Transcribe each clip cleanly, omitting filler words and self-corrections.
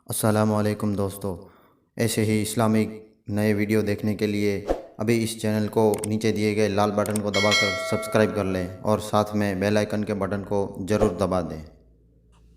अस्सलामु अलैकुम दोस्तों, ऐसे ही इस्लामिक नए वीडियो देखने के लिए अभी इस चैनल को नीचे दिए गए लाल बटन को दबाकर सब्सक्राइब कर लें और साथ में बेल आइकन के बटन को ज़रूर दबा दें।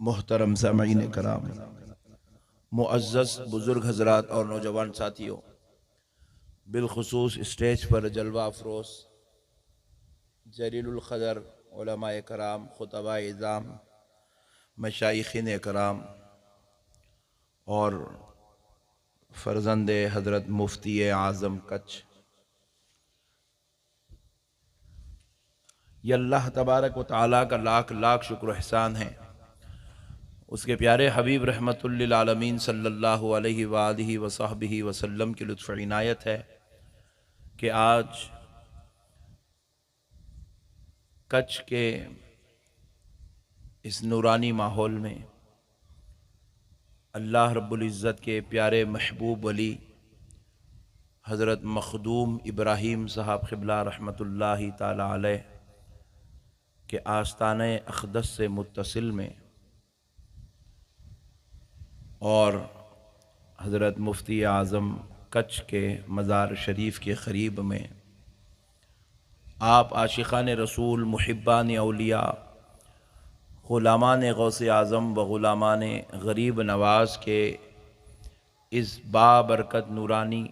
मोहतरम सामीन कराम, मुअज़्ज़ज़ बुज़ुर्ग हज़रात और नौजवान साथियों, बिलखुसूस स्टेज पर जलवा अफरोज़ जलीलुल क़दर उलमाए कराम, खुतबाए इज़ाम, मशाइख़ीन कराम और फ़र्ज़ंदे हज़रत मुफ्ती आज़म कच्छ, ये अल्लाह तबारक व तआला का लाख लाख शुक्र एहसान है। उसके प्यारे हबीब रहमतुल लिल आलमीन सल्लल्लाहु अलैहि वालिहि वसहबिहि वसल्लम की लुत्फ़ इनायत है कि आज कच्छ के इस नूरानी माहौल में अल्लाह रब्बुल इज़्ज़त के प्यारे महबूब वली हज़रत मखदूम इब्राहीम साहब क़िबला रहमतुल्लाहि ताला अलैह के आस्ताने अक़दस से मुत्तसिल में और हज़रत मुफ्ती आज़म कच्छ के मज़ार शरीफ के क़रीब में आप आशिक़ान रसूल, मुहिब्बान औलिया, ग़ुलामान गौसे आज़म व ग़ुलामान गरीब नवाज़ के इस बाबरकत नूरानी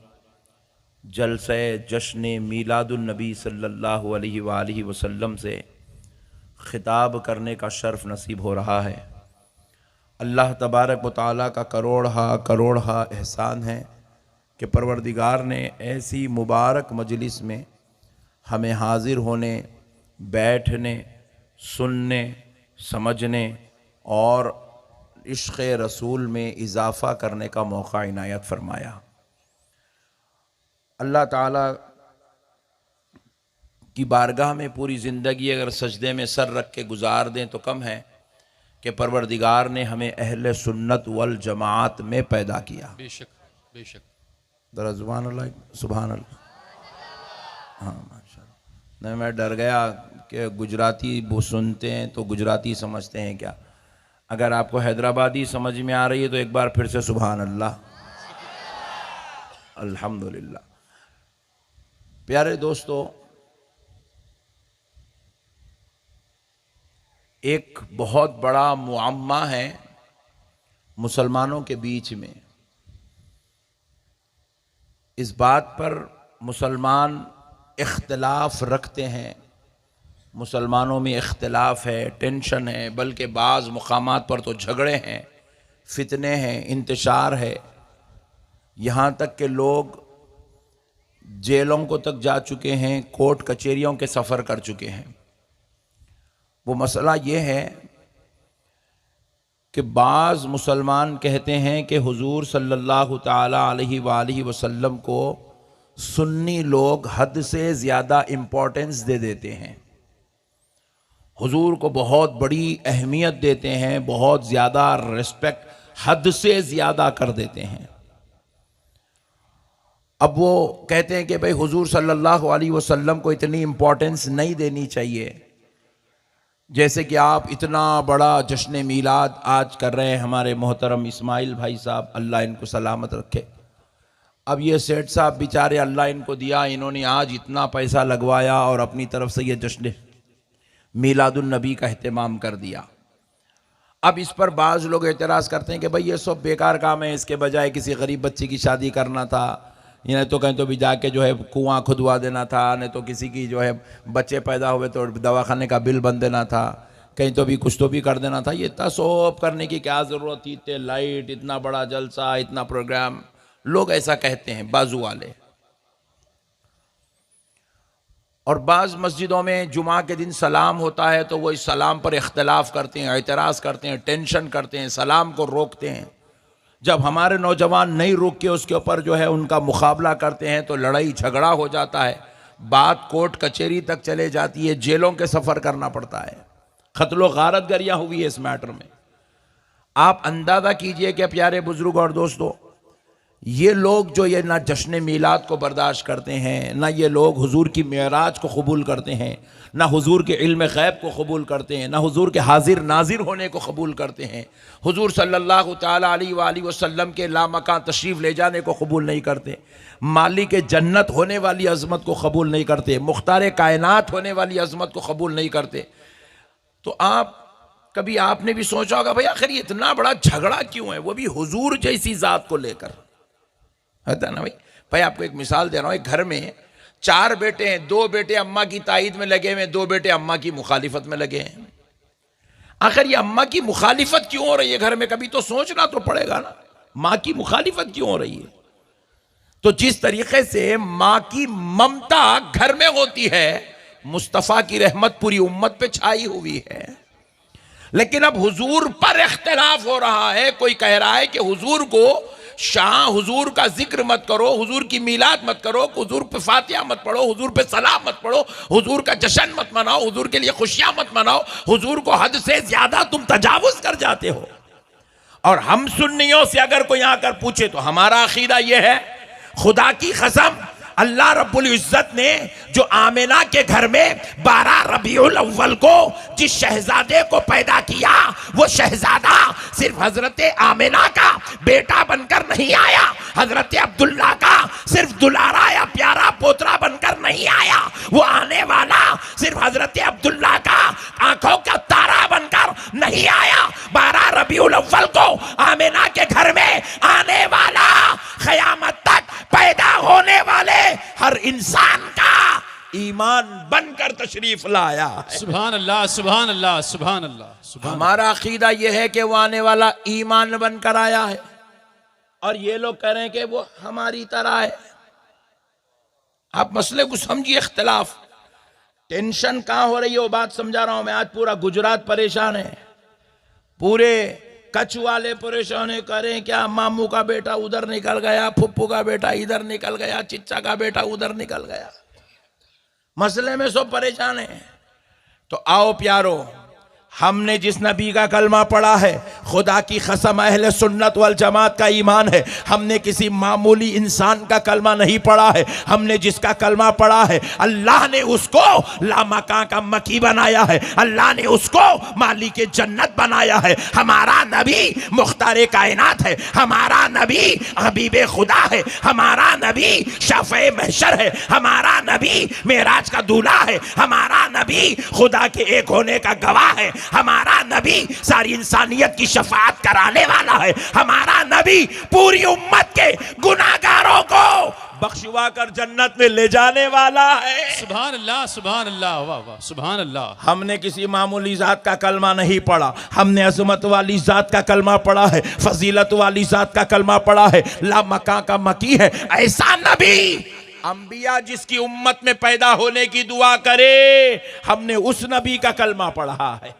जलसे जश्न मीलादुन नबी सल्लल्लाहु अलैहि वसल्लम से ख़िताब करने का शर्फ़ नसीब हो रहा है। अल्लाह तबारक व तआला का करोड़ एहसान है कि परवरदिगार ने ऐसी मुबारक मजलिस में हमें हाज़िर होने, बैठने, सुनने, समझने और इश्क़ रसूल में इजाफ़ा करने का मौका इनायत फ़रमाया। अल्लाह ताला की बारगाह में पूरी ज़िंदगी अगर सजदे में सर रख के गुजार दें तो कम है कि परवरदिगार ने हमें अहले सुन्नत वल जमात में पैदा किया। बेशक बेशक। ज़रा सुभान अल्लाह, सुभान अल्लाह। हाँ माशाअल्लाह। नहीं, मैं डर गया कि गुजराती वो सुनते हैं तो गुजराती समझते हैं क्या। अगर आपको हैदराबादी समझ में आ रही है तो एक बार फिर से सुभान अल्लाह, अल्हम्दुलिल्लाह। प्यारे दोस्तों, एक बहुत बड़ा मुअम्मा है मुसलमानों के बीच में। इस बात पर मुसलमान इख्तिलाफ रखते हैं, मुसलमानों में इख्तिलाफ है, टेंशन है, बल्कि बाज़ मुकामात पर तो झगड़े हैं, फितने हैं, इंतशार है। यहाँ तक कि लोग जेलों को तक जा चुके हैं, कोर्ट कचहरियों के सफ़र कर चुके हैं। वो मसला ये है कि बाज़ मुसलमान कहते हैं कि हुजूर सल्लल्लाहु ताला अलैहि वसल्लम को सुन्नी लोग हद से ज़्यादा इम्पोर्टेंस दे देते हैं, हुजूर को बहुत बड़ी अहमियत देते हैं, बहुत ज़्यादा रिस्पेक्ट हद से ज़्यादा कर देते हैं। अब वो कहते हैं कि भाई हुजूर सल्लल्लाहु अलैहि वसल्लम को इतनी इम्पोर्टेंस नहीं देनी चाहिए, जैसे कि आप इतना बड़ा जश्न मीलाद आज कर रहे हैं हमारे मोहतरम इस्माइल भाई साहब, अल्लाह इनको सलामत रखे। अब ये सेठ साहब बेचारे, अल्लाह इनको दिया, इन्होंने आज इतना पैसा लगवाया और अपनी तरफ से ये जश्न मीलादुन नबी का अहतमाम कर दिया। अब इस पर बाज़ लोग एतराज़ करते हैं कि भाई ये सब बेकार काम है, इसके बजाय किसी गरीब बच्चे की शादी करना था, नहीं तो कहीं तो भी जाके जो है कुआं खुदवा देना था, नहीं तो किसी की जो है बच्चे पैदा हुए तो दवाखाने का बिल बन देना था, कहीं तो भी कुछ तो भी कर देना था। ये इतना सब करने की क्या ज़रूरत थी? इतने लाइट, इतना बड़ा जलसा, इतना प्रोग्राम, लोग ऐसा कहते हैं बाजू वाले। और बाज़ मस्जिदों में जुमा के दिन सलाम होता है तो वो इस सलाम पर इख्तलाफ करते हैं, एतराज़ करते हैं, टेंशन करते हैं, सलाम को रोकते हैं। जब हमारे नौजवान नहीं रोक के उसके ऊपर जो है उनका मुकाबला करते हैं तो लड़ाई झगड़ा हो जाता है, बात कोर्ट कचहरी तक चले जाती है, जेलों के सफ़र करना पड़ता है, कत्लो गारत गरियाँ हुई है इस मैटर में। आप अंदाज़ा कीजिए कि प्यारे बुजुर्ग और दोस्तों, ये लोग जो ये ना जश्न मीलाद को बर्दाश्त करते हैं, ना ये लोग हुजूर की मेराज को कबूल करते हैं, ना हुजूर के इल्म गैब को कबूल करते हैं, ना हुजूर के हाजिर नाजिर होने को कबूल करते हैं, हुजूर सल्लल्लाहु ताला अलैहि वसल्लम के लामकान तशरीफ़ ले जाने को कबूल नहीं करते, मालिक जन्नत होने वाली अज़मत को कबूल नहीं करते, मुख्तार कायनात होने वाली अज़मत को कबूल नहीं करते। तो कभी आपने भी सोचा होगा भाई आखिर ये इतना बड़ा झगड़ा क्यों है, वो भी हुजूर जैसी ज़ात को लेकर, है ना भाई। आपको एक मिसाल दे रहा हूँ, एक घर में 4 बेटे हैं, 2 बेटे अम्मा की ताईद में लगे हुए, 2 बेटे अम्मा की मुखालिफत में लगे हैं। आखिर ये अम्मा की मुखालिफत क्यों हो रही है घर में? कभी तो सोचना तो पड़ेगा ना, माँ की मुखालिफत क्यों हो रही है? तो जिस तरीके से माँ की ममता घर में होती है, मुस्तफ़ा की रहमत पूरी उम्मत पे छाई हुई है। लेकिन अब हुजूर पर इख्तिलाफ हो रहा है। कोई कह रहा है कि हुजूर को शाह, हुजूर का जिक्र मत करो, हुजूर की मीलाद मत करो, हुजूर पे फातिहा मत पढ़ो, हुजूर पे सलाम मत पढ़ो, हुजूर का जश्न मत मनाओ, हुजूर के लिए खुशियां मत मनाओ, हुजूर को हद से ज्यादा तुम तजावुज कर जाते हो। और हम सुन्नियों से अगर कोई आकर पूछे तो हमारा अकीदा यह है, खुदा की कसम, अल्लाह रब्बुल इज्जत ने जो आमिना के घर में 12 रबीउल अव्वल को जिस शहजादे को पैदा किया, वो शहजादा सिर्फ हजरत आमिना का बेटा बनकर नहीं आया, हजरत अब्दुल्ला का सिर्फ दुलारा या प्यारा पोतरा बनकर नहीं आया, वो आने वाला सिर्फ हजरत अब्दुल्ला का आंखों का तारा बनकर नहीं आया। 12 रबीउल अव्वल को आमिना के घर में आने वाला, क़यामत तक पैदा होने वाले हर इंसान का ईमान बनकर तशरीफ लाया है। सुभान अल्लाह, सुभान अल्लाह, सुभान अल्लाह, सुभान। हमारा अकीदा यह है कि वो आने वाला ईमान बनकर आया है, और ये लोग कह रहे हैं कि वो हमारी तरह है। आप मसले को समझिए, इख्तिलाफ, टेंशन कहां हो रही है वो बात समझा रहा हूं मैं। आज पूरा गुजरात परेशान है, पूरे कच्छ वाले परेशान है, करें क्या, मामू का बेटा उधर निकल गया, फुप्पू का बेटा इधर निकल गया, चिच्चा का बेटा उधर निकल गया, मसले में सब परेशान है। तो आओ प्यारो, हमने जिस नबी का कलमा पढ़ा है, खुदा की कसम अहले सुन्नत वल जमात का ईमान है, हमने किसी मामूली इंसान का कलमा नहीं पढ़ा है। हमने जिसका कलमा पढ़ा है, अल्लाह ने उसको लामका का मकी बनाया है, अल्लाह ने उसको मालिक जन्नत बनाया है। हमारा नबी मुख्तार कायनात है, हमारा नबी हबीब खुदा है, हमारा नबी शफ़े महशर है, हमारा नबी मेराज का दूल्हा है, हमारा नबी खुदा के एक होने का गवाह है, हमारा नबी सारी इंसानियत की शफाअत कराने वाला है, हमारा नबी पूरी उम्मत के गुनाहगारों को बख्शवा कर जन्नत में ले जाने वाला है। सुभान अल्लाह, सुभान अल्लाह, वाह वाह, सुभान अल्लाह। हमने किसी मामूली जात का कलमा नहीं पढ़ा, हमने अजमत वाली जात का कलमा पढ़ा है, फजीलत वाली जात का कलमा पढ़ा है, ला मका का मकी है। ऐसा नबी, अंबिया जिसकी उम्मत में पैदा होने की दुआ करे, हमने उस नबी का कलमा पढ़ा है।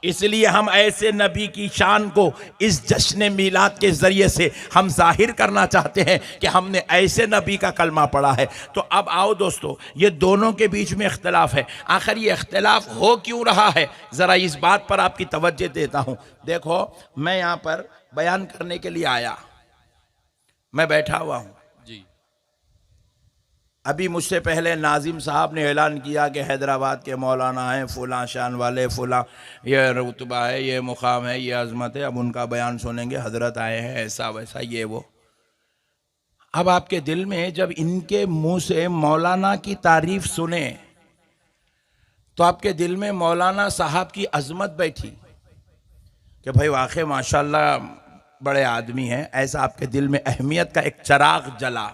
इसलिए हम ऐसे नबी की शान को इस जश्न मीलाद के ज़रिए से हम जाहिर करना चाहते हैं कि हमने ऐसे नबी का कलमा पढ़ा है। तो अब आओ दोस्तों, ये दोनों के बीच में इख्तिलाफ है, आखिर ये इख्तिलाफ हो क्यों रहा है, ज़रा इस बात पर आपकी तवज्जो देता हूँ। देखो, मैं यहाँ पर बयान करने के लिए आया, मैं बैठा हुआ हूँ जी, अभी मुझसे पहले नाजिम साहब ने ऐलान किया कि हैदराबाद के मौलाना हैं, फ़लाँ शान वाले, फ़लाँ ये रुतबा है, ये मुकाम है, ये अज़मत है। अब उनका बयान सुनेंगे, हजरत आए हैं, ऐसा वैसा ये वो। अब आपके दिल में जब इनके मुंह से मौलाना की तारीफ सुने तो आपके दिल में मौलाना साहब की अज़मत बैठी कि भाई वाक़ई माशाल्लाह बड़े आदमी हैं, ऐसा आपके दिल में अहमियत का एक चिराग जला।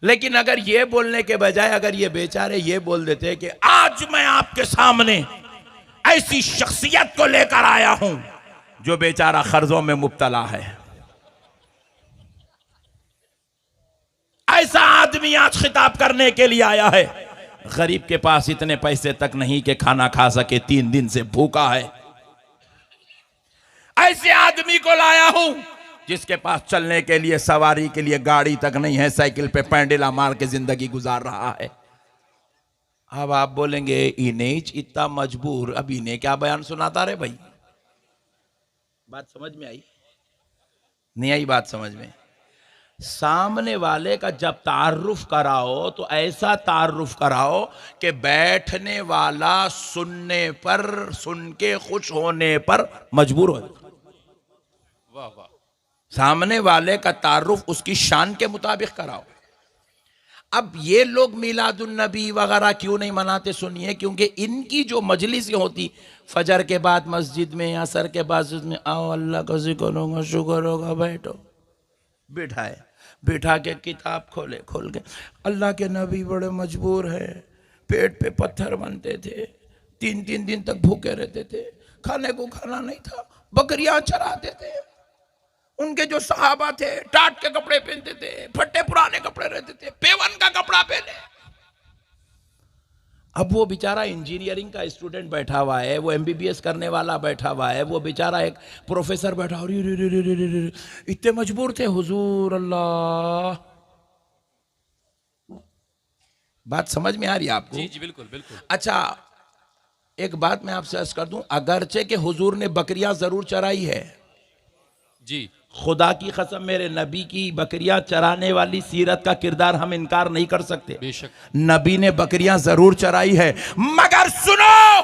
लेकिन अगर ये बोलने के बजाय अगर ये बेचारे ये बोल देते कि आज मैं आपके सामने ऐसी शख्सियत को लेकर आया हूं जो बेचारा कर्जों में मुब्तला है, ऐसा आदमी आज खिताब करने के लिए आया है, गरीब के पास इतने पैसे तक नहीं कि खाना खा सके, 3 दिन से भूखा है, ऐसे आदमी को लाया हूं जिसके पास चलने के लिए, सवारी के लिए गाड़ी तक नहीं है, साइकिल पे पैंडला मार के जिंदगी गुजार रहा है। अब आप बोलेंगे इन्हें इतना मजबूर, अब इन्हें क्या बयान सुनाता रे भाई। बात समझ में आई? नहीं आई बात समझ में? सामने वाले का जब तारुफ कराओ तो ऐसा तारुफ कराओ कि बैठने वाला सुनने पर, सुन के खुश होने पर मजबूर हो जाए। वाह वाह। सामने वाले का तारुफ उसकी शान के मुताबिक कराओ। अब ये लोग मिलादुन नबी वगैरह क्यों नहीं मनाते सुनिए, क्योंकि इनकी जो मजलिस होती फजर के बाद मस्जिद में, असर के बाद में, आओ अल्लाह का जिक्र होगा, शुक्र होगा, बैठो, बिठाए, बिठा के किताब खोल के अल्लाह के नबी बड़े मजबूर है, पेट पे पत्थर बनते थे, 3-3 दिन तक भूखे रहते थे, खाने को खाना नहीं था, बकरियां चराते थे, उनके जो सहाबा थे टाट के कपड़े पहनते थे, फटे पुराने कपड़े रहते थे, पेवन का कपड़ा पहने। अब वो बेचारा इंजीनियरिंग का स्टूडेंट बैठा हुआ है, वो MBBS करने वाला बैठा हुआ है, वो बेचारा एक प्रोफेसर बैठा, और इतने मजबूर थे हुजूर। अल्लाह, बात समझ में आ रही है आपको? जी जी बिल्कुल बिल्कुल। अच्छा, एक बात मैं आपसे अर्ज कर दूं, अगरचे के हुजूर ने बकरियां जरूर चराई है जी, खुदा की कसम मेरे नबी की बकरियां चराने वाली सीरत का किरदार हम इनकार नहीं कर सकते। बेशक नबी ने बकरियां जरूर चराई है, मगर सुनो,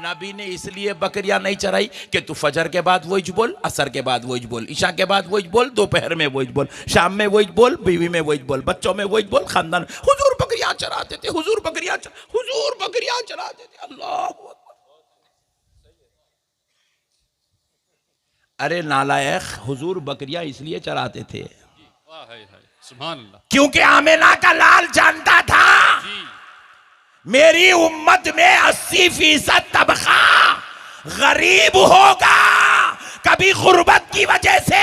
नबी ने इसलिए बकरियां नहीं चराई कि तू फजर के बाद वही बोल, असर के बाद वही बोल, ईशा के बाद वही बोल, दोपहर में वही बोल, शाम में वही बोल, बीवी में वही बोल, बच्चों में वही बोल, खानदान। हुजूर बकरियां चराते थे, हुजूर बकरियां चराते थे। अल्लाह, अरे नालायक, हुजूर बकरियां इसलिए चराते थे वाह है सुभान अल्लाह, क्योंकि आमिना का लाल जानता था मेरी उम्मत में 80% तबका गरीब होगा, कभी गुर्बत की वजह से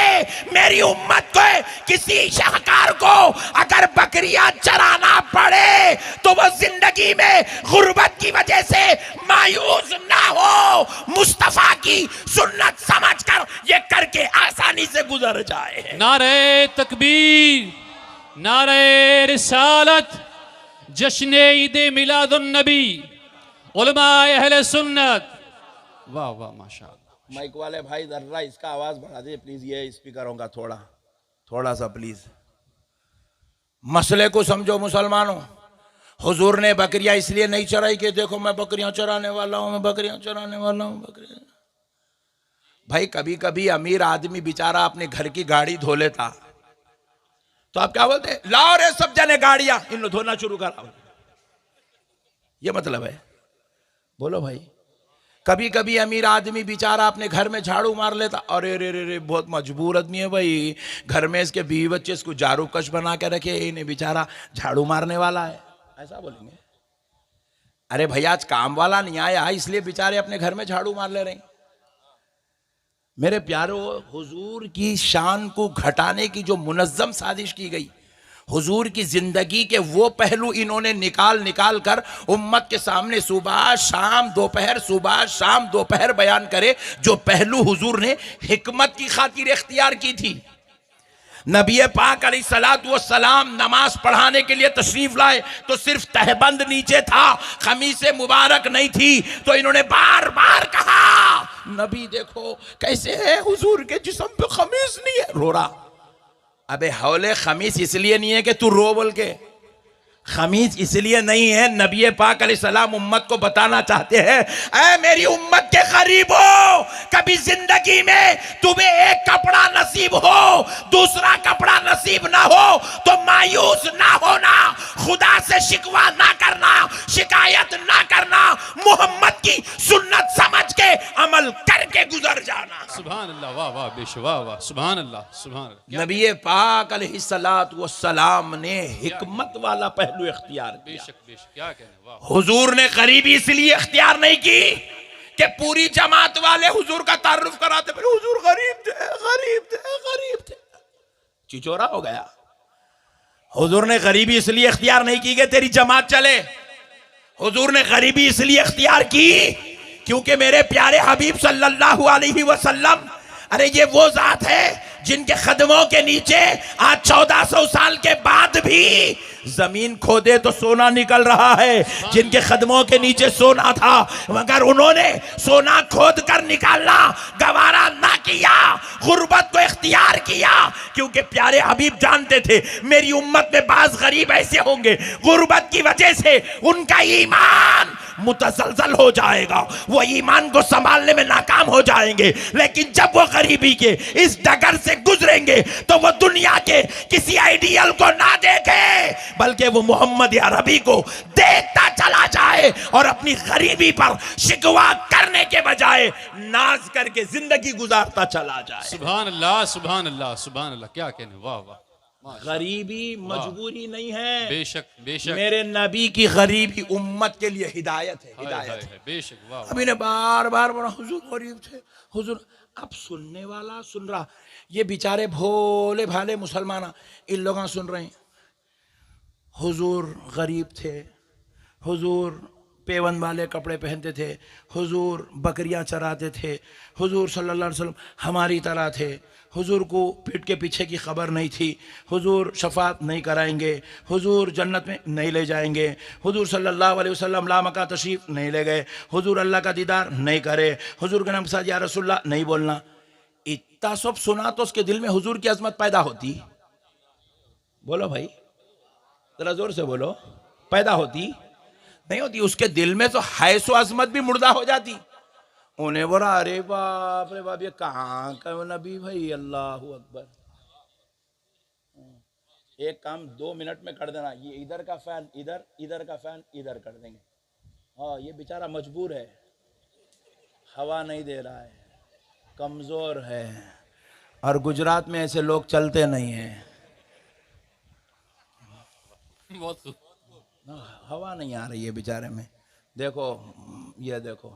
मेरी उम्मत को, किसी शाहकार को अगर बकरियां चराना पड़े तो वो जिंदगी में गुर्बत की वजह से मायूस ना हो, मुस्तफा की सुन्नत समझकर ये करके आसानी से गुजर जाए। नारे तकबीर, नारे रिसालत, जश्न ईद मिलादुन नबी, उलमाए अहले सुन्नत। वाह वाह माशाअल्लाह। माइक वाले भाई जरा इसका आवाज बढ़ा दे प्लीज, ये स्पीकरों का थोड़ा सा प्लीज। मसले को समझो मुसलमानों, हुजूर ने बकरियां इसलिए नहीं चराई कि देखो मैं बकरियां चराने वाला हूं, मैं बकरियां चराने वाला हूं, बकरियां। भाई कभी कभी अमीर आदमी बेचारा अपने घर की गाड़ी धो लेता तो आप क्या बोलते, लाओ रे सब जने गाड़ियां, इन धोना शुरू करा, ये मतलब है? बोलो भाई। कभी कभी अमीर आदमी बेचारा अपने घर में झाड़ू मार लेता, अरे रे रे रे बहुत मजबूर आदमी है भाई, घर में इसके बीवी बच्चे इसको झाड़ू कश बना के रखे, इन्हें बेचारा झाड़ू मारने वाला है, ऐसा बोलेंगे? अरे भैया आज काम वाला नहीं आया इसलिए बेचारे अपने घर में झाड़ू मार ले रहे हैं। मेरे प्यारो, हुजूर की शान को घटाने की जो मुनज्जम साजिश की गई, हुजूर की जिंदगी के वो पहलू इन्होंने निकाल कर उम्मत के सामने सुबह शाम दोपहर, सुबह शाम दोपहर बयान करे, जो पहलू हुजूर ने हिकमत की खातिर इख्तियार की थी। नबी पाक अलैहिस्सलातु वस्सलाम नमाज पढ़ाने के लिए तशरीफ लाए तो सिर्फ तहबंद नीचे था, खमीसे मुबारक नहीं थी, तो इन्होंने बार बार कहा, नबी देखो कैसे है, हुजूर के जिस्म पे खमीस नहीं है, रो रहा। अबे हौले खमीस इसलिए नहीं है कि तू रो बोल के, खमीज इसलिए नहीं है, नबी पाक अलैहिस्सलाम उम्मत को बताना चाहते हैं, ऐ मेरी उम्मत के गरीबों, कभी जिंदगी में तुम्हें एक कपड़ा नसीब हो, दूसरा कपड़ा नसीब ना हो तो मायूस ना होना, खुदा से शिकवा ना करना, शिकायत ना करना, मोहम्मद की सुन्नत समझ के अमल करके गुजर जाना। सुभान अल्लाह, वाह वाह बेश, वाह वाह, सुभान अल्लाह, सुभान अल्लाह। नबी पाक अलैहिस्सलातु वस्सलाम ने हिकमत वाला पहलू इख्तियार किया। बेशक बेशक, क्या कहने, वाह। हुजूर ने गरीबी इसलिए इख्तियार नहीं की कि पूरी जमात वाले हुजूर का तारुफ कराते, फिर हुजूर गरीब थे, गरीब थे, गरीब थे, चिचोरा हो गया। हुजूर ने गरीबी इसलिए इख्तियार नहीं की कि तेरी जमात चले। हुजूर ने गरीबी इसलिए इख्तियार की क्योंकि मेरे प्यारे हबीब सल्लल्लाहु अलैहि वसल्लम, अरे ये वो जात है जिनके कदमों के नीचे आज 1400 साल के बाद भी जमीन खोदे तो सोना निकल रहा है, जिनके कदमों के नीचे सोना था मगर उन्होंने सोना खोद कर निकालना गवारा ना किया, गुर्बत को इख्तियार किया, क्योंकि प्यारे हबीब जानते थे मेरी उम्मत में बाज गरीब ऐसे होंगे गुर्बत की वजह से उनका ईमान मुतसलसल हो जाएगा, वो ईमान को संभालने में नाकाम हो जाएंगे, लेकिन जब वो गरीबी के इस डगर से गुजरेंगे तो वो दुनिया के किसी आइडियल को ना देखे बल्कि वो मोहम्मद अरबी को देखता चला जाए और अपनी गरीबी पर शिकवा करने के बजाय नाज करके जिंदगी गुजारता चला जाए। सुभान अल्लाह, सुभान अल्लाह, सुभान अल्लाह, क्या कहने, वाह वाह। गरीबी मजबूरी नहीं है, बेशक बेशक, मेरे नबी की गरीबी उम्मत के लिए हिदायत है, हिदायत है। बेशक, वाह। अभी ने बार बार बोला हुजूर गरीब थे, हुजूर। अब सुनने वाला सुन रहा, ये बेचारे भोले भाले मुसलमान इन लोग सुन रहे हैं, हुजूर गरीब थे, हुजूर पेवन वाले कपड़े पहनते थे, हुजूर बकरियां चराते थे, हुजूर सल्लल्लाहु अलैहि वसल्लम हमारी तरह थे, हुजूर को पीठ के पीछे की खबर नहीं थी, हुजूर शफात नहीं कराएंगे, हुजूर जन्नत में नहीं ले जाएंगे, हुजूर सल्लल्लाहु अलैहि वसल्लम लामका तशरीफ नहीं ले गए, हुजूर अल्लाह का दीदार नहीं करे, हुजूर के नाम साथ या रसूलुल्लाह नहीं बोलना। इतना सब सुना तो उसके दिल में हुजूर की अजमत पैदा होती? बोलो भाई, जरा जोर से बोलो, पैदा होती? नहीं होती। उसके दिल में तो हैसो अजमत भी मुर्दा हो जाती। उन्हें बोला अरे बाप रे बाप, ये कहाँ का नबी भाई, अल्लाह अकबर। एक काम 2 मिनट में कर देना, ये इधर का फैन इधर, इधर का फैन इधर कर देंगे। हाँ, ये बेचारा मजबूर है, हवा नहीं दे रहा है, कमजोर है, और गुजरात में ऐसे लोग चलते नहीं हैं, बहुत हवा नहीं आ रही है बेचारे में। देखो ये देखो,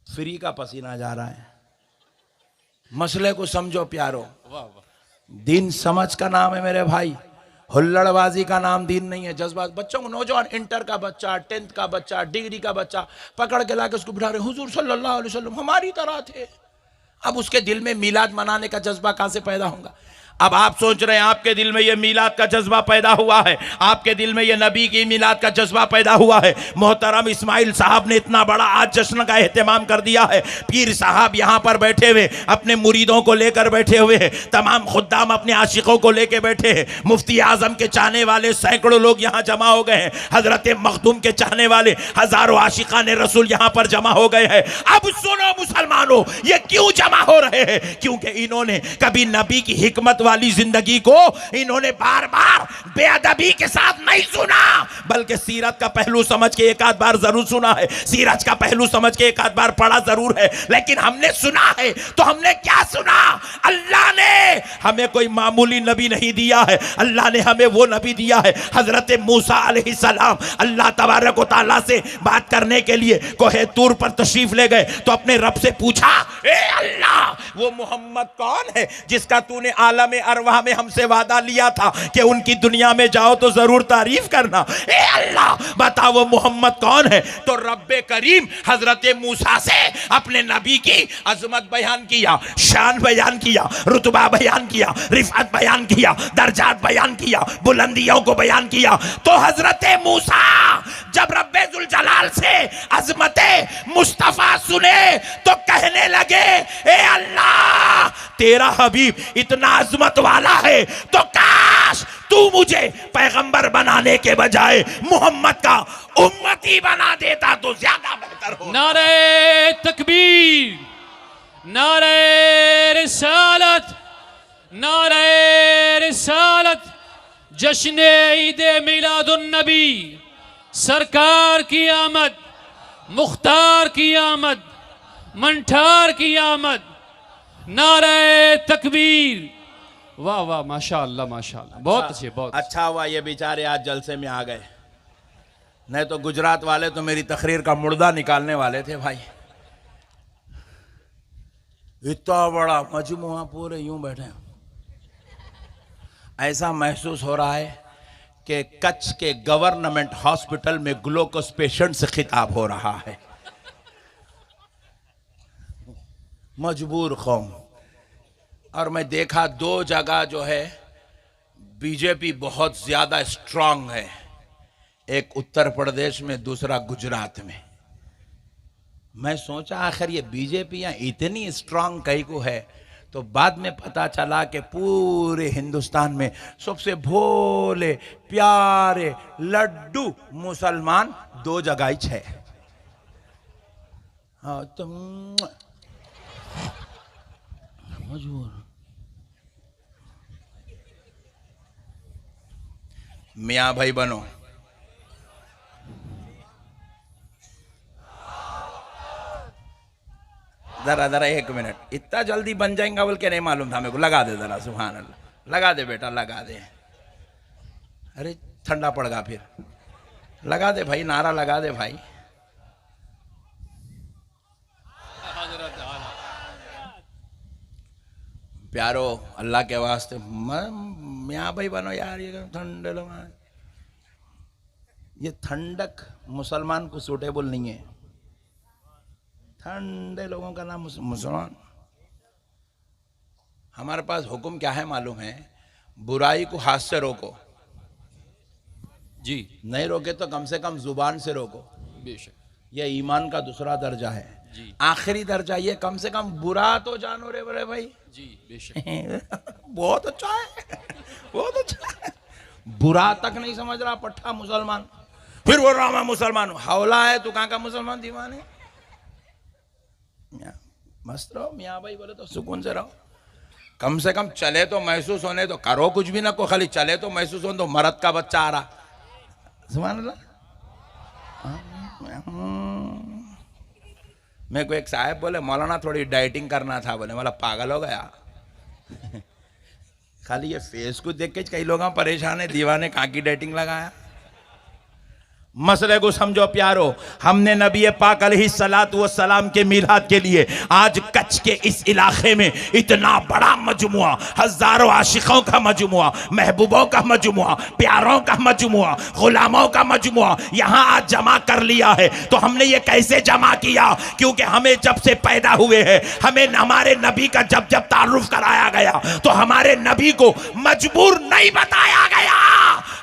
फ्री का पसीना जा रहा है। मसले को समझो प्यारो, वाह वाह। दीन समझ का नाम है मेरे भाई, हुल्लड़बाजी का नाम दीन नहीं है। जज्बात बच्चों को, नौजवान इंटर का बच्चा, 10th का बच्चा, डिग्री का बच्चा पकड़ के लाके उसको बिठा रहे, हुजूर सल्लल्लाहु अलैहि वसल्लम हमारी तरह थे। अब उसके दिल में मीलाद मनाने का जज्बा कहां से पैदा होगा? अब आप सोच रहे हैं आपके दिल में ये मीलाद का जज्बा पैदा हुआ है, आपके दिल में ये नबी की मीलाद का जज्बा पैदा हुआ है। मोहतरम इस्माइल साहब ने इतना बड़ा आज जश्न का एहतमाम कर दिया है। पीर साहब यहाँ पर बैठे हुए अपने मुरीदों को लेकर बैठे हुए हैं, तमाम खुद्दाम अपने आशिकों को लेकर बैठे हैं, मुफ्ती आजम के चाहने वाले सैकड़ों लोग यहाँ जमा हो गए हैं, हजरत मखदूम के चाहने वाले हजारों आशिकान रसूल यहाँ पर जमा हो गए हैं। अब सुनो मुसलमानों, ये क्यों जमा हो रहे हैं? क्योंकि इन्होंने कभी नबी की हिकमत वाली जिंदगी को इन्होंने बार बार बेअदबी के साथ नहीं सुना, बल्कि सीरत का पहलू समझ के एक आध बार जरूर सुना है, सीरत का पहलू समझ के एक आध बार पढ़ा जरूर है। लेकिन हमने सुना है तो हमने क्या सुना? अल्लाह ने हमें कोई मामूली नबी नहीं दिया है, अल्लाह ने हमें वो नबी दिया है हजरत मूसा अलैहिस्सलाम। अल्लाह तबारक व तआला से बात करने के लिए कोहे तूर पर तशरीफ ले गए तो अपने रब से पूछा, ए अल्लाह, वो मोहम्मद कौन है जिसका तूने आलम अरवाह में हमसे वादा लिया था कि उनकी दुनिया में जाओ तो जरूर तारीफ करना? ए अल्लाह, बता वो मोहम्मद कौन है? तो रब्बे करीम हजरत मूसा से अपने नबी की अजमत बयान किया, शान बयान किया, रुतबा बयान किया, रिफत बयान किया, दर्जात बयान किया, बुलंदियों को बयान किया। तो हजरत मूसा जब रब्बे जुल जलाल से अजमते मुस्तफा सुने तो कहने लगे, ए अल्लाह, तेरा हबीब इतना अजमत वाला है तो काश तू मुझे पैगंबर बनाने के बजाय मोहम्मद का उम्मती बना देता तो ज्यादा बेहतर हो। नारे तकबीर, नारे रिसालत, नारे रिसालत। जश्न ईद मिलादुन नबी, सरकार की आमद, मुख्तार की आमद, मंठार की आमद। नारे तकबीर। वाह वाह, माशाअल्लाह माशाअल्लाह, बहुत अच्छे, बहुत अच्छे। अच्छा हुआ ये बेचारे आज जलसे में आ गए, नहीं तो गुजरात वाले तो मेरी तकरीर का मुर्दा निकालने वाले थे भाई। इतना बड़ा मजमुआ पूरे यूं बैठे हैं। ऐसा महसूस हो रहा है कि कच्छ के गवर्नमेंट हॉस्पिटल में ग्लूकोज पेशेंट से खिताब हो रहा है। मजबूर कौम। और मैं देखा दो जगह जो है बीजेपी बहुत ज्यादा स्ट्रांग है, एक उत्तर प्रदेश में, दूसरा गुजरात में। मैं सोचा आखिर ये बीजेपी यहाँ इतनी स्ट्रांग कहीं को है, तो बाद में पता चला कि पूरे हिंदुस्तान में सबसे भोले प्यारे लड्डू मुसलमान दो जगह ही है। हाँ तो मजबूर। मियाँ भाई बनो। जरा जरा एक मिनट, इतना जल्दी बन जाएगा बोल के नहीं मालूम था मेरे को। लगा दे जरा, सुभान अल्लाह, लगा दे बेटा, लगा दे। अरे ठंडा पड़ गया फिर। लगा दे भाई, नारा लगा दे भाई। प्यारो अल्लाह के वास्ते मियाँ भाई बनो यार। ये ठंडे लोग, ये ठंडक मुसलमान को सूटेबल नहीं है। ठंडे लोगों का नाम मुसलमान। हमारे पास हुक्म क्या है मालूम है? बुराई को हाथ से रोको जी, नहीं रोके तो कम से कम जुबान से रोको। बेशक। यह ईमान का दूसरा दर्जा है जी। आखिरी दर्जा ये कम से कम बुरा तो जानो रे बड़े भाई। जी बेशक। बहुत अच्छा है, बहुत अच्छा है। बुरा तक नहीं समझ रहा पट्टा मुसलमान, फिर बोल रहा मैं मुसलमान हूं। हौला है तू, कहां का मुसलमान दीवाने। मस्त रहो मियाँ भाई, बोले तो सुकून से रहो। कम से कम चले तो महसूस होने तो, करो कुछ भी ना को, खाली चले तो महसूस होने तो। मर्द का बच्चा आ रहा, सुभान अल्लाह। मेरे को एक साहब बोले मौलाना थोड़ी डाइटिंग करना था। बोले मला पागल हो गया। खाली ये फेस को देख के कई लोग परेशान है, दीवाने कहाँ की डाइटिंग लगाया। मसले को समझो प्यारो। हमने नबी पाक अलैहिस्सलातु वस्सलाम के मिलाद के लिए आज कच्छ के इस इलाके में इतना बड़ा मजमुआ, हजारों आशिकों का मजमुआ, महबूबों का मजमुआ, प्यारों का मजमुआ, गुलामों का मजमुआ यहाँ आज जमा कर लिया है। तो हमने ये कैसे जमा किया? क्योंकि हमें जब से पैदा हुए हैं, हमें हमारे नबी का जब जब तारुफ कराया गया तो हमारे नबी को मजबूर नहीं बताया गया,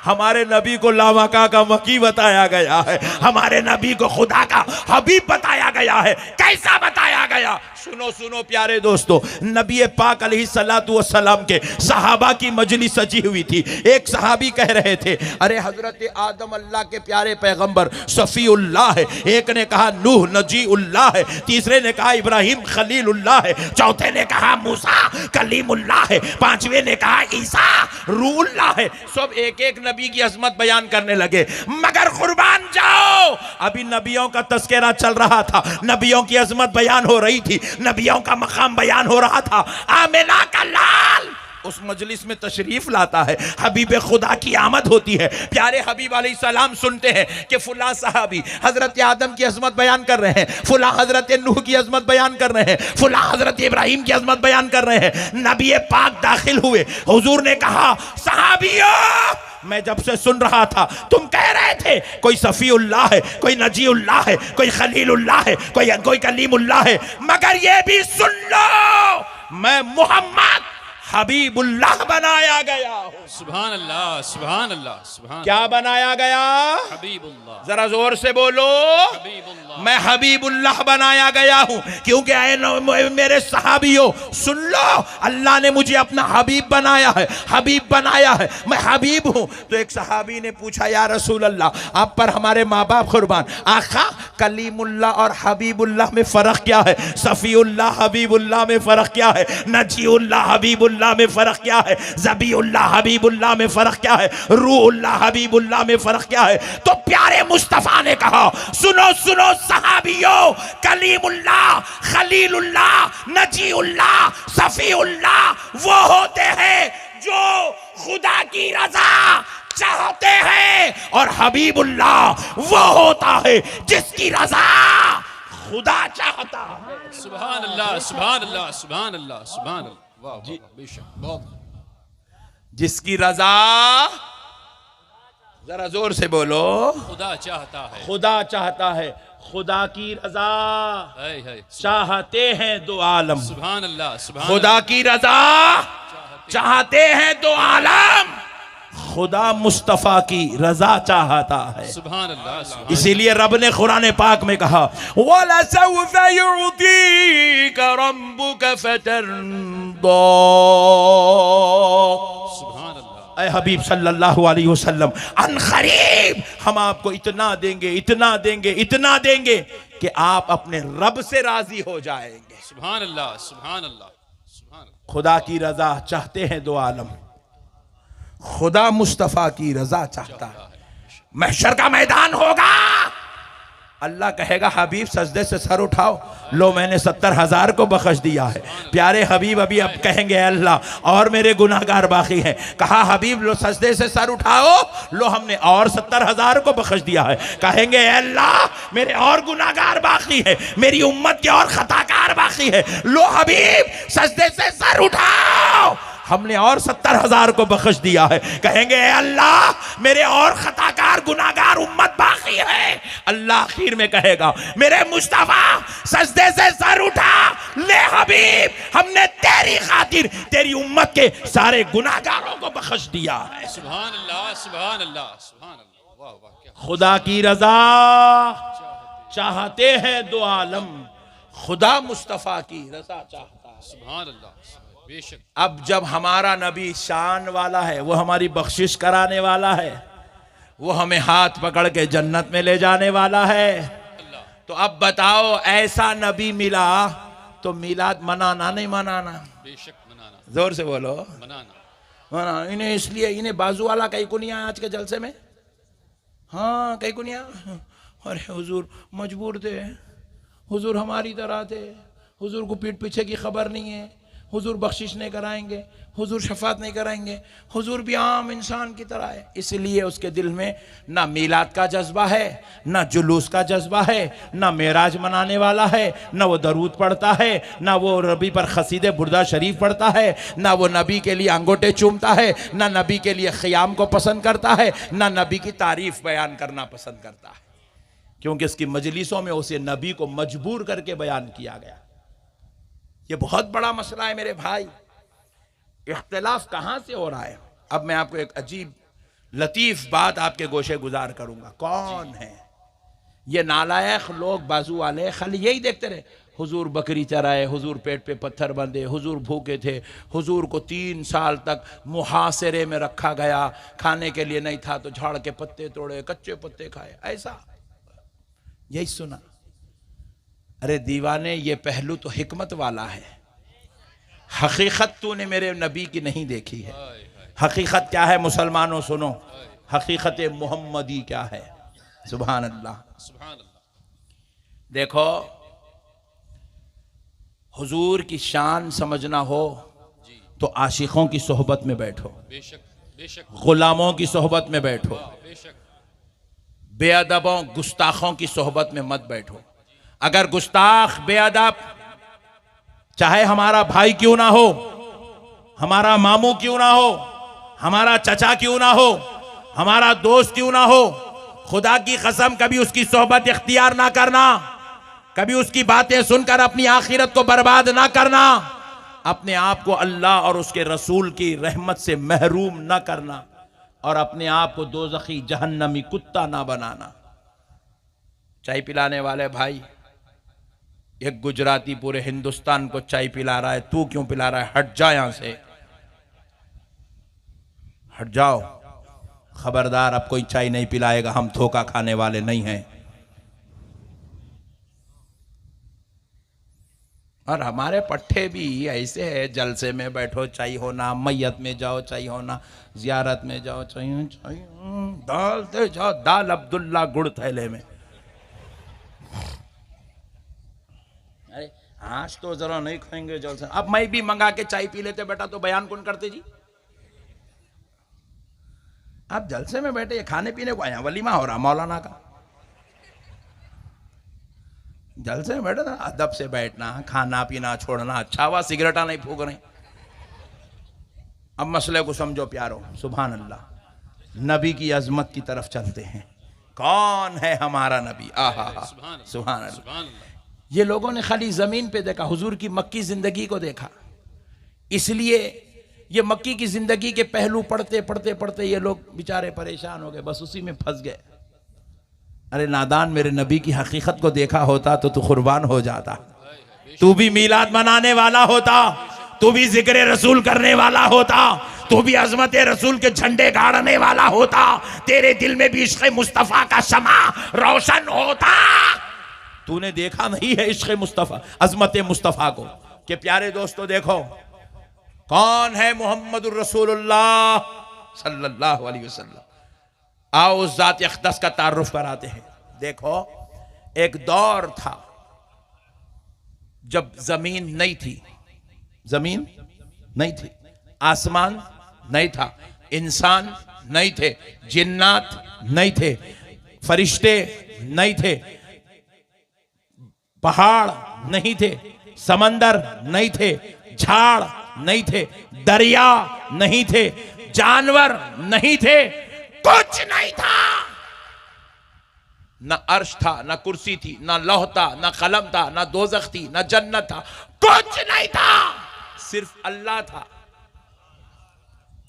हमारे नबी को लामका का मकी बताया गया है, हमारे नबी को खुदा का हबीब बताया गया है। कैसा बताया गया? सुनो सुनो प्यारे दोस्तों, नबी पाक अलैहिस्सलातु वस्सलाम के सहाबा की मजलिस सजी हुई थी। एक सहाबी कह रहे थे, अरे हजरत आदम अल्लाह के प्यारे पैगंबर सफीउल्लाह है। एक ने कहा नूह नजीउल्लाह है, तीसरे ने कहा इब्राहिम खलीलुल्लाह है, चौथे ने कहा मूसा कलीमुल्लाह है, पांचवे ने कहा ईसा रूहुल्लाह है। सब एक एक नबी की अजमत बयान करने लगे। मगर कुर्बान जाओ, अभी नबियों का तस्करा चल रहा था, नबियों की अजमत बयान हो रही थी, नबियों का मकाम बयान हो रहा था। आमिना का लाल उस मजलिस में तशरीफ लाता है, हबीब खुदा की आमद होती है। प्यारे हबीब अलैहिस्सलाम सुनते हैं कि फुला साहबी हजरत आदम की अजमत बयान कर रहे हैं, फुला हजरत नूह की अजमत बयान कर रहे हैं, फुला हजरत इब्राहिम की अजमत बयान कर रहे हैं। नबी पाक दाखिल हुए, हुजूर ने कहा सहाबियों, मैं जब से सुन रहा था तुम कह रहे थे कोई सफीउल्लाह है, कोई नजीउल्लाह है, कोई खलीलुल्लाह है, कोई कलीमुल्लाह है, मगर ये भी सुन लो मैं मोहम्मद हबीबुल्लाह बनाया गया हूं। सुभान अल्लाह, सुभान अल्लाह, सुभान क्या बनाया गया? हबीबुल्लाह, जरा जोर से बोलो, हबीबुल्लाह। मैं हबीबुल्लाह बनाया गया हूं। क्योंकि आए मेरे सहाबियों, सुन लो, अल्लाह ने मुझे अपना हबीब बनाया है, हबीब बनाया है, मैं हबीब हूं। तो एक सहाबी ने पूछा, या रसूल अल्लाह, आप पर हमारे माँ बाप कुर्बान, आखा कलीमुल्लाह और हबीबुल्लाह में फर्क क्या है? सफीउल्लाह हबीबुल्लाह में फर्क क्या है? नजीउल्लाह हबीबुल्लाह में फर्क क्या है? ज़बीउल्लाह हबीबुल्लाह में फर्क क्या है? रूहुल्लाह हबीबुल्लाह में फर्क क्या है? तो प्यारे मुस्तफा ने कहा, सुनो सुनो सहाबियों, कलीमुल्लाह, खलीलुल्लाह, नजीउल्लाह, सफीउल्लाह वो होते हैं जो खुदा की रजा चाहते हैं, और हबीबुल्लाह वो होता है जिसकी रजा खुदा चाहता है। सुभान अल्लाह, सुभान अल्लाह, सुभान अल्लाह, सुभान अल्लाह। वाह वाह, बेशक, बहुत। जिसकी रजा, जरा जोर से बोलो, खुदा चाहता है, खुदा चाहता है। खुदा की रजा है। चाहते हैं दो आलम। सुभान अल्लाह, सुभान खुदा की रजा चाहते हैं दो आलम। खुदा मुस्तफा की रजा चाहता है। सुभान अल्लाह, सुभान इसीलिए रब ने कुरान पाक में कहा, वलसौफ़ युअतीका रब्बुका फतरदा। सुभान अल्लाह। ऐ हबीब सल्लल्लाहु अलैहि वसल्लम, अन करीब हम आपको इतना देंगे, इतना देंगे, इतना देंगे कि आप अपने रब से राजी हो जाएंगे। सुभान अल्लाह, सुभान अल्लाह, सुभान अल्लाह। खुदा की रजा चाहते हैं दो आलम, खुदा मुस्तफा की रजा चाहता है। महशर का मैदान होगा, अल्लाह कहेगा, हबीब सजदे से सर उठाओ, लो मैंने 70,000 को बख्श दिया है। प्यारे हबीब अभी अब कहेंगे, अल्लाह और मेरे गुनाहगार बाकी हैं। कहा, हबीब लो सजदे से सर उठाओ, लो हमने और 70,000 को बख्श दिया है। कहेंगे, अल्लाह मेरे और गुनाहगार बाकी है, मेरी उम्मत के और खताकार बाकी है। लो हबीब सजदे से सर उठाओ, हमने और 70,000 को बख्श दिया है। कहेंगे, अल्लाह मेरे और खताकार गुनाहगार उम्मत बाकी है। अल्लाह आखिर में कहेगा, मेरे मुस्तफा सजदे से सर उठा, ले हबीब हमने तेरी खातिर तेरी उम्मत के सारे गुनाहगारों को बख्श दिया है। सुभान अल्लाह, सुभान अल्लाह, सुभान अल्लाह। वाह वाह, क्या खुदा की रजा चाहते हैं दो आलम, खुदा मुस्तफा की रजा चाहता है। सुभान अल्लाह, बेशक। अब जब हमारा नबी शान वाला है, वो हमारी बख्शिश कराने वाला है, वो हमें हाथ पकड़ के जन्नत में ले जाने वाला है, तो अब बताओ, ऐसा नबी मिला तो मिलाद मनाना नहीं मनाना? बेशक मनाना। जोर से बोलो, मनाना। मनाना। इन्हें इसलिए, इन्हें बाजू वाला कहीं को नहीं आया आज के जलसे में। हाँ, कहीं को नहीं आया। अरे हुजूर मजबूर थे, हुजूर हमारी तरह थे, हुजूर को पीठ पीछे की खबर नहीं है, हुजूर बख्शिश नहीं कराएंगे, हुजूर शफात नहीं कराएंगे, हुजूर भी आम इंसान की तरह है। इसलिए उसके दिल में ना मीलाद का जज्बा है, ना जुलूस का जज्बा है, ना मेराज मनाने वाला है, ना वो दरूद पढ़ता है, ना वो नबी पर खसीदे बुर्दा शरीफ पढ़ता है, ना वो नबी के लिए अंगूठे चूमता है, ना नबी के लिए ख़ियाम को पसंद करता है, ना नबी की तारीफ बयान करना पसंद करता है। क्योंकि इसकी मजलिसों में उसे नबी को मजबूर करके बयान किया गया। ये बहुत बड़ा मसला है मेरे भाई। इख्तिलाफ कहाँ से हो रहा है? अब मैं आपको एक अजीब लतीफ़ बात आपके गोशे गुजार करूंगा। कौन है ये नालायक लोग, बाजू वाले, खाली यही देखते रहे, हुजूर बकरी चराए, हुजूर पेट पे पत्थर बंधे, हुजूर भूखे थे, हुजूर को 3 साल तक मुहासरे में रखा गया, खाने के लिए नहीं था तो झाड़ के पत्ते तोड़े, कच्चे पत्ते खाए, ऐसा यही सुना। अरे दीवाने, ये पहलू तो हिकमत वाला है, हकीकत तूने मेरे नबी की नहीं देखी है। हकीकत क्या है मुसलमानों, सुनो, हकीकत मोहम्मदी क्या है। सुभान अल्लाह, सुभान अल्लाह। देखो, हुजूर की शान समझना हो तो आशिकों की सोहबत में बैठो, बेशक, बेशक, गुलामों की सोहबत में बैठो, बेशक। बेअदबों गुस्ताखों की सोहबत में मत बैठो। अगर गुस्ताख बेअदब, चाहे हमारा भाई क्यों ना हो, हमारा मामू क्यों ना हो, हमारा चचा क्यों ना हो, हमारा दोस्त क्यों ना हो, खुदा की कसम कभी उसकी सोहबत इख्तियार ना करना, कभी उसकी बातें सुनकर अपनी आखिरत को बर्बाद ना करना। अपने आप को अल्लाह और उसके रसूल की रहमत से महरूम न करना और अपने आप को दोज़खी जहन्नमी कुत्ता ना बनाना। चाय पिलाने वाले भाई, एक गुजराती पूरे हिंदुस्तान को चाय पिला रहा है, तू क्यों पिला रहा है? हट जा यहां से, हट जाओ। खबरदार, अब कोई चाय नहीं पिलाएगा, हम धोखा खाने वाले नहीं हैं। और हमारे पट्टे भी ऐसे है, जलसे में बैठो चाय होना, मैयत में जाओ चाय होना, जियारत में जाओ चाय, चाय दाल दे जाओ, दाल अब्दुल्ला गुड़ थैले में। अरे आज तो जरा नहीं खाएंगे जलसे। अब मैं भी मंगा के चाय पी लेते बेटा तो बयान कौन करते जी? आप जलसे में बैठे, खाने पीने को आया, वलीमा हो रहा मौलाना का। जलसे में बैठे ना, अदब से बैठना, खाना पीना छोड़ना। अच्छा हुआ सिगरेटा नहीं फूक रहे। अब मसले को समझो प्यारो, सुभान अल्लाह। नबी की अजमत की तरफ चलते हैं। कौन है हमारा नबी? आहा, सुभान अल्लाह। ये लोगों ने खाली जमीन पे देखा, हुजूर की मक्की जिंदगी को देखा, इसलिए ये मक्की की जिंदगी के पहलू पढ़ते पढ़ते पढ़ते ये लोग बेचारे परेशान हो गए, बस उसी में फंस गए। अरे नादान, मेरे नबी की हकीकत को देखा होता तो तू कुर्बान हो जाता, तू भी मीलाद मनाने वाला होता, तू भी जिक्र रसूल करने वाला होता, तू भी अजमत रसूल के झंडे गाड़ने वाला होता, तेरे दिल में भी इश्क़ मुस्तफ़ा का शमा रोशन होता। तूने देखा नहीं है इश्क़ मुस्तफ़ा, अजमत मुस्तफ़ा को। कि प्यारे दोस्तों देखो, कौन है मोहम्मदुर रसूलुल्लाह सल्लल्लाहु अलैहि वसल्लम। आओ उस ज़ात अक़दस का तारुफ कराते हैं। देखो, एक दौर था जब जमीन नहीं थी, जमीन नहीं थी, आसमान नहीं था, इंसान नहीं थे, जिन्नात नहीं थे, फरिश्ते नहीं थे, पहाड़ नहीं थे, समंदर नहीं थे, झाड़ नहीं थे, दरिया नहीं थे, जानवर नहीं थे, कुछ नहीं था। न अर्श था, न कुर्सी थी, न लौह था, न कलम था, न दोज़ख थी, न जन्नत था, कुछ नहीं था, सिर्फ अल्लाह था।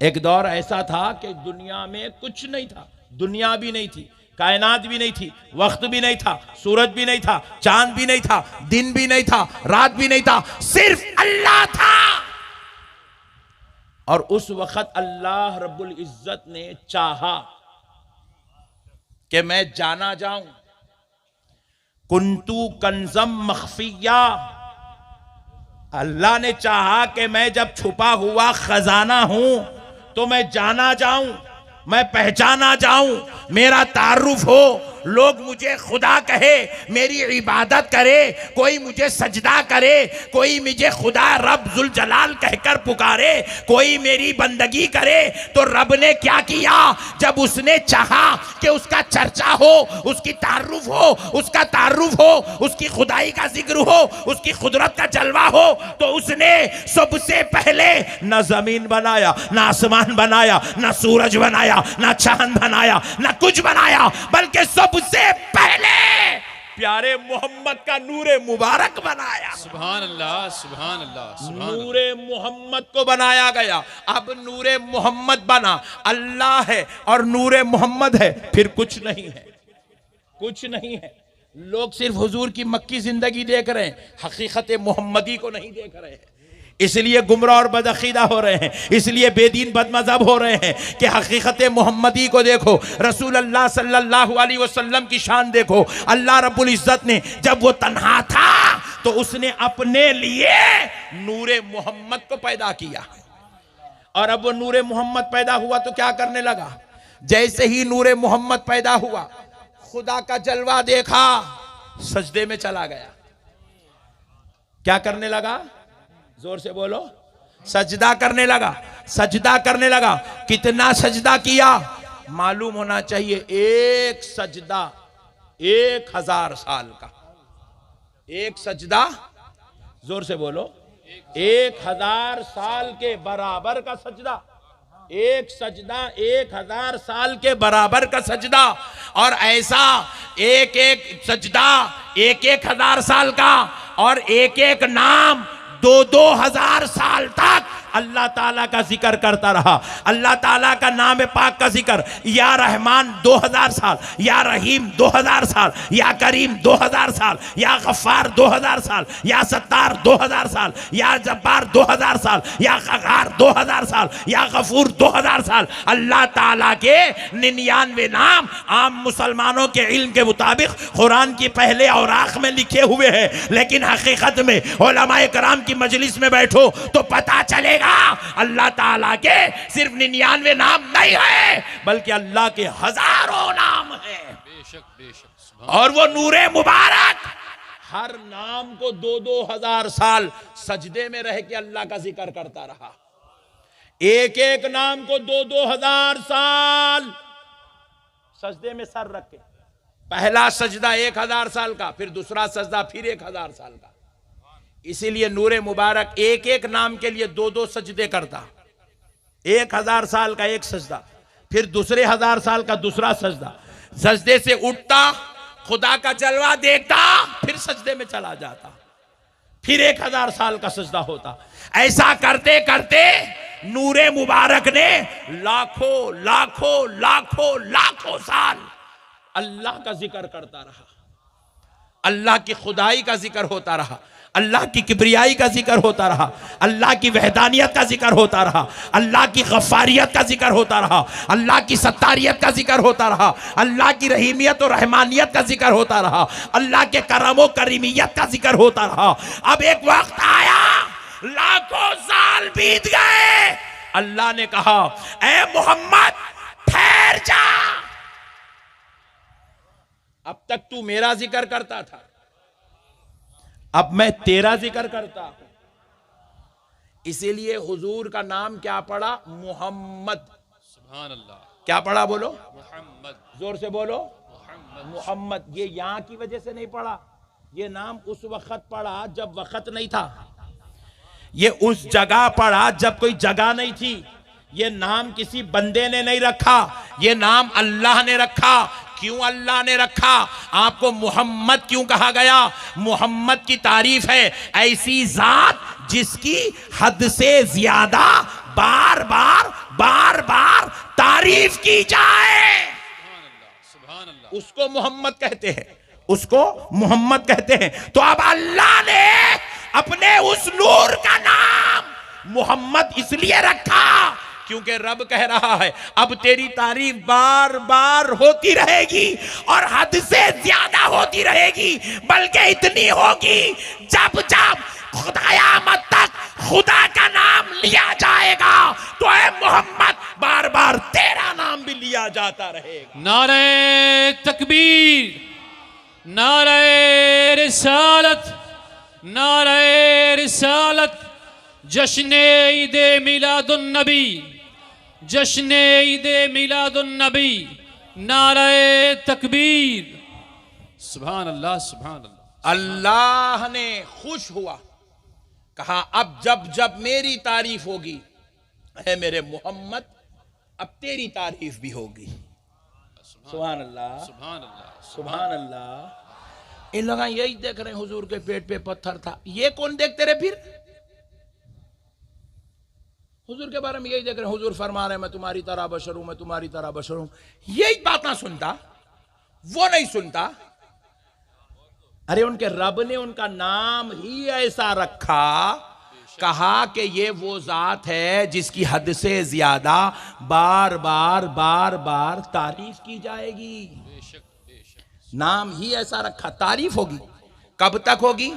एक दौर ऐसा था कि दुनिया में कुछ नहीं था, दुनिया भी नहीं थी, कायनात भी नहीं थी, वक्त भी नहीं था, सूरज भी नहीं था, चांद भी नहीं था, दिन भी नहीं था, रात भी नहीं था, सिर्फ अल्लाह था। और उस वक्त अल्लाह रब्बुल इज्जत ने चाहा कि मैं जाना जाऊं। कुंतु कंज़म मख्फिया, अल्लाह ने चाहा कि मैं जब छुपा हुआ खजाना हूं तो मैं जाना जाऊं, मैं पहचाना जाऊं, मेरा तारुफ हो, लोग मुझे खुदा कहे, मेरी इबादत करे, कोई मुझे सजदा करे, कोई मुझे खुदा रब जुल जलाल कहकर पुकारे, कोई मेरी बंदगी करे। तो रब ने क्या किया? जब उसने चाहा कि उसका चर्चा हो, उसकी तारुफ हो, उसका तारुफ हो, उसकी खुदाई का जिक्र हो, उसकी कुदरत का जलवा हो, तो उसने सबसे पहले न जमीन बनाया, न आसमान बनाया, न सूरज बनाया, न चांद बनाया, न कुछ बनाया, बल्कि सबसे पहले प्यारे मोहम्मद का नूरे मुबारक बनाया। सुभान अल्लाह, सुभान अल्लाह, सुभान नूरे मोहम्मद को बनाया गया। अब नूरे मोहम्मद बना, अल्लाह है और नूरे मोहम्मद है, फिर कुछ नहीं है, कुछ नहीं है। लोग सिर्फ हुजूर की मक्की जिंदगी देख रहे हैं, हकीकत मोहम्मदी को नहीं देख रहे हैं, इसलिए गुमराह और बदअकीदा हो रहे हैं, इसलिए बेदीन बदमज़हब हो रहे हैं कि हकीकत मोहम्मदी को देखो, रसूल अल्लाह सल्लल्लाहु अलैहि वसल्लम की शान देखो। अल्लाह रब्बुल इज़्ज़त ने जब वो तन्हा था तो उसने अपने लिए नूरे मोहम्मद को पैदा किया, और अब वो नूरे मोहम्मद पैदा हुआ तो क्या करने लगा? जैसे ही नूरे मोहम्मद पैदा हुआ, खुदा का जलवा देखा, सजदे में चला गया। क्या करने लगा? जोर से बोलो। सजदा करने लगा, सजदा करने लगा। कितना सजदा किया? मालूम होना चाहिए, एक सजदा 1000 साल का। एक सजदा, जोर से बोलो, 1000 साल के बराबर का सजदा। एक सजदा 1000 साल के बराबर का सजदा। और ऐसा एक एक सजदा 1000 साल का, और एक एक नाम दो हजार साल तक अल्लाह ताला का जिक्र करता रहा। अल्लाह ताला का नाम पाक का जिक्र, या रहमान 2000 साल, या रहीम 2000 साल, या करीम 2000 साल, या गफ्फार 2000 साल, या सत्तार 2000 साल, या जब्बार 2000 साल, या क़हार 2000 साल, या गफूर 2000 साल। अल्लाह ताला के 99 नाम आम मुसलमानों के इल्म के मुताबिक कुरान की पहले औराख में लिखे हुए हैं, लेकिन हकीकत में उलमाए कराम की मजलिस में बैठो तो पता चलेगा अल्लाह ताला के सिर्फ 99 नाम नहीं है, बल्कि अल्लाह के हजारों नाम हैं। बेशक बेशक। और वो नूरे मुबारक हर नाम को 2-2 हजार साल सजदे में रह के अल्लाह का जिक्र करता रहा। एक एक नाम को 2-2 हजार साल सजदे में सर रख के, पहला सजदा 1000 साल का, फिर दूसरा सजदा फिर 1000 साल का। इसीलिए नूरे मुबारक एक एक नाम के लिए 2-2 सजदे करता। 1000 साल का एक सजदा, फिर दूसरे 1000 साल का दूसरा सजदा, सजदे से उठता, खुदा का जलवा देखता, फिर सजदे में चला जाता, फिर 1000 साल का सजदा होता। ऐसा करते करते नूरे मुबारक ने लाखों लाखों लाखों लाखों साल अल्लाह का जिक्र करता रहा, अल्लाह की खुदाई का जिक्र होता रहा, अल्लाह की किब्रियाई का जिक्र होता रहा, अल्लाह की वहदानियत का जिक्र होता रहा, अल्लाह की गफ्फारियत का जिक्र होता रहा, अल्लाह की सत्तारियत का जिक्र होता रहा, अल्लाह की रहीमियत और रहमानियत का जिक्र होता रहा, अल्लाह के करम और करीमियत का जिक्र होता रहा। अब एक वक्त आया, लाखों साल बीत गए, अल्लाह ने कहा ऐ मोहम्मद ठहर जा, अब तक तू मेरा जिक्र करता था, अब मैं तेरा जिक्र करता हूं। इसीलिए हुजूर का नाम क्या पड़ा? मोहम्मद। सुभान अल्लाह। क्या पड़ा? बोलो मोहम्मद। जोर से बोलो मोहम्मद। मोहम्मद। ये यहां की वजह से नहीं पड़ा, ये नाम उस वक्त पड़ा जब वक्त नहीं था, ये उस जगह पड़ा जब कोई जगह नहीं थी। ये नाम किसी बंदे ने नहीं रखा, ये नाम अल्लाह ने रखा। क्यों अल्लाह ने रखा? आपको मोहम्मद क्यों कहा गया? मोहम्मद की तारीफ है ऐसी जात जिसकी हद से ज्यादा बार बार तारीफ की जाए, सुभान अल्लाह। उसको मोहम्मद कहते हैं, उसको मोहम्मद कहते हैं। तो अब अल्लाह ने अपने उस नूर का नाम मोहम्मद इसलिए रखा क्योंकि रब कह रहा है अब तेरी तारीफ बार बार होती रहेगी और हद से ज्यादा होती रहेगी, बल्कि इतनी होगी जब जब क़यामत तक खुदा का नाम लिया जाएगा तो ऐ मोहम्मद बार बार तेरा नाम भी लिया जाता रहेगा। नारे तकबीर, नारे रिसालत, नारे रिसालत, जश्ने ईदे मिलादुन नबी, जश्ने ईदे मिलादुन नबी, नारे तकबीर। सुभान अल्लाह, सुभान अल्लाह। अल्लाह ने खुश हुआ, कहा अब जब जब मेरी तारीफ होगी है मेरे मोहम्मद, अब तेरी तारीफ भी होगी। सुभान अल्लाह, सुभान अल्लाह। सुभान अल्लाह। इन लोग यही देख रहे हैं हुजूर के पेट पे पत्थर था, ये कौन देखते रहे? फिर हुजूर के बारे में यही देख रहे हैं, हुजूर फरमा रहे हैं मैं तुम्हारी तरह बशर हूं, मैं तुम्हारी तरह बशर हूं। यही बात ना सुनता, वो नहीं सुनता। अरे उनके रब ने उनका नाम ही ऐसा रखा, कहा कि ये वो जात है जिसकी हद से ज्यादा बार बार तारीफ की जाएगी। नाम ही ऐसा रखा, तारीफ होगी। कब तक होगी?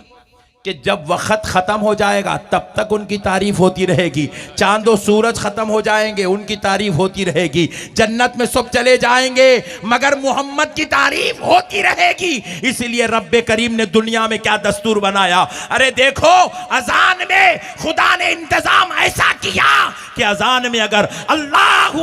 कि जब वक्त खत्म हो जाएगा तब तक उनकी तारीफ होती रहेगी। चांद और सूरज खत्म हो जाएंगे, उनकी तारीफ होती रहेगी। जन्नत में सब चले जाएंगे मगर मोहम्मद की तारीफ होती रहेगी। इसलिए रब्बे करीम ने दुनिया में क्या दस्तूर बनाया? अरे देखो, अजान में खुदा ने इंतजाम ऐसा किया कि अजान में अगर अल्लाहु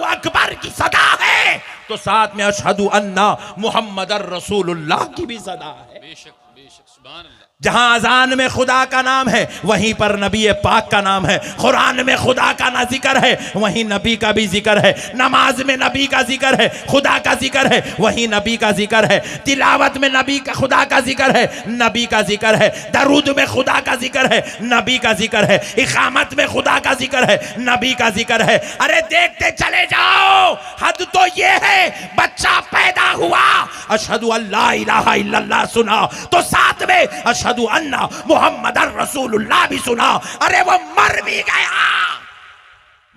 अकबर की सदा है तो साथ में अशहदु अन्ना मुहम्मदर रसूलुल्लाह की भी सदा है। बेशक सुभान अल्लाह। जहां अजान में खुदा का नाम है वहीं पर नबी पाक का नाम है। कुरान में खुदा का ना जिक्र है वहीं नबी का भी जिक्र है। नमाज में नबी का जिक्र है, खुदा का जिक्र है, वहीं नबी का जिक्र है। तिलावत में नबी का खुदा का जिक्र है, नबी का जिक्र है। दरूद में खुदा का जिक्र है, नबी का जिक्र है। इकामत में खुदा का जिक्र है, नबी का जिक्र है। अरे देखते चले जाओ। हद तो ये है बच्चा पैदा हुआ, अशहदु अल्ला इलाहा इल्लल्लाह सुना, तो साथ में अशहदु अन्ना मुहम्मदर रसूलुल्लाह भी सुना। अरे वो मर भी गया।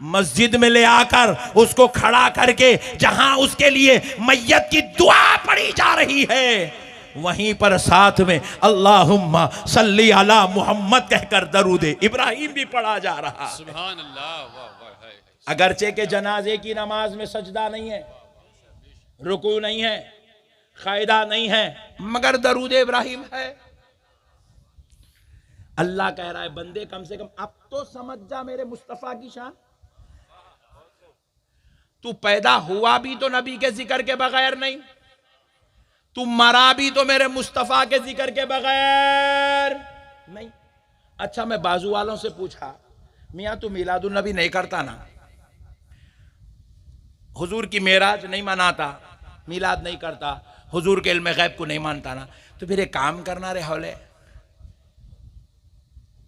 मस्जिद में ले आकर उसको खड़ा करके जहां उसके लिए मैयत की दुआ पढ़ी जा रही है वहीं पर साथ में अल्लाहुम्मा सल्ली अला मुहम्मद कहकर दरूद इब्राहिम भी पढ़ा जा रहा है। सुभान अल्लाह। वाह वाह है। अगरचे के जनाजे की नमाज में सजदा नहीं है, रुकू नहीं है, कायदा नहीं है, मगर दरूद इब्राहिम है। अल्लाह कह रहा है बंदे कम से कम अब तो समझ जा मेरे मुस्तफा की शान। तू पैदा हुआ भी तो नबी के जिक्र के बगैर नहीं, तू मरा भी तो मेरे मुस्तफा के जिक्र के बगैर नहीं। अच्छा मैं बाजू वालों से पूछा, मियां तू मिलादुन नबी नहीं करता ना, हुजूर की मेराज नहीं मनाता, मिलाद नहीं करता, हुजूर के इल्म गैब को नहीं मानता ना, तो फिर एक काम करना रे हौले,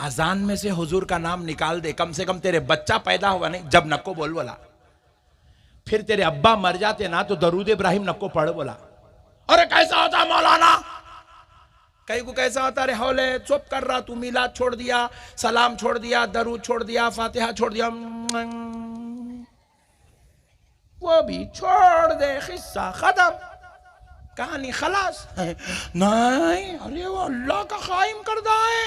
अजान में से हुजूर का नाम निकाल दे। कम से कम तेरे बच्चा पैदा हुआ नहीं जब नक्को बोल बोला, फिर तेरे अब्बा मर जाते ना तो दरूद इब्राहिम नक्को पढ़ बोला। अरे कैसा होता मौलाना, कहीं को कैसा होता रे हौले, चुप कर रहा तू, मिलाद छोड़ दिया, सलाम छोड़ दिया, दरूद छोड़ दिया, फातिहा छोड़ दिया, वो भी छोड़ दे, किस्सा खत्म, कहानी खलास। नहीं, अरे वो अल्लाह का कायम करदा है,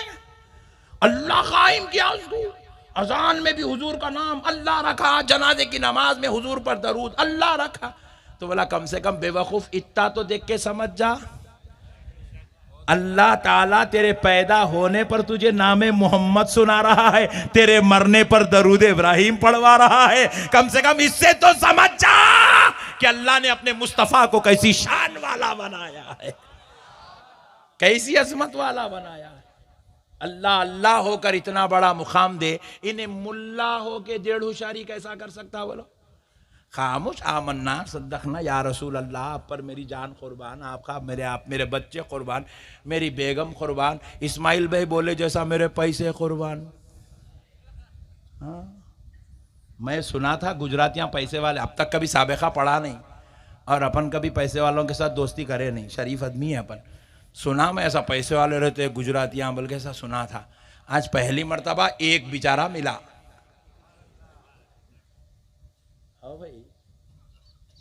अल्लाह कायम किया उसको। अजान में भी हुजूर का नाम अल्लाह रखा, जनाजे की नमाज में हुजूर पर दरूद अल्लाह रखा। तो बोला कम से कम बेवकूफ इतना तो देख के समझ जा, अल्लाह ताला तेरे पैदा होने पर तुझे नामे मोहम्मद सुना रहा है, तेरे मरने पर दरूद इब्राहिम पढ़वा रहा है। कम से कम इससे तो समझ जा कि अल्लाह ने अपने मुस्तफा को कैसी शान वाला बनाया है, कैसी अजमत वाला बनाया है। अल्लाह अल्लाह होकर इतना बड़ा मुकाम दे, इन्हें मुल्ला होके डेढ़ होशियारी कैसा कर सकता? बोलो खामोश, आमन्ना सद्दखना या रसूल अल्लाह, आप पर मेरी जान कुर्बान, आपका मेरे बच्चे कुर्बान, मेरी बेगम कुर्बान, इस्माइल भाई बोले जैसा मेरे पैसे कुर्बान। हाँ, मैं सुना था गुजरातियाँ पैसे वाले, अब तक कभी साबिका पढ़ा नहीं और अपन कभी पैसे वालों के साथ दोस्ती करे नहीं, शरीफ आदमी है अपन। सुना मैं ऐसा पैसे वाले रहते गुजरातियाँ, बल्कि ऐसा सुना था। आज पहली मर्तबा एक बेचारा मिला। हाँ भाई,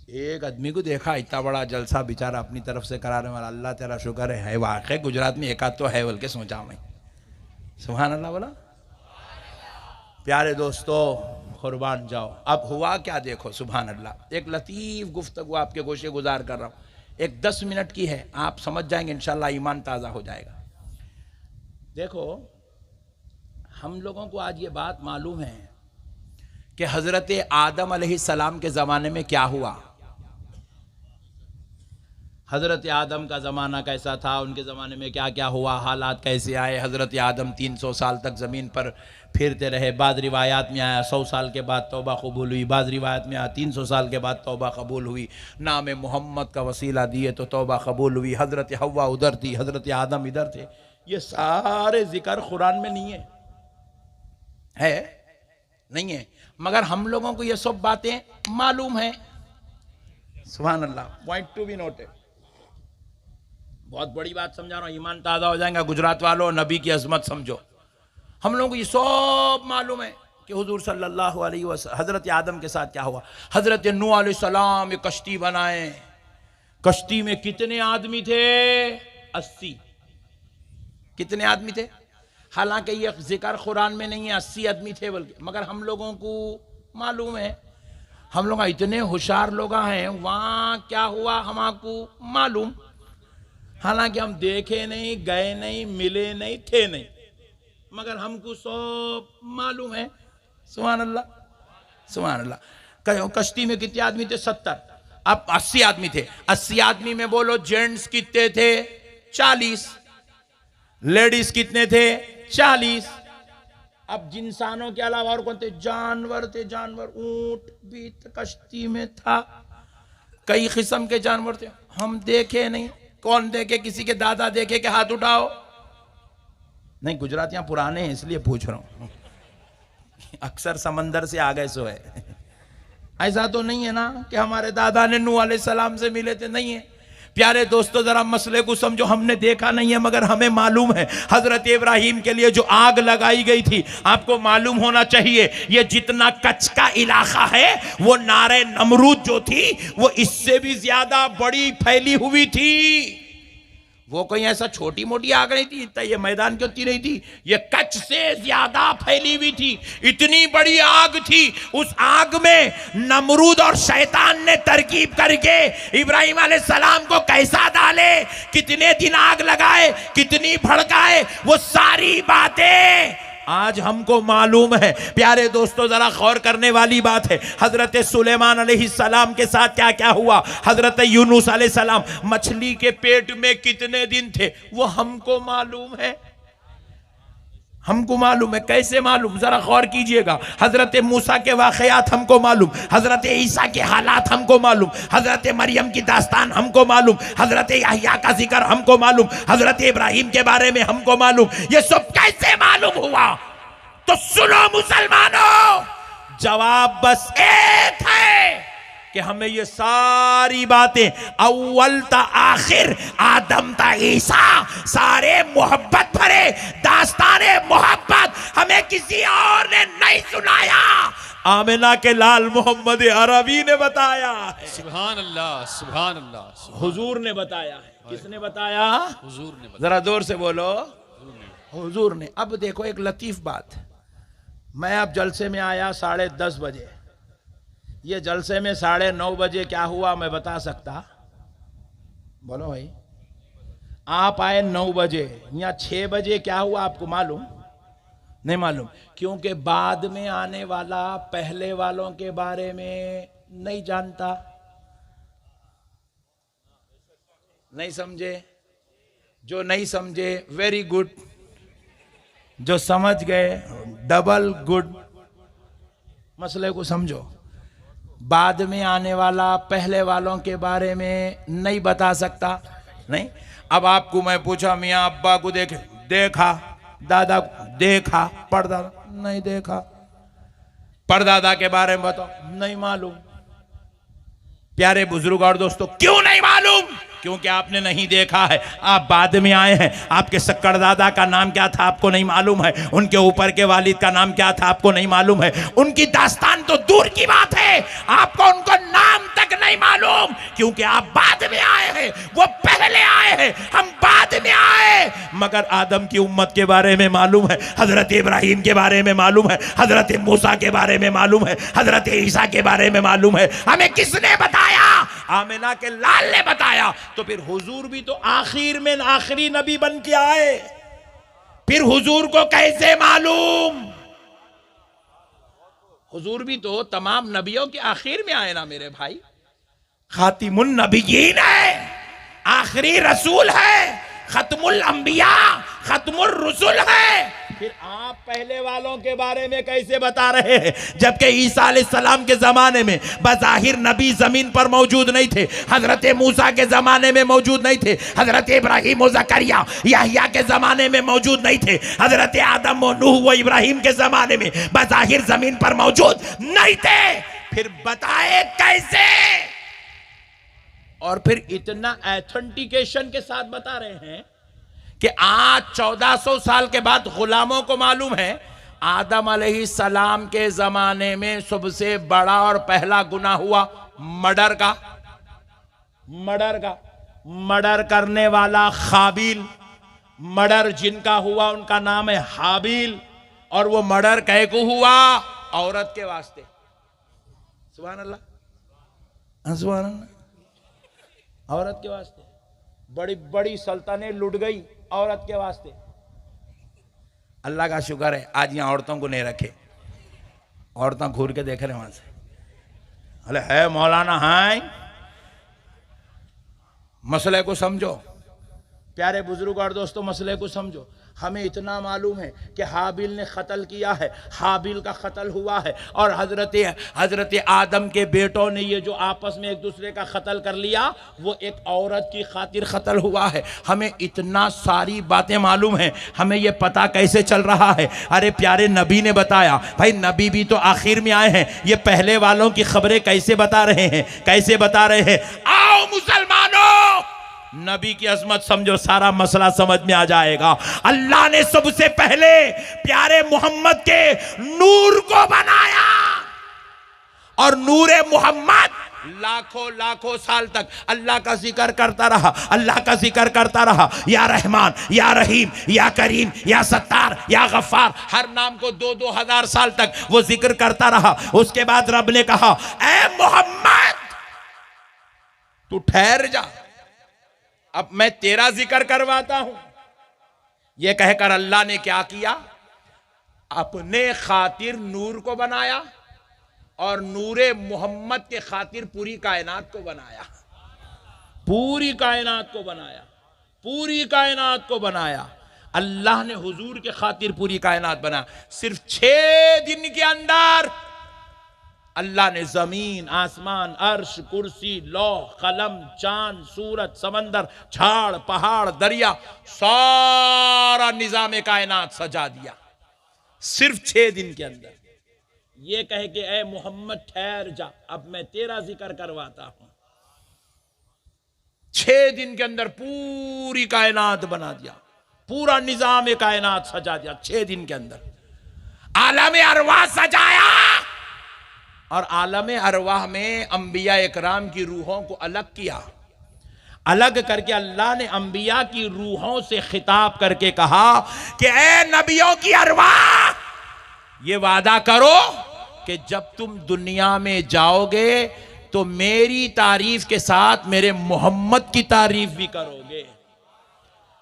एक आदमी को देखा, इतना बड़ा जलसा बेचारा अपनी तरफ से करा रहे वाला। अल्लाह तेरा शुक्र है वाकई गुजरात में एक आध तो है, बोल के सोचा मैं। सुभान अल्लाह बोला। प्यारे दोस्तों कुर्बान जाओ। अब हुआ क्या देखो, सुभान अल्लाह। एक लतीफ़ गुफ्तगू आपके गोशे गुजार कर रहा हूँ, एक 10 मिनट की है, आप समझ जाएंगे इंशाल्लाह, ईमान ताज़ा हो जाएगा। देखो हम लोगों को आज ये बात मालूम है कि हज़रत आदम अलैहिस्सलाम के ज़माने में क्या हुआ। हज़रत आदम का ज़माना कैसा था, उनके ज़माने में क्या क्या हुआ, हालात कैसे आए। हज़रत आदम 300 साल तक ज़मीन पर फिरते रहे। बाद रिवायात में आया 100 साल के बाद तौबा कबूल हुई, बाद रिवायत में आया 300 साल के बाद तौबा कबूल हुई। नाम मोहम्मद का वसीला दिए तो तौबा कबूल हुई। हज़रत हव्वा उधर थी, हज़रत आदम इधर थे। ये सारे जिक्र कुरान में नहीं है नहीं है, मगर हम लोगों को ये सब बातें मालूम है। सुभान अल्लाह। Point to be noted. बहुत बड़ी बात समझा रहा हूँ, ईमान ताज़ा हो जाएगा। गुजरात वालों, नबी की अजमत समझो। हम लोगों को ये सब मालूम है कि हुजूर सल्लल्लाहु अलैहि वसल्लम, हज़रत आदम के साथ क्या हुआ। हज़रत नूह अलैहिस्सलाम एक कश्ती बनाए, कश्ती में कितने आदमी थे? 80। कितने आदमी थे? हालांकि ये जिक्र कुरान में नहीं है 80 आदमी थे, बल्कि मगर हम लोगों को मालूम है। हम लोग इतने होशियार लोग हैं, वहाँ क्या हुआ हमको मालूम। हालांकि हम देखे नहीं, गए नहीं, मिले नहीं, थे नहीं, मगर हमको सब मालूम है। सुभान अल्लाह, सुभान अल्लाह। कश्ती में कितने आदमी थे? 70। अब 80 आदमी थे। 80 आदमी में बोलो जेंट्स कितने थे? 40, लेडीज कितने थे? 40। अब इंसानों के अलावा और कौन थे? जानवर थे, जानवर। ऊंट भी कश्ती में था, कई किस्म के जानवर थे, हम देखे नहीं। कौन देखे? किसी के दादा देखे कि हाथ उठाओ? नहीं, गुजरातियां पुराने हैं इसलिए पूछ रहा हूं, अक्सर समंदर से आ गए सो है। ऐसा तो नहीं है ना कि हमारे दादा ने नूह अलैहिस्सलाम से मिले थे? नहीं है। प्यारे दोस्तों, जरा मसले को समझो। हमने देखा नहीं है मगर हमें मालूम है हजरत इब्राहिम के लिए जो आग लगाई गई थी, आपको मालूम होना चाहिए ये जितना कच्छ का इलाका है वो नारे नमरूद जो थी वो इससे भी ज्यादा बड़ी फैली हुई थी। वो कोई ऐसा छोटी मोटी आग नहीं थी, इतना ये मैदान क्यों नहीं थी, ये कच्छ से ज्यादा फैली हुई थी। इतनी बड़ी आग थी, उस आग में नमरूद और शैतान ने तरकीब करके इब्राहिम अलैहिस्सलाम को कैसा डाले, कितने दिन आग लगाए, कितनी भड़काए, वो सारी बातें आज हमको मालूम है। प्यारे दोस्तों, जरा गौर करने वाली बात है हजरत सुलेमान अलैहिस्सलाम के साथ क्या क्या हुआ। हजरत यूनुस अलैहिस्सलाम मछली के पेट में कितने दिन थे वो हमको मालूम है, हमको मालूम है। कैसे मालूम? जरा गौर कीजिएगा। हजरत मूसा के वाकयात हमको मालूम, हजरत ईसा के हालात हमको मालूम, हजरत मरियम की दास्तान हमको मालूम, हजरत यहया का जिक्र हमको मालूम, हजरत इब्राहिम के बारे में हमको मालूम। ये सब कैसे मालूम हुआ? तो सुनो मुसलमानों, जवाब बस एक है कि हमें ये सारी बातें अव्वल ता आखिर, आदम ता ईसा, सारे मोहब्बत भरे दास्ताने मोहब्बत हमें किसी और ने नहीं सुनाया, आमिना के लाल मोहम्मद अरबी ने बताया है। सुभान अल्लाह, सुभान अल्लाह। हुजूर ने बताया है। किसने बताया? हुजूर ने बताया। जरा जोर से बोलो, हुजूर ने। अब देखो एक लतीफ बात, मैं अब जलसे में आया 10:30 बजे, ये जलसे में 9:30 बजे क्या हुआ मैं बता सकता? बोलो भाई। आप आए 9 बजे, या 6 बजे क्या हुआ आपको मालूम? नहीं मालूम, क्योंकि बाद में आने वाला पहले वालों के बारे में नहीं जानता। नहीं समझे? जो नहीं समझे वेरी गुड, जो समझ गए डबल गुड। मसले को समझो। बाद में आने वाला पहले वालों के बारे में नहीं बता सकता। नहीं, अब आपको मैं पूछा मियाँ अब्बा को देखा, दादा को देखा, परदादा नहीं देखा, परदादा के बारे में बताओ, नहीं मालूम। प्यारे बुजुर्ग और दोस्तों, क्यों नहीं मालूम? क्योंकि आपने नहीं देखा है, आप बाद में आए हैं। आपके सक्कर दादा का नाम क्या था आपको नहीं मालूम है, उनके ऊपर के वालिद का नाम क्या था आपको नहीं मालूम है, उनकी दास्तान तो दूर की बात है, आपको उनको नाम तक नहीं मालूम, क्योंकि आप बाद में आए हैं, वो पहले आए हैं, हम बाद में आए। मगर आदम की उम्मत के बारे में मालूम है, हजरत इब्राहिम के बारे में मालूम है, हजरत मूसा के बारे में मालूम है, हजरत ईसा के बारे में मालूम है। हमें किसने बताया? आमिना के लाल ने बताया। तो फिर हुजूर भी तो आखिर में आखिरी नबी बन के आए, फिर हुजूर को कैसे मालूम? हुजूर भी तो तमाम नबियों के आखिर में आए ना मेरे भाई, खातिमुन नबिय्यीन है, आखिरी रसूल है, खत्मुल अंबिया, खत्मुल रुसुल है। फिर आप पहले वालों के बारे में कैसे बता रहे हैं, जबकि ईसा अलैहिस्सलाम के जमाने में बज़ाहिर नबी जमीन पर मौजूद नहीं थे, हजरत मूसा के जमाने में मौजूद नहीं थे, हजरत इब्राहिम और ज़करिया यहया के जमाने में मौजूद नहीं थे, हजरत आदम और नूह व इब्राहिम के जमाने में बज़ाहिर जमीन पर मौजूद नहीं थे। फिर बताए कैसे? और फिर इतना एथेंटिकेशन के साथ बता रहे हैं कि आज 1400 साल के बाद गुलामों को मालूम है आदम अलैहिस्सलाम के जमाने में सबसे बड़ा और पहला गुनाह हुआ मर्डर का। मर्डर करने वाला काबिल, मर्डर जिनका हुआ उनका नाम है हाबिल, और वो मर्डर कहे को हुआ औरत के वास्ते। सुभान अल्लाह, सुभान अल्लाह। औरत के वास्ते बड़ी बड़ी सल्तनतें लुट गई औरत के वास्ते। अल्लाह का शुक्र है आज यहाँ औरतों को नहीं रखे, औरतें घूर के देख रहे वहां से, अरे है मौलाना है। मसले को समझो। प्यारे बुजुर्ग और दोस्तों, मसले को समझो। हमें इतना मालूम है कि हाबिल ने कत्ल किया है, हाबिल का कत्ल हुआ है, और हजरत आदम के बेटों ने ये जो आपस में एक दूसरे का कत्ल कर लिया, वो एक औरत की खातिर कत्ल हुआ है। हमें इतना सारी बातें मालूम है, हमें ये पता कैसे चल रहा है? अरे प्यारे नबी ने बताया। भाई नबी भी तो आखिर में आए हैं, ये पहले वालों की खबरें कैसे बता रहे हैं, कैसे बता रहे हैं? आओ मुसलमानों, नबी की अजमत समझो, सारा मसला समझ में आ जाएगा। अल्लाह ने सबसे पहले प्यारे मोहम्मद के नूर को बनाया, और नूरे मोहम्मद लाखों लाखों साल तक अल्लाह का जिक्र करता रहा, अल्लाह का जिक्र करता रहा। या रहमान, या रहीम, या करीम, या सत्तार, या गफ्फार, हर नाम को 2-2 हजार साल तक वो जिक्र करता रहा। उसके बाद रब ने कहा, ऐ मोहम्मद तू ठहर जा, अब मैं तेरा जिक्र करवाता हूं। यह कहकर अल्लाह ने क्या किया? अपने खातिर नूर को बनाया, और नूरे मोहम्मद के खातिर पूरी कायनात को बनाया, पूरी कायनात को बनाया, पूरी कायनात को बनाया। अल्लाह ने हुजूर के खातिर पूरी कायनात बनाया। सिर्फ 6 दिन के अंदर अल्लाह ने जमीन, आसमान, अर्श, कुर्सी, लौह, कलम, चांद, सूरज, समंदर, झाड़, पहाड़, दरिया, सारा निजाम कायनात सजा दिया सिर्फ 6 दिन के अंदर। ये कहे कि ऐ मोहम्मद ठहर जा, अब मैं तेरा जिक्र करवाता हूं। 6 दिन के अंदर पूरी कायनात बना दिया, पूरा निजाम कायनात सजा दिया 6 दिन के अंदर। आलम अरवाह सजाया, और आलम अरवाह में अंबिया इकराम की रूहों को अलग किया। अलग करके अल्लाह ने अंबिया की रूहों से खिताब करके कहा कि ऐ नबियों की अरवाह, ये वादा करो कि जब तुम दुनिया में जाओगे तो मेरी तारीफ के साथ मेरे मोहम्मद की तारीफ भी करोगे।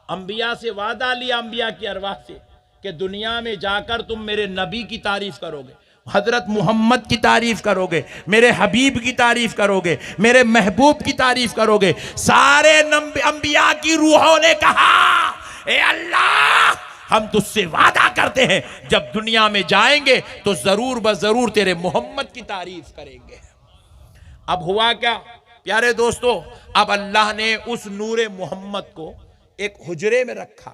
अंबिया से वादा लिया, अंबिया की अरवाह से, कि दुनिया में जाकर तुम मेरे नबी की तारीफ करोगे, हजरत मोहम्मद की तारीफ करोगे, मेरे हबीब की तारीफ करोगे, मेरे महबूब की तारीफ करोगे। सारे अंबिया की रूहों ने कहा, ए अल्लाह, हम तुझसे वादा करते हैं जब दुनिया में जाएंगे तो जरूर बजरूर तेरे मोहम्मद की तारीफ करेंगे। अब हुआ क्या प्यारे दोस्तों? अब अल्लाह ने उस नूरे मोहम्मद को एक हुजरे में रखा,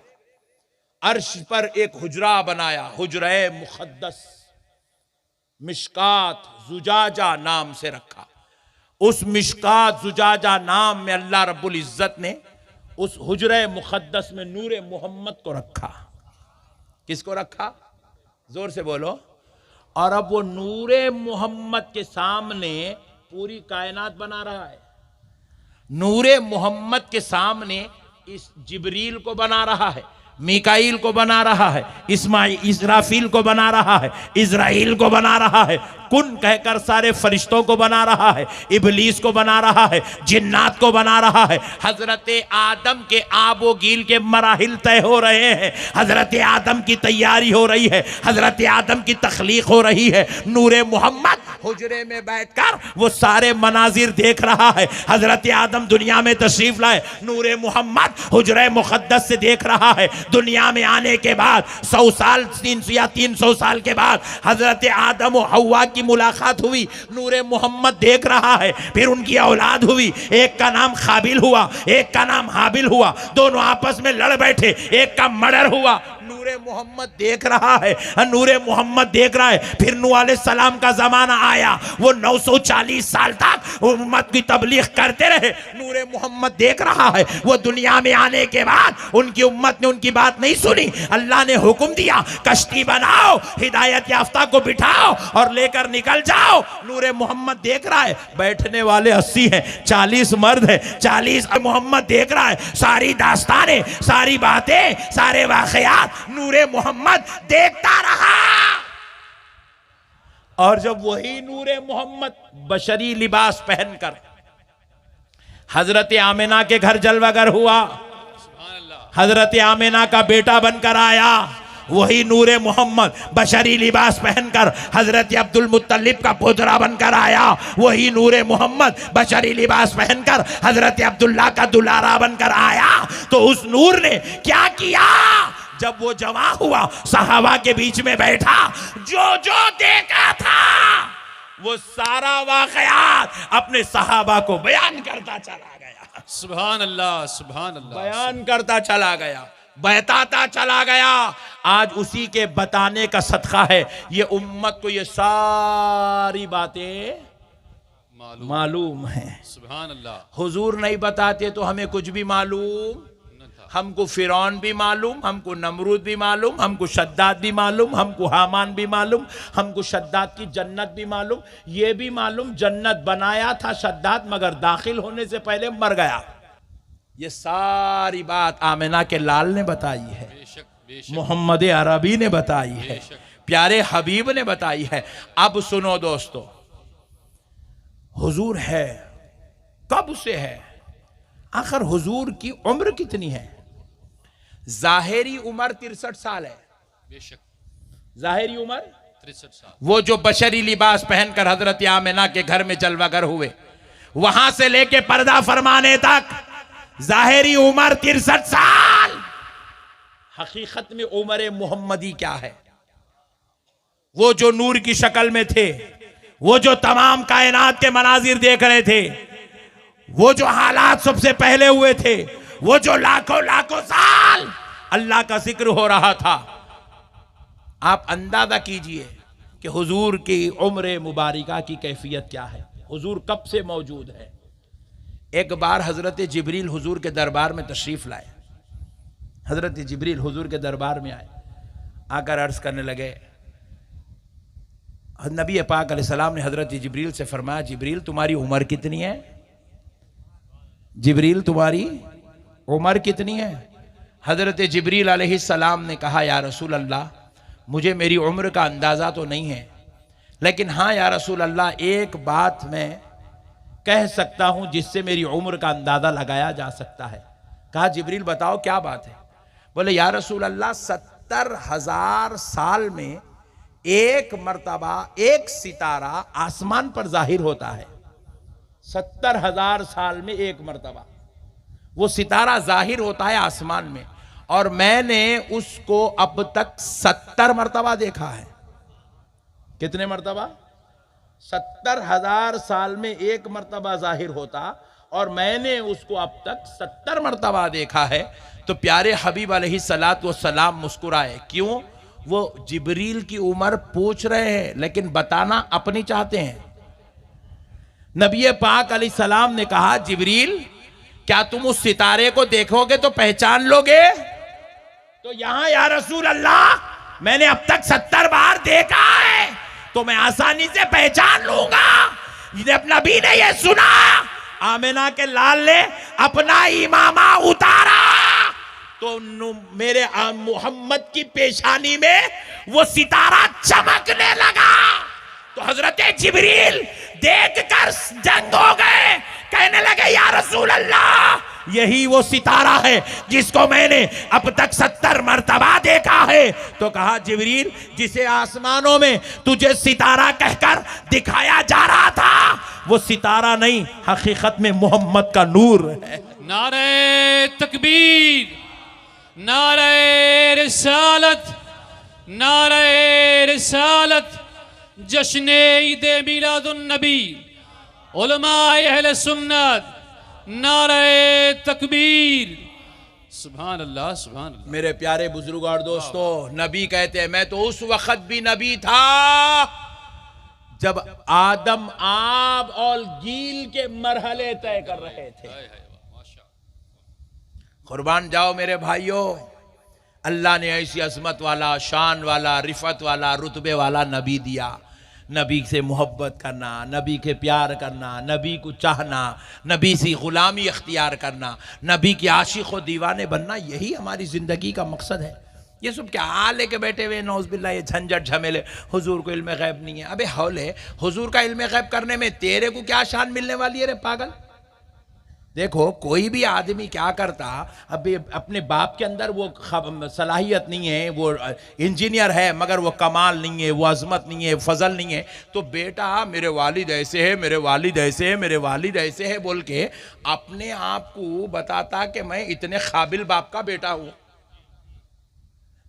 अर्श पर एक हुजरा बनाया, हुजरे मुखद्दस, मिशकात जुजाजा नाम से रखा। उस मिशकात जुजाजा नाम में अल्लाह रब्बुल इज्जत ने उस हुजरे मुखद्दस में नूरे मोहम्मद को रखा। किसको रखा? जोर से बोलो। और अब वो नूरे मोहम्मद के सामने पूरी कायनात बना रहा है। नूरे मोहम्मद के सामने इस जिब्रील को बना रहा है, मीकाईल को बना रहा है, इसराफील को बना रहा है, इज़राइल को बना रहा है, कुन कहकर सारे फरिश्तों को बना रहा है, इबलीस को बना रहा है, जिन्नात को बना रहा है। हजरत आदम के आबो गील के मराहिल तय हो रहे हैं, हजरत आदम की तैयारी हो रही है, हजरत आदम की तख्लीक हो रही है। नूरे मोहम्मद हुजरे में बैठकर वो सारे मनाजिर देख रहा है। हजरत आदम दुनिया में तशरीफ लाए, नूरे मोहम्मद हुजरे मुक़द्दस से देख रहा है। दुनिया में आने के बाद 100 साल 300 या 300 साल के बाद हजरत आदम और हव्वा की मुलाकात हुई, नूरे मोहम्मद देख रहा है। फिर उनकी औलाद हुई, एक का नाम काबिल हुआ, एक का नाम हाबिल हुआ, दोनों आपस में लड़ बैठे, एक का मर्डर हुआ। नूरे मोहम्मद देख रहा है, नूरे मोहम्मद देख रहा है। फिर नूह अलैहिस्सलाम का जमाना आया, वो 940 साल तक उम्मत की तबलीग करते रहे। नूरे मोहम्मद देख रहा है। वो दुनिया में आने के बाद उनकी उम्मत ने उनकी बात नहीं सुनी। अल्लाह ने हुक्म दिया, कश्ती बनाओ, हिदायत याफ्ता को बिठाओ और लेकर निकल जाओ। नूरे मोहम्मद देख रहा है। बैठने वाले 80 हैं, 40 मर्द हैं, 40 मोहम्मद देख रहा है। सारी दास्तानें, सारी बातें, सारे वाकयात नूरे मोहम्मद देखता रहा। और जब वही नूरे मोहम्मद बशरी लिबास पहनकर हजरत आमिना के घर जलवागर हुआ, हजरत आमिना का बेटा बनकर आया, वही नूरे मोहम्मद बशरी लिबास पहनकर हजरत अब्दुल मुत्तलिब का पोतरा बनकर आया, वही नूरे मोहम्मद बशरी लिबास पहनकर हजरत अब्दुल्ला का दुलारा बनकर आया। तो उस नूर ने क्या किया, जब वो जमा हुआ सहाबा के बीच में बैठा, जो जो देखा था वो सारा वाकयात अपने सहाबा को बयान करता चला गया। सुभान अल्लाह, सुभान अल्लाह। बयान करता चला गया, बताता चला गया। आज उसी के बताने का सदका है ये उम्मत को ये सारी बातें मालूम है। सुभान अल्लाह। हुजूर नहीं बताते तो हमें कुछ भी मालूम, हमको फिरौन भी मालूम, हमको नमरूद भी मालूम, हमको शद्दाद भी मालूम, हमको हामान भी मालूम, हमको शद्दाद की जन्नत भी मालूम, ये भी मालूम जन्नत बनाया था शद्दाद मगर दाखिल होने से पहले मर गया। ये सारी बात आमिना के लाल ने बताई है, बेशक बेशक मोहम्मद अरबी ने बताई है, प्यारे हबीब ने बताई है। अब सुनो दोस्तों, हुजूर है कब से है, आखिर हुजूर की उम्र कितनी है? जाहिरी उम्र 63 साल है, बेशक जाहिरी उम्र 63 साल। वो जो बशरी लिबास पहनकर हजरत आमिना के घर में जलवागर हुए, वहां से लेके पर्दा फरमाने तक जाहिरी उम्र 63 साल। हकीकत में उम्र मोहम्मदी क्या है? वो जो नूर की शक्ल में थे, वो जो तमाम कायनात के मनाजिर देख रहे थे, वो जो हालात सबसे पहले हुए थे, वो जो लाखों लाखों साल अल्लाह का जिक्र हो रहा था, आप अंदाजा कीजिए कि हुजूर की उम्र मुबारका की कैफियत क्या है, हुजूर कब से मौजूद है। एक बार हजरत जिब्रील हुजूर के दरबार में तशरीफ लाए, हजरत जिब्रील हुजूर के दरबार में आए, आकर अर्ज करने लगे। नबी पाक अलैहिस्सलाम ने हजरत जिब्रील से फरमाया, जिब्रील तुम्हारी उम्र कितनी है? जिब्रील तुम्हारी उम्र कितनी है? हजरत जिब्रील अलैहिस्सलाम ने कहा, या रसूल अल्लाह, मुझे मेरी उम्र का अंदाज़ा तो नहीं है, लेकिन हाँ या रसूल अल्लाह, एक बात मैं कह सकता हूं जिससे मेरी उम्र का अंदाज़ा लगाया जा सकता है। कहा, जिब्रील बताओ क्या बात है? बोले, या रसूल अल्लाह, 70,000 साल में एक मर्तबा एक सितारा आसमान पर जाहिर होता है। 70,000 साल में एक मर्तबा वो सितारा जाहिर होता है आसमान में, और मैंने उसको अब तक 70 मर्तबा देखा है। कितने मर्तबा? 70,000 साल में एक मर्तबा जाहिर होता, और मैंने उसको अब तक 70 मर्तबा देखा है। तो प्यारे हबीब अलैहिस्सलातु वस्सलाम मुस्कुराए। क्यों? वो जिब्रील की उम्र पूछ रहे हैं लेकिन बताना अपनी चाहते हैं। नबी पाक अलैहिस्सलाम ने कहा, जिब्रील क्या तुम उस सितारे को देखोगे तो पहचान लोगे? तो यहां, या रसूल अल्लाह, मैंने अब तक 70 बार देखा है तो मैं आसानी से पहचान लूंगा। जब नबी ने यह सुना, आमिना के लाल ने अपना इमामा उतारा तो मेरे मोहम्मद की पेशानी में वो सितारा चमकने लगा। तो हजरत जिब्रील देखकर जंग हो गए, कहने लगे, या रसूल अल्लाह, यही वो सितारा है जिसको मैंने अब तक 70 मर्तबा देखा है। तो कहा, जिब्रील, जिसे आसमानों में तुझे सितारा कहकर दिखाया जा रहा था, वो सितारा नहीं, हकीकत में मोहम्मद का नूर है। नारे तकबीर, नारे रिसालत, नारे रिसालत, जश्ने ईदे मिलादुन नबी, उलमाए अहले सुन्नत, नारे तकबीर। सुभान अल्लाह, सुभान अल्लाह। मेरे प्यारे बुजुर्ग और दोस्तों, नबी कहते हैं, मैं तो उस वक्त भी नबी था जब आदम आब और गील के मरहले तय कर रहे थे। कुर्बान जाओ मेरे भाइयों, अल्लाह ने ऐसी अजमत वाला, शान वाला, रिफत वाला, रुतबे वाला नबी दिया। नबी से मोहब्बत करना, नबी के प्यार करना, नबी को चाहना, नबी से गुलामी अख्तियार करना, नबी के आशिक व दीवाने बनना, यही हमारी ज़िंदगी का मकसद है। ये सब क्या लेके बैठे हुए नौज़बिल्लाह, ये झंझट झमेले, हुजूर को इल्म गैब नहीं है। अबे हौले, हुजूर का इल्म गैब करने में तेरे को क्या शान मिलने वाली है रे पागल? देखो कोई भी आदमी क्या करता, अभी अपने बाप के अंदर वो सलाहियत नहीं है, वो इंजीनियर है मगर वो कमाल नहीं है, वो अजमत नहीं है, फजल नहीं है, तो बेटा मेरे वालिद ऐसे है, मेरे वालिद ऐसे है, मेरे वालिद ऐसे है बोल के अपने आप को बताता कि मैं इतने काबिल बाप का बेटा हूं।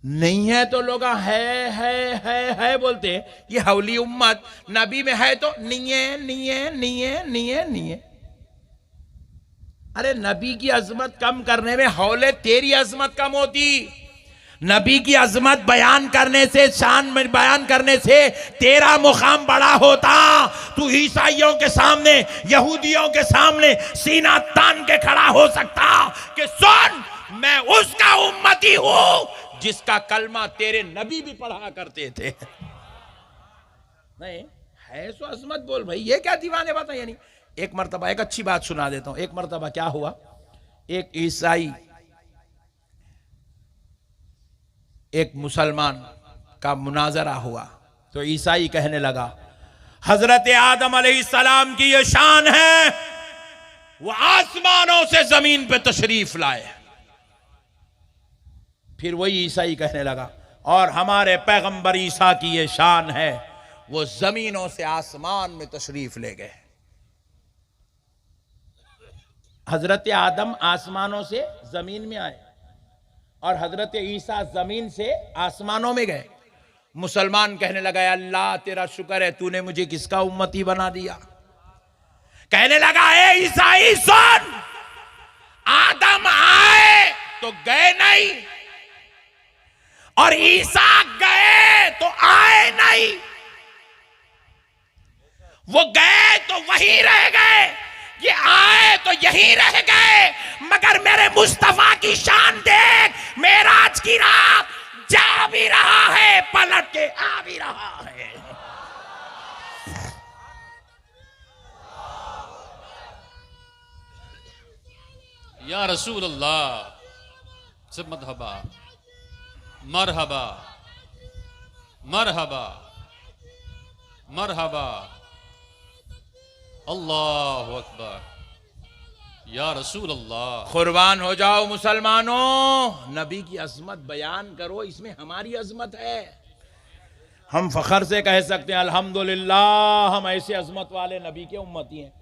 नहीं है तो लोग है बोलते। ये हौली उम्मत नबी में है तो नहीं है, नहीं है, नहीं है, नहीं है, नहीं है। अरे नबी की अजमत कम करने में हौले तेरी अजमत कम होती। नबी की अजमत बयान करने से, शान में बयान करने से तेरा मुकाम बड़ा होता। तू ईसाइयों के सामने, यहूदियों के सामने सीना तान के खड़ा हो सकता कि सुन, मैं उसका उम्मती हूं जिसका कलमा तेरे नबी भी पढ़ा करते थे। नहीं है सो अजमत बोल भाई, ये क्या दीवाने बात है। यानी एक मर्तबा एक अच्छी बात सुना देता हूं। एक मर्तबा क्या हुआ, एक ईसाई एक मुसलमान का मुनाजरा हुआ तो ईसाई कहने लगा हजरत आदम अलैहिस्सलाम की ये शान है, वो आसमानों से जमीन पे तशरीफ लाए। फिर वही ईसाई कहने लगा और हमारे पैगंबर ईसा की ये शान है, वो जमीनों से आसमान में तशरीफ ले गए। हजरत आदम आसमानों से जमीन में आए और हजरत ईसा जमीन से आसमानों में गए। मुसलमान कहने लगा अल्लाह तेरा शुक्र है, तूने मुझे किसका उम्मती बना दिया। कहने लगा ए ईसाई सुन, आदम आए तो गए नहीं और ईसा गए तो आए नहीं। वो गए तो वहीं रह गए, ये आए तो यहीं रह गए। मगर मेरे मुस्तफा की शान देख, मेराज की रात जा भी रहा है, पलट के आ भी रहा है। या रसूल अल्लाह, सब मरहबा मरहबा मरहबा मरहबा, अल्लाह अकबर, या रसूल अल्लाह। कुर्बान हो जाओ मुसलमानों, नबी की अजमत बयान करो, इसमें हमारी अजमत है। हम फखर से कह सकते हैं अल्हम्दुलिल्लाह हम ऐसे अजमत वाले नबी के उम्मती हैं।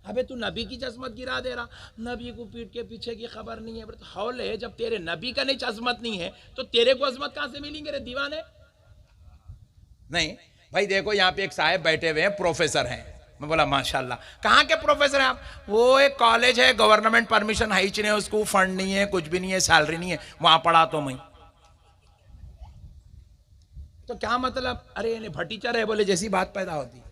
अबे तू नबी की अजमत गिरा दे रहा, नबी को पीठ के पीछे की खबर नहीं है। तो हौल है, जब तेरे नबी का नहीं अजमत नहीं है तो तेरे को अजमत कहां से मिलेंगे रे दीवाने। नहीं भाई देखो, यहाँ पे एक साहब बैठे हुए हैं, प्रोफेसर हैं। मैं बोला माशाल्लाह, कहाँ के प्रोफेसर हैं आप? वो एक कॉलेज है, गवर्नमेंट परमिशन है नहीं, उसको फंड नहीं है, कुछ भी नहीं है, सैलरी नहीं है, वहां पढ़ा तो मैं। तो क्या मतलब? अरे इन्हें भटीचर है बोले जैसी बात पैदा होती।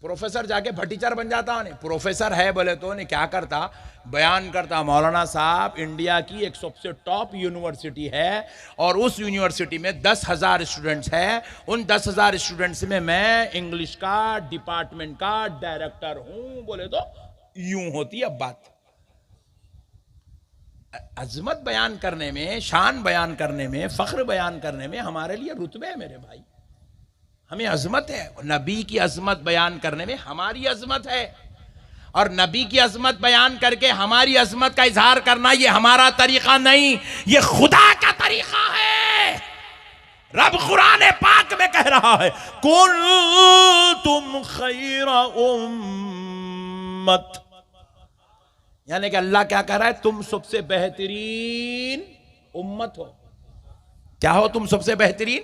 प्रोफेसर जाके भटीचर बन जाता है। प्रोफेसर है बोले तो ने क्या करता, बयान करता मौलाना साहब इंडिया की एक सबसे टॉप यूनिवर्सिटी है और उस यूनिवर्सिटी में 10,000 स्टूडेंट्स हैं। उन 10,000 स्टूडेंट्स में मैं इंग्लिश का डिपार्टमेंट का डायरेक्टर हूं बोले तो यूं होती है बात। अजमत बयान करने में, शान बयान करने में, फख्र बयान करने में हमारे लिए रुतबे है मेरे भाई, हमें अजमत है। नबी की अजमत बयान करने में हमारी अजमत है और नबी की अजमत बयान करके हमारी अजमत का इजहार करना ये हमारा तरीका नहीं, ये खुदा का तरीका है। रब कुरान पाक में कह रहा है कुंतुम खैरा उम्मत, यानी कि अल्लाह क्या कह रहा है, तुम सबसे बेहतरीन उम्मत हो। क्या हो तुम? सबसे बेहतरीन।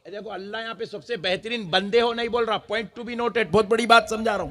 देखो अल्लाह यहाँ पे सबसे बेहतरीन बंदे हो नहीं बोल रहा, पॉइंट टू बी नोटेड, बहुत बड़ी बात समझा रहा हूं।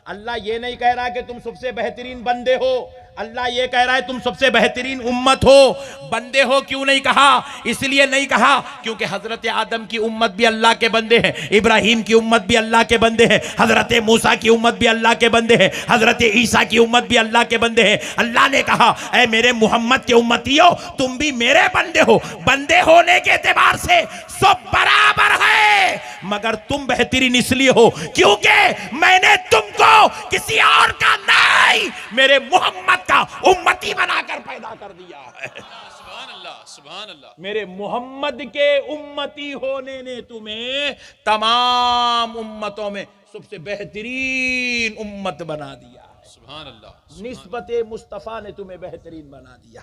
अल्लाह ये नहीं कह रहा कि तुम सबसे बेहतरीन बंदे हो, अल्लाह ये कह रहा है तुम सबसे बेहतरीन उम्मत हो। बंदे हो क्यों नहीं कहा? इसलिए नहीं कहा क्योंकि हजरत आदम की उम्मत भी अल्लाह के बंदे हैं, इब्राहिम की उम्मत भी अल्लाह के बंदे हैं, हजरत मूसा की उम्मत भी अल्लाह के बंदे हैं, हजरत ईसा की उम्मत भी अल्लाह के बंदे हैं। अल्लाह ने कहा ऐ मेरे मोहम्मद के उम्मतियों, तुम भी मेरे बंदे हो। बंदे होने के एतबार से सब बराबर है, मगर तुम बेहतरीन इसलिए हो क्योंकि मैंने तुमको किसी और का नहीं, मेरे मोहम्मद का उम्मती बनाकर पैदा कर दिया है। सुभान अल्लाह, सुभान अल्लाह। मेरे मोहम्मद के उम्मती होने ने तुम्हें तमाम उम्मतों में सबसे बेहतरीन उम्मत बना दिया है। सुभान अल्लाह। निस्बत मुस्तफ़ा ने तुम्हें बेहतरीन बना दिया,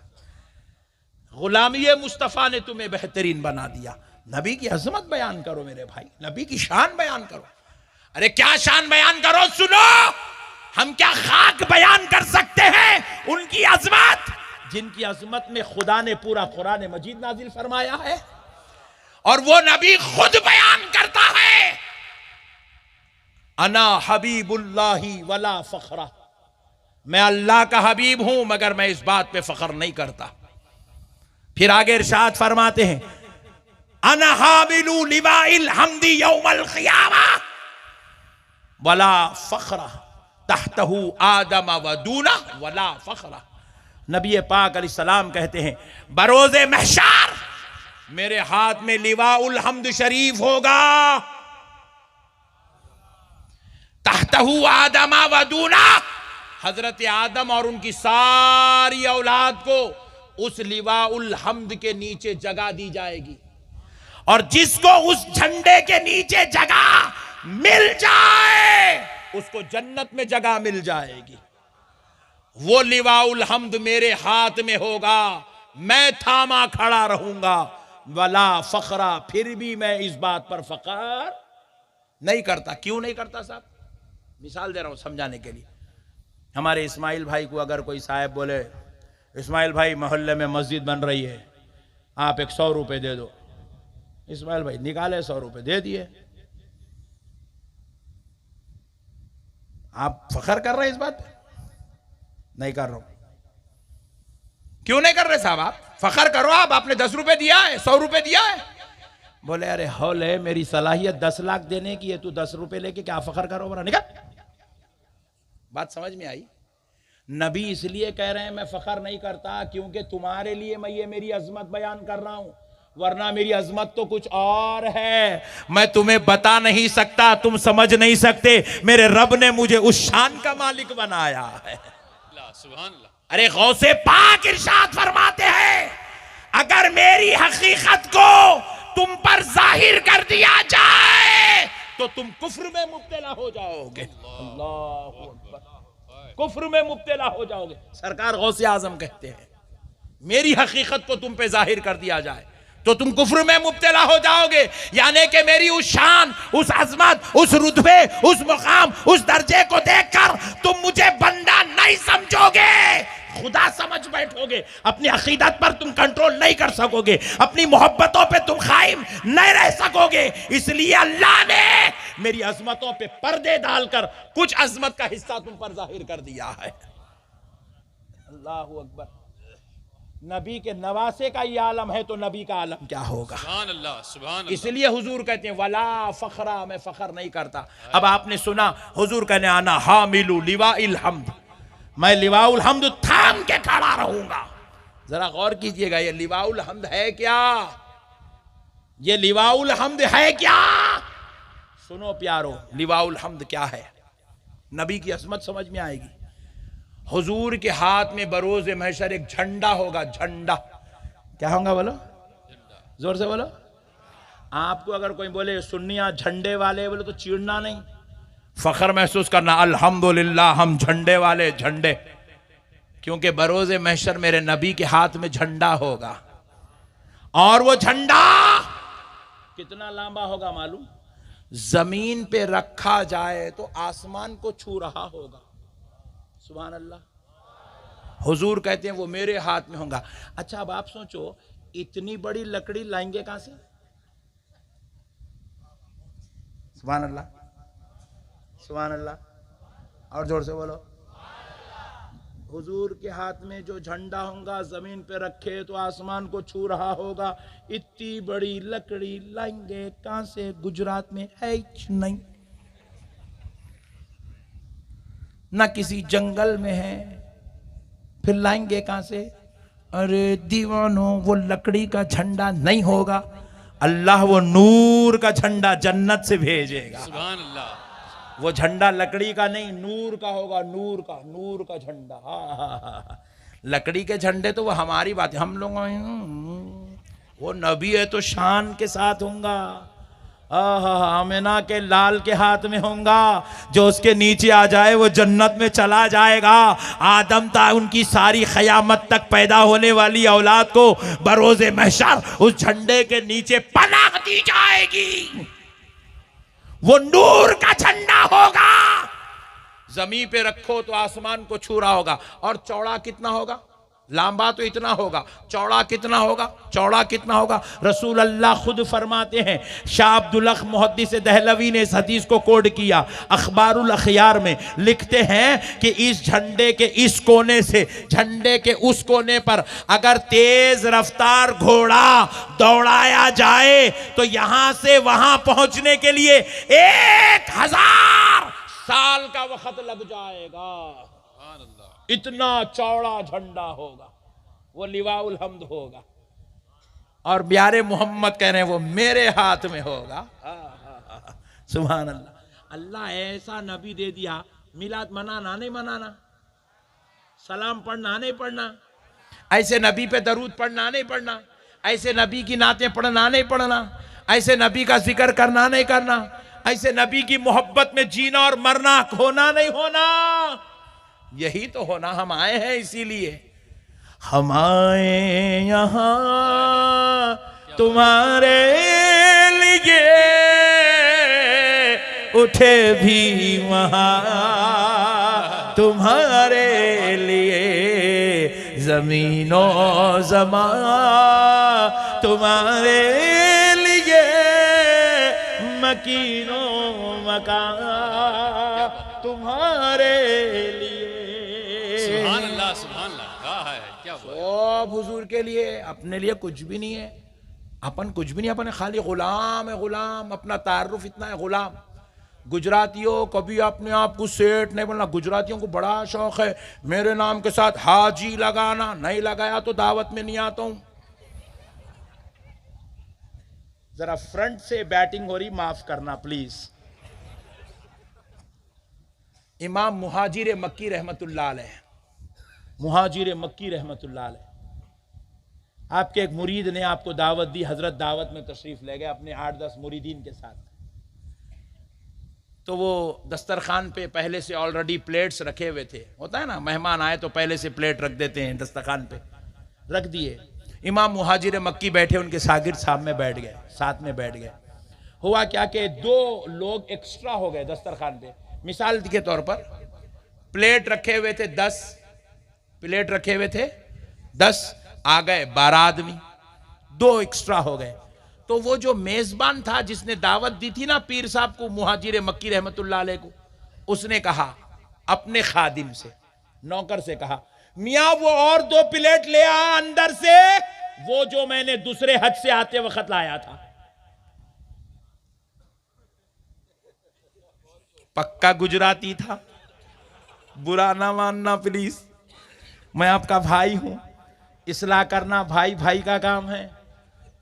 गुलामी मुस्तफ़ा ने तुम्हें बेहतरीन बना दिया। नबी की अजमत बयान करो मेरे भाई, नबी की शान बयान करो। अरे क्या शान बयान करो, सुनो, हम क्या खाक बयान कर सकते हैं उनकी अजमत, जिनकी अजमत में खुदा ने पूरा कुरान मजीद नाजिल फरमाया है और वो नबी खुद बयान करता है, अना हबीबुल्लाही वला फखरा, मैं अल्लाह का हबीब हूं मगर मैं इस बात पे फख्र नहीं करता। फिर आगे इरशाद फरमाते हैं, अना हामिलु लिवाइल हम्दी यौमल क़ियामा वला फखरा तहतहु आदम व दूना वला फखरा। नबी पाक अलैहिस्सलाम कहते हैं, बरोज़े महशर मेरे हाथ में लिवाउल हम्द शरीफ होगा, तहतहु आदम व दूना, हजरत आदम और उनकी सारी औलाद को उस लिवाउल हम्द के नीचे जगह दी जाएगी, और जिसको उस झंडे के नीचे जगह मिल जाए उसको जन्नत में जगह मिल जाएगी। वो लिवाउल हम्द मेरे हाथ में होगा, मैं थामा खड़ा रहूंगा, वला फखरा, फिर भी मैं इस बात पर फख्र नहीं करता। क्यों नहीं करता साहब? मिसाल दे रहा हूं समझाने के लिए। हमारे इस्माइल भाई को अगर कोई साहब बोले, इस्माइल भाई मोहल्ले में मस्जिद बन रही है, आप 100 रुपये दे दो, इस्माइल भाई निकाले 100 रुपये दे दिए, आप फख्र कर रहे हैं इस बात पे? नहीं कर रहा हूं। क्यों नहीं कर रहे साहब? आप फख्र करो, आप आपने 10 रुपए दिया है, 100 रुपए दिया है। बोले अरे हौल है, मेरी सलाहियत 10 लाख देने की है, तू 10 रुपए लेके क्या फख्र करो? बरा निकल। बात समझ में आई? नबी इसलिए कह रहे हैं मैं फख्र नहीं करता क्योंकि तुम्हारे लिए मैं ये मेरी अजमत बयान कर रहा हूं, वरना मेरी अजमत तो कुछ और है, मैं तुम्हें बता नहीं सकता, तुम समझ नहीं सकते। मेरे रब ने मुझे उस शान का मालिक बनाया है। सुभान अल्लाह। अरे गौसे पाक इरशाद फरमाते हैं, अगर मेरी हकीकत को तुम पर जाहिर कर दिया जाए तो तुम कुफ्र में मुब्तला हो जाओगे। अल्लाहु अकबर, कुफ्र में मुब्तला हो जाओगे। सरकार गौसे आजम कहते हैं, मेरी हकीकत को तुम पे जाहिर कर दिया जाए तो तुम कुफ्र में मुब्तला हो जाओगे, यानी कि मेरी उस शान, उस अजमत, उस रुतबे, उस मुकाम, उस दर्जे को देखकर तुम मुझे बंदा नहीं समझोगे, खुदा समझ बैठोगे। अपनी अकीदत पर तुम कंट्रोल नहीं कर सकोगे, अपनी मोहब्बतों पे तुम कायम नहीं रह सकोगे। इसलिए अल्लाह ने मेरी अजमतों पे पर्दे डालकर कुछ अजमत का हिस्सा तुम पर जाहिर कर दिया है। अल्लाहु अकबर। नबी के नवासे का ये आलम है तो नबी का आलम क्या होगा? सुभान अल्लाह, सुभान अल्लाह। इसलिए हुजूर कहते हैं वला फखरा, मैं फखर नहीं करता। अब आपने सुना हुजूर कहने, आना हामिलु लिवाइल हम्द, मैं लिवाउल हम्द थाम के खड़ा रहूंगा। जरा गौर कीजिएगा, ये लिवाउल हम्द है क्या? ये लिवाउल हम्द है क्या? सुनो प्यारो, लिवाउल हम्द क्या है? नबी की असमत समझ में आएगी। हुजूर के हाथ में बरोज महशर एक झंडा होगा। झंडा क्या होगा बोलो, जोर से बोलो। आपको अगर कोई बोले सुन्नियां झंडे वाले, बोले तो चिढ़ना नहीं, फख्र महसूस करना, अल्हम्दुलिल्लाह हम झंडे वाले, झंडे, क्योंकि बरोज महशर मेरे नबी के हाथ में झंडा होगा। और वो झंडा कितना लंबा होगा मालूम? जमीन पे रखा जाए तो आसमान को छू रहा होगा। सुभान अल्लाह। हुजूर कहते हैं वो मेरे हाथ में होगा। अच्छा अब आप सोचो, इतनी बड़ी लकड़ी लाएंगे कहां से? सुभान अल्लाह, सुभान अल्लाह, और जोर से बोलो। हुजूर के हाथ में जो झंडा होगा, जमीन पे रखे तो आसमान को छू रहा होगा। इतनी बड़ी लकड़ी लाएंगे कहां से? गुजरात में है नहीं, ना किसी जंगल में है, फिर लाएंगे कहां से? अरे दीवानों, वो लकड़ी का झंडा नहीं होगा, अल्लाह वो नूर का झंडा जन्नत से भेजेगा। सुभान अल्लाह। वो झंडा लकड़ी का नहीं, नूर का होगा, नूर का, नूर का झंडा। हाँ। लकड़ी के झंडे तो वो हमारी बात है, हम लोग वो नबी है तो शान के साथ होगा। आमिना के लाल के हाथ में होगा, जो उसके नीचे आ जाए वो जन्नत में चला जाएगा। आदम था उनकी सारी क़यामत तक पैदा होने वाली औलाद को बरोज़े महशर उस झंडे के नीचे पनाह दी जाएगी। वो नूर का झंडा होगा, जमीन पे रखो तो आसमान को छू रहा होगा। और चौड़ा कितना होगा? लंबा तो इतना होगा, चौड़ा कितना होगा? चौड़ा कितना होगा? रसूल अल्लाह खुद फरमाते हैं, शाह अब्दुल हक मुहद्दिस दहलवी ने इस हदीस को कोड किया अखबारुल अखयार में, लिखते हैं कि इस झंडे के इस कोने से झंडे के उस कोने पर अगर तेज रफ्तार घोड़ा दौड़ाया जाए तो यहां से वहां पहुंचने के लिए 1000 साल का वक्त लग जाएगा। इतना चौड़ा झंडा होगा, वो लिवाउल हम्द होगा। और प्यारे मोहम्मद कह रहे हैं वो मेरे हाथ में होगा। सुभान अल्लाह। अल्लाह ऐसा नबी दे दिया, मिलाद मनाना नहीं मनाना, सलाम पढ़ना नहीं पढ़ना, ऐसे नबी पे दरूद पढ़ना नहीं पढ़ना, ऐसे नबी की नातें पढ़ना नहीं पढ़ना, ऐसे नबी का जिक्र करना नहीं करना, ऐसे नबी की मोहब्बत में जीना और मरना होना नहीं होना। यही तो होना, हम आए हैं इसीलिए। हम आए यहाँ तुम्हारे लिए, उठे भी वहाँ तुम्हारे लिए, जमीनो ज़मा तुम्हारे लिए, मकीनो मकान तुम्हारे लिए। सुभान अल्लाह, सुभान अल्लाह। कहा है क्या बात। सब हुजूर के लिए, अपने लिए कुछ भी नहीं है। अपन कुछ भी नहीं, अपन खाली गुलाम है, गुलाम। अपना तारुफ इतना है गुलाम। गुजरातियों कभी अपने आप को सेठ नहीं बोलना। गुजरातियों को बड़ा शौक है मेरे नाम के साथ हाजी लगाना, नहीं लगाया तो दावत में नहीं आता हूं। जरा फ्रंट से बैटिंग हो रही, माफ करना प्लीज। इमाम मुहाजिर मक्की रहमतुल्लाह अलैह, मुहाजिर मक्की रहमतुल्लाह अलैह, आपके एक मुरीद ने आपको दावत दी, हजरत दावत में तशरीफ ले गए अपने 8-10 मुरीदीन के साथ। तो वो दस्तरखान पे पहले से ऑलरेडी प्लेट्स रखे हुए थे। होता है ना, मेहमान आए तो पहले से प्लेट रख देते हैं, दस्तरखान पे रख दिए। इमाम मुहाजिर मक्की बैठे, उनके शागिर्द साहब में बैठ गए, साथ में बैठ गए। हुआ क्या कि 2 लोग एक्स्ट्रा हो गए दस्तरखान पे। मिसाल के तौर पर प्लेट रखे हुए थे 10, प्लेट रखे हुए थे 10, आ गए 12 आदमी, 2 एक्स्ट्रा हो गए। तो वो जो मेजबान था जिसने दावत दी थी ना पीर साहब को, मुहाजिर मक्की रहमतुल्लाह अलैह को, उसने कहा अपने खादिम से, नौकर से कहा, मियां वो और 2 प्लेट ले आ अंदर से, वो जो मैंने दूसरे हज से आते वक्त लाया था। पक्का गुजराती था, बुरा ना मानना प्लीज, मैं आपका भाई हूं, इस्लाह करना भाई भाई का काम है।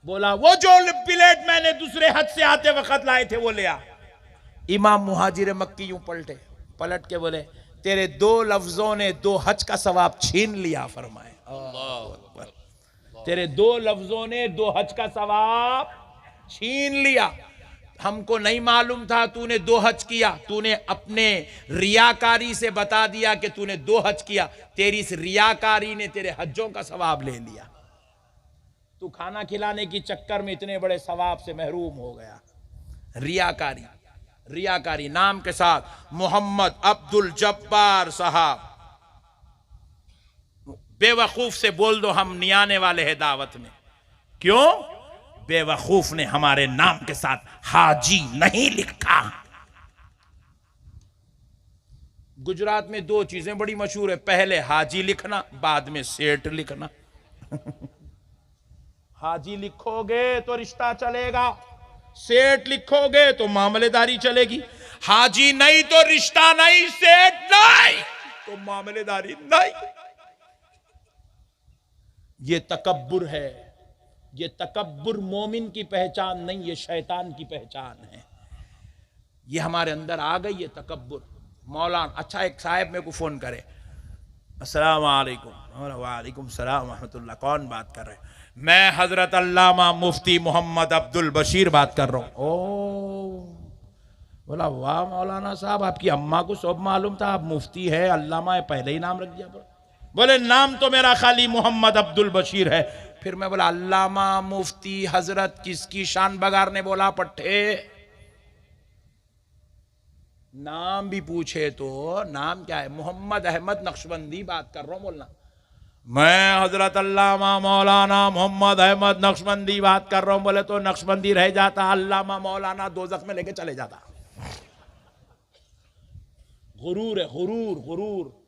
बोला वो जो प्लेट मैंने दूसरे हज से आते वक्त लाए थे वो ले आ। इमाम मुहाजिर मक्की यूं पलट के बोले, तेरे 2 लफ्जों ने 2 हज का सवाब छीन लिया। फरमाए तेरे 2 लफ्जों ने 2 हज का सवाब छीन लिया। हमको नहीं मालूम था तूने 2 हज किया, तूने अपने रियाकारी से बता दिया कि तूने 2 हज किया, तेरी इस रियाकारी ने तेरे हज्जों का सवाब ले लिया। तू खाना खिलाने की चक्कर में इतने बड़े सवाब से महरूम हो गया। रियाकारी, रियाकारी नाम के साथ मोहम्मद अब्दुल जब्बार साहब, बेवकूफ से बोल दो हम नहीं आने वाले हैं दावत में। क्यों? बेवकूफ ने हमारे नाम के साथ हाजी नहीं लिखा। गुजरात में 2 चीजें बड़ी मशहूर है, पहले हाजी लिखना, बाद में सेठ लिखना। हाजी लिखोगे तो रिश्ता चलेगा, सेठ लिखोगे तो मामलेदारी चलेगी। हाजी नहीं तो रिश्ता नहीं, सेठ नहीं तो मामलेदारी नहीं। ये तकब्बुर है, ये तकब्बुर मोमिन की पहचान नहीं, ये शैतान की पहचान है। ये हमारे अंदर आ गई ये तकब्बुर। मौलाना, अच्छा एक साहब मेरे को फोन करे, अस्सलाम वालेकुम। वालेकुम सलाम रहमतुल्लाह। कौन बात कर रहे हैं? मैं हजरत अल्लामा मुफ्ती मोहम्मद अब्दुल बशीर बात कर रहा हूँ। ओ बोला वाह मौलाना साहब, आपकी अम्मा को सब मालूम था, आप मुफ्ती है, अल्लामा है, पहले ही नाम रख दिया। बोले नाम तो मेरा खाली मोहम्मद अब्दुल बशीर है। फिर मैं बोला अल्लामा, मुफ्ती, हजरत, किसकी शान बगारने बोला पट्टे? नाम भी पूछे तो नाम क्या है? मोहम्मद अहमद नक्शबंदी बात कर रहा हूं, बोलना मैं हजरत अल्लामा मौलाना मोहम्मद अहमद नक्शबंदी बात कर रहा हूं। बोले तो नक्शबंदी रह जाता, अल्लामा मौलाना दोजख में लेके चले जाता। गुरूर है, गुरूर, गुरूर।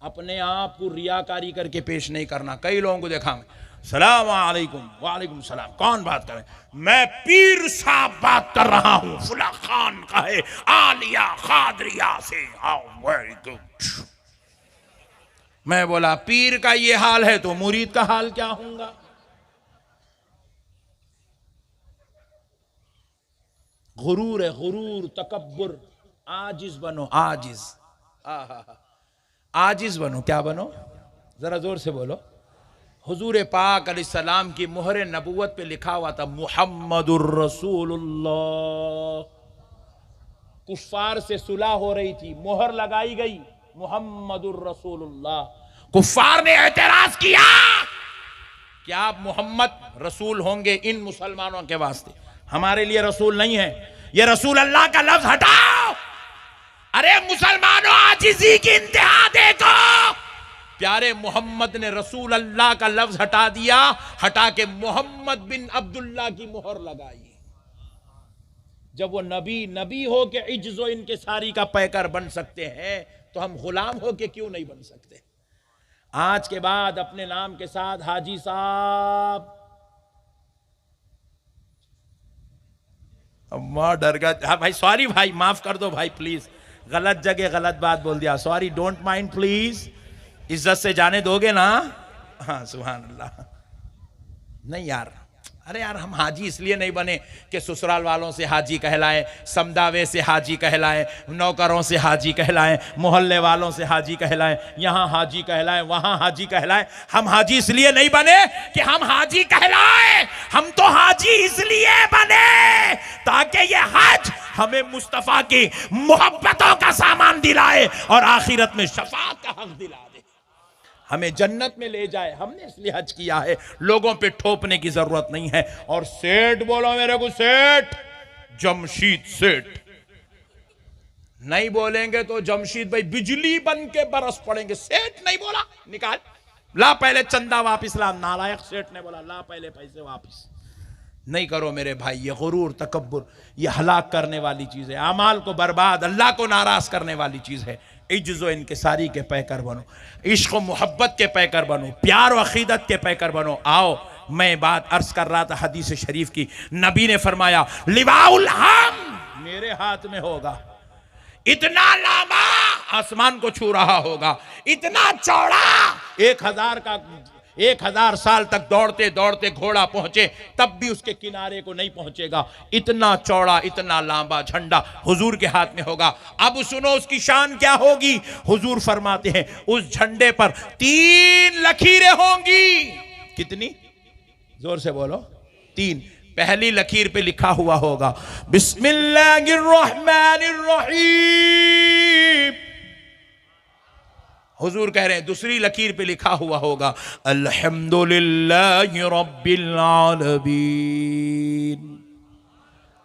अपने आप को रियाकारी करके पेश नहीं करना। कई लोगों को देखा मैं, सलाम अलैकुम, वालेकुम सलाम, कौन बात कर रहे? मैं पीर साहब बात कर रहा हूं, फुला खान का है, आलिया खादरिया से। How very good. मैं बोला पीर का ये हाल है तो मुरीद का हाल क्या होगा? गुरूर है, गुरूर, तकब्बुर। आजिज बनो, आजिज। आजिज बनो। क्या बनो? जरा जोर से बोलो। हुजूर पाक अलैहिस्सलाम की मोहर नबूवत पे लिखा हुआ था मुहम्मदुर रसूलुल्लाह। कुफ्फार से सुलह हो रही थी, मोहर लगाई गई मुहम्मदुर रसूलुल्लाह। कुफ्फार ने एतराज किया कि आप मोहम्मद रसूल होंगे इन मुसलमानों के वास्ते, हमारे लिए रसूल नहीं है। ये रसूल अल्लाह का लफ्ज हटाओ। अरे मुसलमानों, आजिज़ी की इंतहा देखो। प्यारे मोहम्मद ने रसूल अल्लाह का लफ्ज हटा दिया, हटा के मोहम्मद बिन अब्दुल्लाह की मोहर लगाई। जब वो नबी हो के इज्जो इनके सारी का पैकर बन सकते हैं, तो हम गुलाम हो के क्यों नहीं बन सकते? आज के बाद अपने नाम के साथ हाजी साहब। अम्मा डर गया। हाँ भाई, सॉरी भाई, माफ कर दो भाई, प्लीज, गलत जगह गलत बात बोल दिया, सॉरी, डोंट माइंड प्लीज। इज्जत से जाने दोगे ना? हाँ सुभान अल्लाह। नहीं यार, अरे यार, हम हाजी इसलिए नहीं बने कि ससुराल वालों से हाजी कहलाएं, समदावे से हाजी कहलाएं, नौकरों से हाजी कहलाएं, मोहल्ले वालों से हाजी कहलाएं, यहाँ हाजी कहलाएं, वहाँ हाजी कहलाएं। हम हाजी इसलिए नहीं बने कि हम हाजी कहलाएं, हम तो हाजी इसलिए बने ताकि ये हज हमें मुस्तफ़ा की मोहब्बतों का सामान दिलाए और आखिरत में शफाअत का हक दिला दे, हमें जन्नत में ले जाए। हमने इसलिए हज किया है, लोगों पे ठोपने की जरूरत नहीं है। और सेठ बोलो मेरे को, सेठ जमशीद सेठ नहीं बोलेंगे तो जमशीद भाई बिजली बन के बरस पड़ेंगे। सेठ नहीं बोला, निकाल, ला पहले चंदा वापिस ला। नालायक सेठ ने बोला ला पहले पैसे वापिस। नहीं करो मेरे भाई, ये गुरूर, तकब्बुर, ये हलाक करने वाली चीज है, अमाल को बर्बाद, अल्लाह को नाराज करने वाली चीज है। इज्जो इनकिसारी के पैकर बनो, इश्क मोहब्बत के पैकर बनो, प्यार व अकीदत के पैकर बनो। आओ, मैं बात अर्ज कर रहा था हदीस शरीफ की। नबी ने फरमाया लिवाउल हम मेरे हाथ में होगा, इतना लंबा आसमान को छू रहा होगा, इतना चौड़ा 1000 साल तक दौड़ते दौड़ते घोड़ा पहुंचे तब भी उसके किनारे को नहीं पहुंचेगा। इतना चौड़ा, इतना लंबा झंडा हुजूर के हाथ में होगा। अब सुनो उसकी शान क्या होगी। हुजूर फरमाते हैं उस झंडे पर 3 लकीरें होंगी। कितनी? जोर से बोलो। 3। पहली लकीर पे लिखा हुआ होगा बिस्मिल्लाहिर्रहमानिर्रहीम। हुजूर कह रहे हैं दूसरी लकीर पे लिखा हुआ होगा अल्हम्दुलिल्लाहि रब्बिल आलमीन।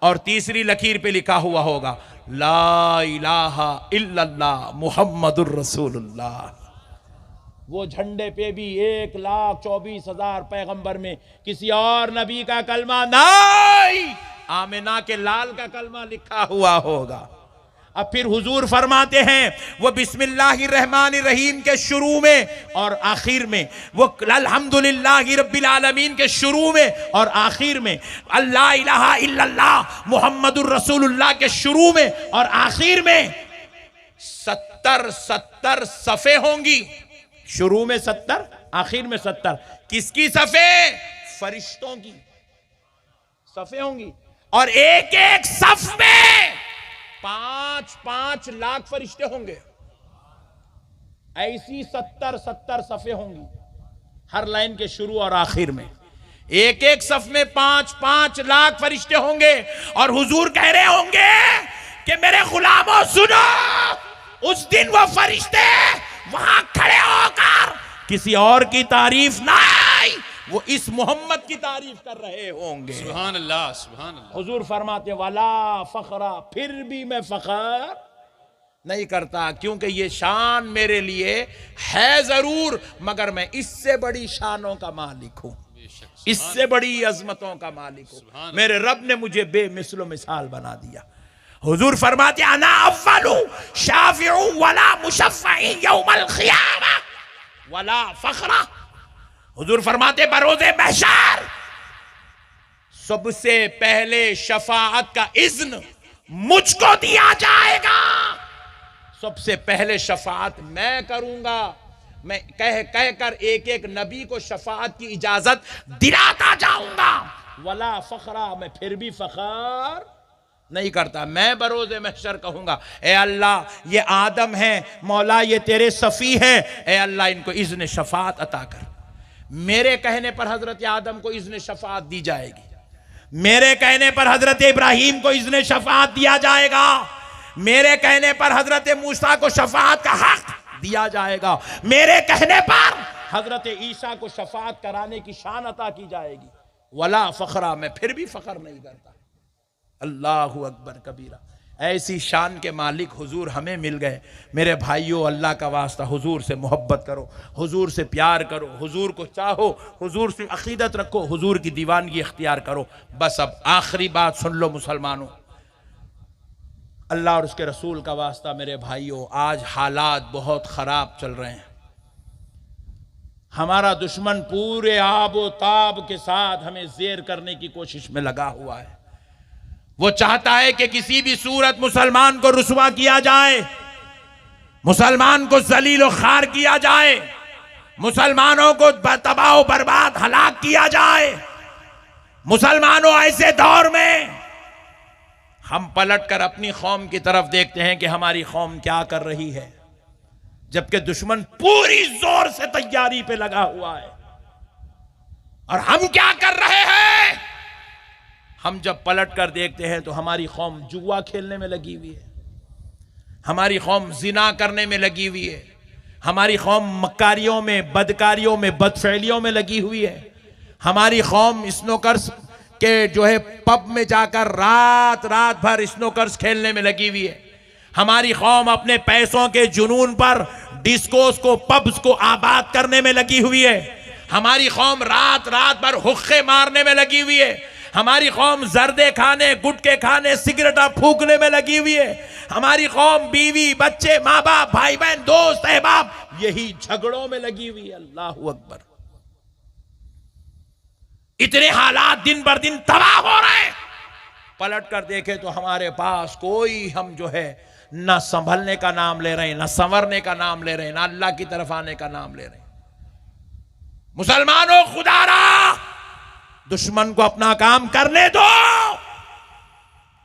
और तीसरी लकीर पे लिखा हुआ होगा ला इलाहा इल्लल्लाह मुहम्मदुर रसूलुल्लाह। वो झंडे पे भी 1,24,000 पैगंबर में किसी और नबी का कलमा नहीं, आमिना के लाल का कलमा लिखा हुआ होगा। अब फिर हुजूर फरमाते हैं वो बिस्मिल्लाहिर्रहमानिर्रहीम के शुरू में और आखिर में, वो अल्हम्दुलिल्लाहि रब्बिल आलमीन के शुरू में और आखिर में, अल्ला इलाहा इल्लल्लाह मुहम्मदुर रसूलुल्लाह के शुरू में और आखिर में 70 सफ़े होंगी। शुरू में 70, आखिर में 70। किसकी सफ़े? फरिश्तों की सफ़े होंगी। और एक एक सफ़ में 5-5 लाख फरिश्ते होंगे। ऐसी 70 सफ़े होंगी हर लाइन के शुरू और आखिर में। एक एक सफ में 5-5 लाख फरिश्ते होंगे और हुजूर कह रहे होंगे कि मेरे गुलामों सुनो, उस दिन वो फरिश्ते वहां खड़े होकर किसी और की तारीफ नहीं, वो इस मोहम्मद की तारीफ कर रहे होंगे। सुभान अल्लाह, सुभान अल्लाह। हुजूर फरमाते वाला फखरा, फिर भी मैं फखर नहीं करता, क्योंकि ये शान मेरे लिए है जरूर, मगर मैं इससे बड़ी शानों का मालिक हूं, इससे बड़ी अजमतों का मालिक हूं। मेरे रब ने मुझे बेमिसलो मिसाल बना दिया। हुजूर फरमाते अना अव्वलु शाफिउ वला मुशफ़्फ़ई यौमल क़ियामा वला फखरा। हुजूर फरमाते बरोज़े महशर सबसे पहले शफाअत का इज़्न मुझको दिया जाएगा, सबसे पहले शफाअत मैं करूंगा। मैं कह कर एक एक नबी को शफाअत की इजाजत दिलाता जाऊंगा। वला फखरा, मैं फिर भी फखर नहीं करता। मैं बरोज़े महशर कहूंगा, ए अल्लाह ये आदम है, मौला ये तेरे सफ़ी है, ए अल्लाह इनको इज़्न शफाअत अता कर। मेरे कहने पर हजरत आदम को इज़्न शफाअत दी जाएगी, मेरे कहने पर हजरत इब्राहिम को इज़्न शफाअत दिया जाएगा, मेरे कहने पर हजरत मूसा को शफाअत का हक दिया जाएगा, मेरे कहने पर हजरत ईसा को शफाअत कराने की शान अता की जाएगी। वला फखरा, मैं फिर भी फखर नहीं करता। अल्लाहु अकबर कबीरा। ऐसी शान के मालिक हुजूर हमें मिल गए। मेरे भाइयों, अल्लाह का वास्ता हुजूर से मोहब्बत करो, हुजूर से प्यार करो, हुजूर को चाहो, हुजूर से अकीदत रखो, हुजूर की दीवानगी इख्तियार करो। बस अब आखिरी बात सुन लो मुसलमानों, अल्लाह और उसके रसूल का वास्ता मेरे भाइयों, आज हालात बहुत ख़राब चल रहे हैं। हमारा दुश्मन पूरे आबो ताब के साथ हमें ज़ेर करने की कोशिश में लगा हुआ है। वो चाहता है कि किसी भी सूरत मुसलमान को रुसवा किया जाए, मुसलमान को जलील और खार किया जाए, मुसलमानों को तबाह बर्बाद हलाक किया जाए। मुसलमानों, ऐसे दौर में हम पलट कर अपनी कौम की तरफ देखते हैं कि हमारी कौम क्या कर रही है, जबकि दुश्मन पूरी जोर से तैयारी पे लगा हुआ है। और हम क्या कर रहे हैं? हम जब पलट कर देखते हैं तो हमारी कौम जुआ खेलने में लगी हुई है, हमारी कौम जिना करने में लगी हुई है, हमारी कौम मक्कारियों में, बदकारियों में, बदफैलियों में लगी हुई है। हमारी कौम स्नोकर्स के जो है पब में जाकर रात रात भर स्नोकर्स खेलने में लगी हुई है। हमारी कौम अपने पैसों के जुनून पर डिस्कोस को, पब्स को आबाद करने में लगी हुई है। हमारी कौम रात रात भर हुक्के मारने में लगी हुई है। हमारी कौम जर्दे खाने, गुटके खाने, सिगरेटा फूकने में लगी हुई है। हमारी कौम बीवी, बच्चे, माँ बाप, भाई बहन, दोस्त, अहबाब, यही झगड़ों में लगी हुई है। अल्लाहु अकबर। इतने हालात दिन बर दिन तबाह हो रहे हैं। पलट कर देखे तो हमारे पास कोई, हम जो है न संभलने का नाम ले रहे हैं, न संवरने का नाम ले रहे हैं, न अल्लाह की तरफ आने का नाम ले रहे हैं। मुसलमानों, खुदारा दुश्मन को अपना काम करने दो।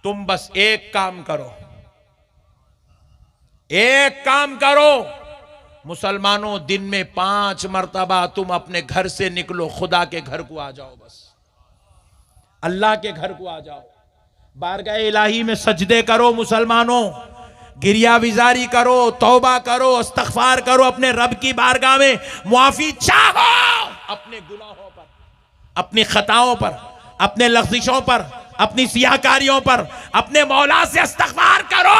तुम बस एक काम करो, एक काम करो मुसलमानों, दिन में 5 मर्तबा तुम अपने घर से निकलो, खुदा के घर को आ जाओ, बस अल्लाह के घर को आ जाओ, बारगाह इलाही में सजदे करो मुसलमानों, गिरिया विजारी करो, तौबा करो, इस्तग़फ़ार करो, अपने रब की बारगाह में मुआफी चाहो, अपने गुनाहों पर, अपनी खताओं पर, अपने लग़ज़िशों पर, अपनी सियाकारियों पर, अपने मौला से इस्तग़फ़ार करो।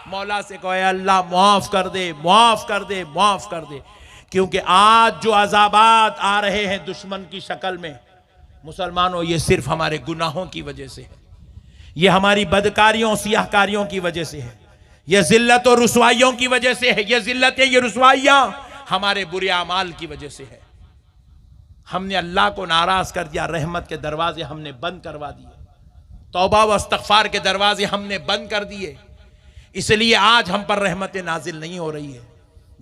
मौला से कहो, अल्लाह माफ कर दे, माफ कर दे, माफ कर दे। क्योंकि आज जो अज़ाबात आ रहे हैं दुश्मन की शक्ल में, मुसलमानों, ये सिर्फ हमारे गुनाहों की वजह से है, ये हमारी बदकारियों, सियाहकारियों की वजह से है, ये जिल्लत और रुसवाइयों की वजह से है। ये जिल्लतें, ये रुसवाइयां हमारे बुरे अमाल की वजह से है। हमने अल्लाह को नाराज कर दिया, रहमत के दरवाजे हमने बंद करवा दिए, तौबा व इस्तग़फ़ार के दरवाजे हमने बंद कर दिए। इसलिए आज हम पर रहमत नाजिल नहीं हो रही है।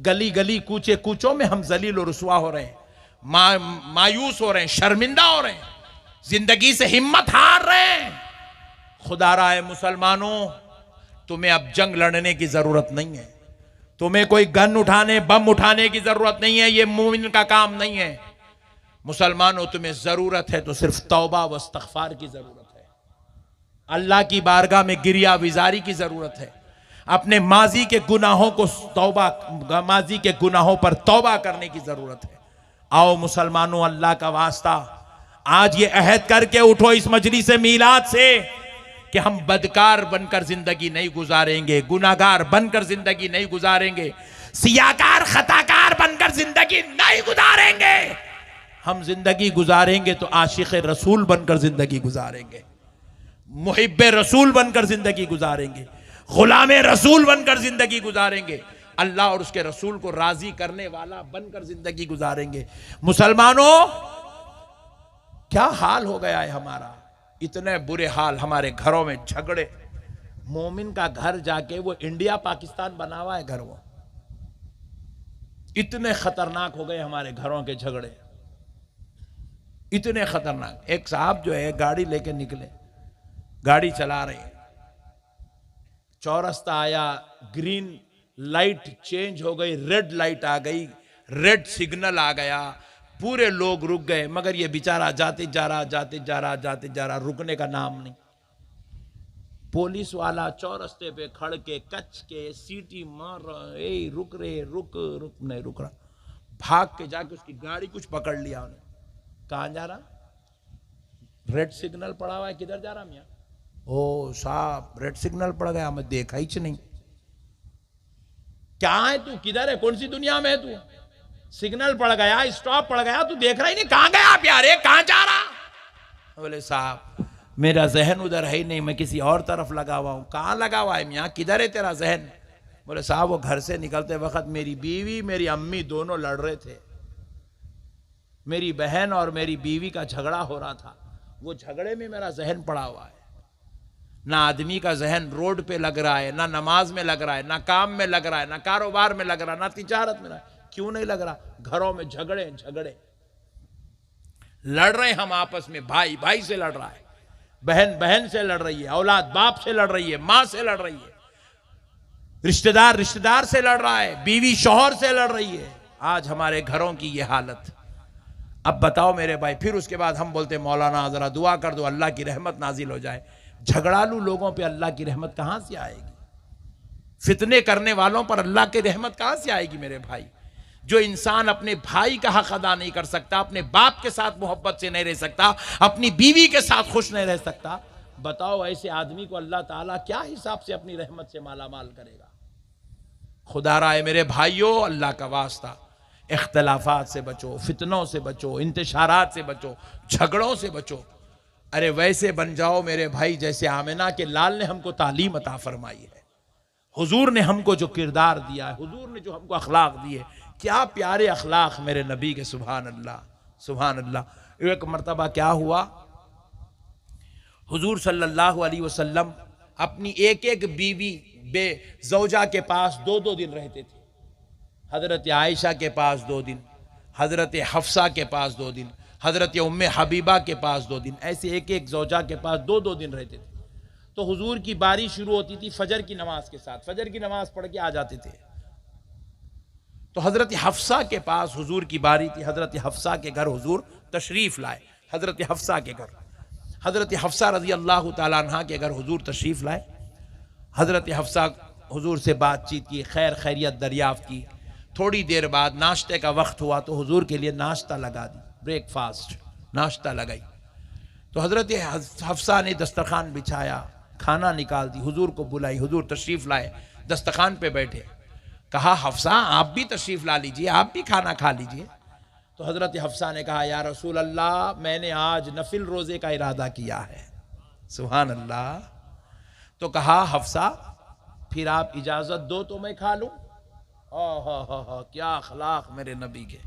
गली गली, कूचे कूचों में हम जलील और रुसवा हो रहे हैं, मायूस हो रहे हैं, शर्मिंदा हो रहे हैं, जिंदगी से हिम्मत हार रहे हैं। खुदा रहा है मुसलमानों, तुम्हें अब जंग लड़ने की जरूरत नहीं है, तुम्हें कोई गन उठाने, बम उठाने की जरूरत नहीं है। ये मोमिन का काम नहीं है। मुसलमानों तुम्हें ज़रूरत है तो सिर्फ तौबा व इस्तग़फ़ार की ज़रूरत है, अल्लाह की बारगाह में गिरिया विजारी की ज़रूरत है, अपने माजी के गुनाहों को माजी के गुनाहों पर तौबा करने की ज़रूरत है। आओ मुसलमानों, अल्लाह का वास्ता, आज ये अहद करके उठो इस मजलिस मीलाद से कि हम बदकार बनकर जिंदगी नहीं गुजारेंगे, गुनाहगार बनकर जिंदगी नहीं गुजारेंगे, सियाकार खताकार बनकर जिंदगी नहीं गुजारेंगे। हम जिंदगी गुजारेंगे तो आशिक रसूल बनकर जिंदगी गुजारेंगे, मुहिब्बे रसूल बनकर जिंदगी गुजारेंगे, गुलामे रसूल बनकर जिंदगी गुजारेंगे, अल्लाह और उसके रसूल को राजी करने वाला बनकर जिंदगी गुजारेंगे। मुसलमानों, क्या हाल हो गया है हमारा, इतने बुरे हाल, हमारे घरों में झगड़े। मोमिन का घर जाके वो इंडिया पाकिस्तान बना हुआ है घर, वो इतने खतरनाक हो गए हमारे घरों के झगड़े, इतने खतरनाक। एक साहब जो है गाड़ी लेके निकले, गाड़ी चला रहे, चौरस्ता आया, ग्रीन लाइट चेंज हो गई, रेड लाइट आ गई, रेड सिग्नल आ गया, पूरे लोग रुक गए, मगर ये बेचारा जाते जा रहा, रुकने का नाम नहीं। पुलिस वाला चौरस्ते पे खड़ के कच के सीटी मार रहा, ए रुक नहीं रुक रहा, भाग के जाके उसकी गाड़ी कुछ पकड़ लिया उन्हें। कहाँ जा रहा? रेड सिग्नल पड़ा हुआ है, किधर जा रहा मियाँ? ओ साहब, रेड सिग्नल पड़ गया, मैं देखा ही नहीं। क्या है तू, किधर है, कौन सी दुनिया में है तू? सिग्नल पड़ गया, स्टॉप पड़ गया, तू देख रहा ही नहीं, कहां गया आप यार, कहां जा रहा? बोले साहब मेरा जहन उधर है ही नहीं, मैं किसी और तरफ लगा हुआ हूं। कहां लगा हुआ है मियाँ, किधर है तेरा जहन? बोले साहब वो घर से निकलते वक्त मेरी बीवी मेरी अम्मी दोनों लड़ रहे थे, मेरी बहन और मेरी बीवी का झगड़ा हो रहा था, वो झगड़े में मेरा जहन पड़ा हुआ है। ना आदमी का जहन रोड पे लग रहा है, ना नमाज में लग रहा है, ना काम में लग रहा है, ना कारोबार में लग रहा है, ना तिजारत में लग रहा है। क्यों नहीं लग रहा? घरों में झगड़े लड़ रहे हम आपस में, भाई भाई से लड़ रहा है, बहन बहन से लड़ रही है, औलाद बाप से लड़ रही है, माँ से लड़ रही है, रिश्तेदार रिश्तेदार से लड़ रहा है, बीवी शौहर से लड़ रही है। आज हमारे घरों की ये हालत। अब बताओ मेरे भाई, फिर उसके बाद हम बोलते मौलाना जरा दुआ कर दो अल्लाह की रहमत नाजिल हो जाए। झगड़ालू लोगों पे अल्लाह की रहमत कहां से आएगी? फितने करने वालों पर अल्लाह की रहमत कहां से आएगी मेरे भाई? जो इंसान अपने भाई का हक अदा नहीं कर सकता, अपने बाप के साथ मोहब्बत से नहीं रह सकता, अपनी बीवी के साथ खुश नहीं रह सकता, बताओ ऐसे आदमी को अल्लाह ताला क्या हिसाब से अपनी रहमत से माला माल करेगा? खुदा राय मेरे भाइयों, अल्लाह का वास्ता, इख्तलाफात से बचो, फितनों से बचो, इंतशारात से बचो, झगड़ों से बचो। अरे वैसे बन जाओ मेरे भाई जैसे आमिना के लाल ने हमको तालीम अता फरमाई है, हुजूर ने हमको जो किरदार दिया है, हुजूर ने जो हमको अखलाक दिए, क्या प्यारे अखलाक मेरे नबी के। सुभान अल्लाह सुभान अल्लाह। एक मरतबा क्या हुआ, हुजूर सल्लल्लाहु अलैहि वसल्लम अपनी एक एक बीवी बेज़ौजा के पास 2-2 दिन रहते थे। हज़रत आयशा के पास 2 दिन, हज़रत हफ्सा के पास 2 दिन, हज़रत उम्मे हबीबा के पास 2 दिन, ऐसे एक एक ज़ौजा के पास 2-2 दिन रहते थे। तो हुजूर की बारी शुरू होती थी फजर की नमाज के साथ, फजर की नमाज पढ़ के आ जाते थे। तो हज़रत हफ्सा के पास हुजूर की बारी थी, हज़रत हफ्सा के घर हुजूर तशरीफ़ लाए। हज़रत हफ्सा के घर, हज़रत हफ्सा रज़ी अल्लाह तआला अन्हा के घर हुजूर तशरीफ़ लाए। हज़रत हफ्सा हुजूर से बातचीत की, खैर खैरियत दरियाफ़्त की। थोड़ी देर बाद नाश्ते का वक्त हुआ तो हुजूर के लिए नाश्ता लगा दी, ब्रेकफास्ट नाश्ता लगाई। तो हज़रत हफ्सा ने दस्तरखान बिछाया, खाना निकाल दी, हुजूर को बुलाई, हुजूर तशरीफ़ लाए, दस्तरखान पे बैठे। कहा हफ्सा आप भी तशरीफ़ ला लीजिए, आप भी खाना खा लीजिए। तो हज़रत हफ्सा ने कहा या रसूल अल्लाह, मैंने आज नफिल रोज़े का इरादा किया है। सुभान अल्लाह। तो कहा हफ्सा फिर आप इजाज़त दो तो मैं खा लूँ। ओह क्या अखलाक मेरे नबी के,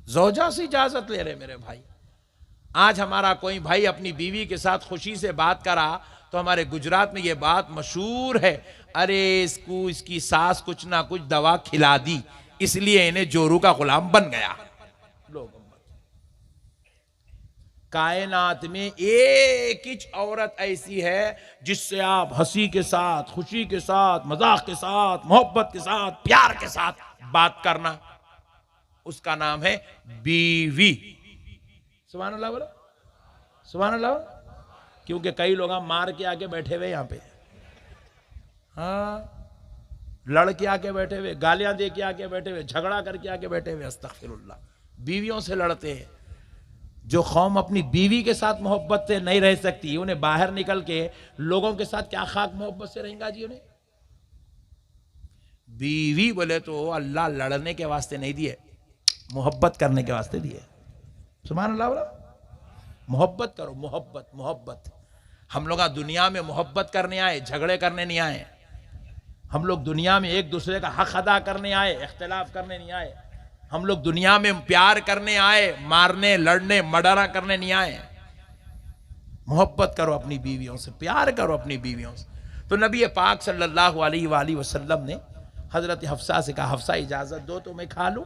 ज़ौजा से इजाज़त ले रहे मेरे भाई। आज हमारा कोई भाई अपनी बीवी के साथ खुशी से बात करा तो हमारे गुजरात में ये बात मशहूर है, अरे इसको इसकी सास कुछ ना कुछ दवा खिला दी इसलिए इन्हें जोरू का गुलाम बन गया। लोग कायनात में एक ही औरत ऐसी है जिससे आप हंसी के साथ, खुशी के साथ, मजाक के साथ, मोहब्बत के साथ, प्यार के साथ बात करना, उसका नाम है बीवी। सुभान अल्लाह बोलो, सुभान अल्लाह। क्योंकि कई लोग मार के आके बैठे हुए यहाँ पे, हाँ, लड़ के आके बैठे हुए, गालियां दे के आके बैठे हुए, झगड़ा करके आके बैठे हुए, अस्तगफिरुल्लाह। बीवियों से लड़ते हैं। जो कौम अपनी बीवी के साथ मोहब्बत से नहीं रह सकती, उन्हें बाहर निकल के लोगों के साथ क्या खाक मोहब्बत से रहेंगे जी उन्हें। बीवी बोले तो अल्लाह लड़ने के वास्ते नहीं दिए, मोहब्बत करने के वास्ते दिए। सुभान अल्लाह बोला, मोहब्बत करो, मोहब्बत मोहब्बत। हम लोग दुनिया में मोहब्बत करने आए, झगड़े करने नहीं आए। हम लोग दुनिया में एक दूसरे का हक अदा करने आए, इख्तिलाफ करने नहीं आए। हम लोग दुनिया में प्यार करने आए, मारने लड़ने मर्डर करने नहीं आए। मोहब्बत करो अपनी बीवियों से, प्यार करो अपनी बीवियों से। तो नबी पाक सल्लल्लाहु अलैहि वसल्लम ने हजरत हफ्सा से कहा, हफ्सा इजाजत दो तो मैं खा लूं।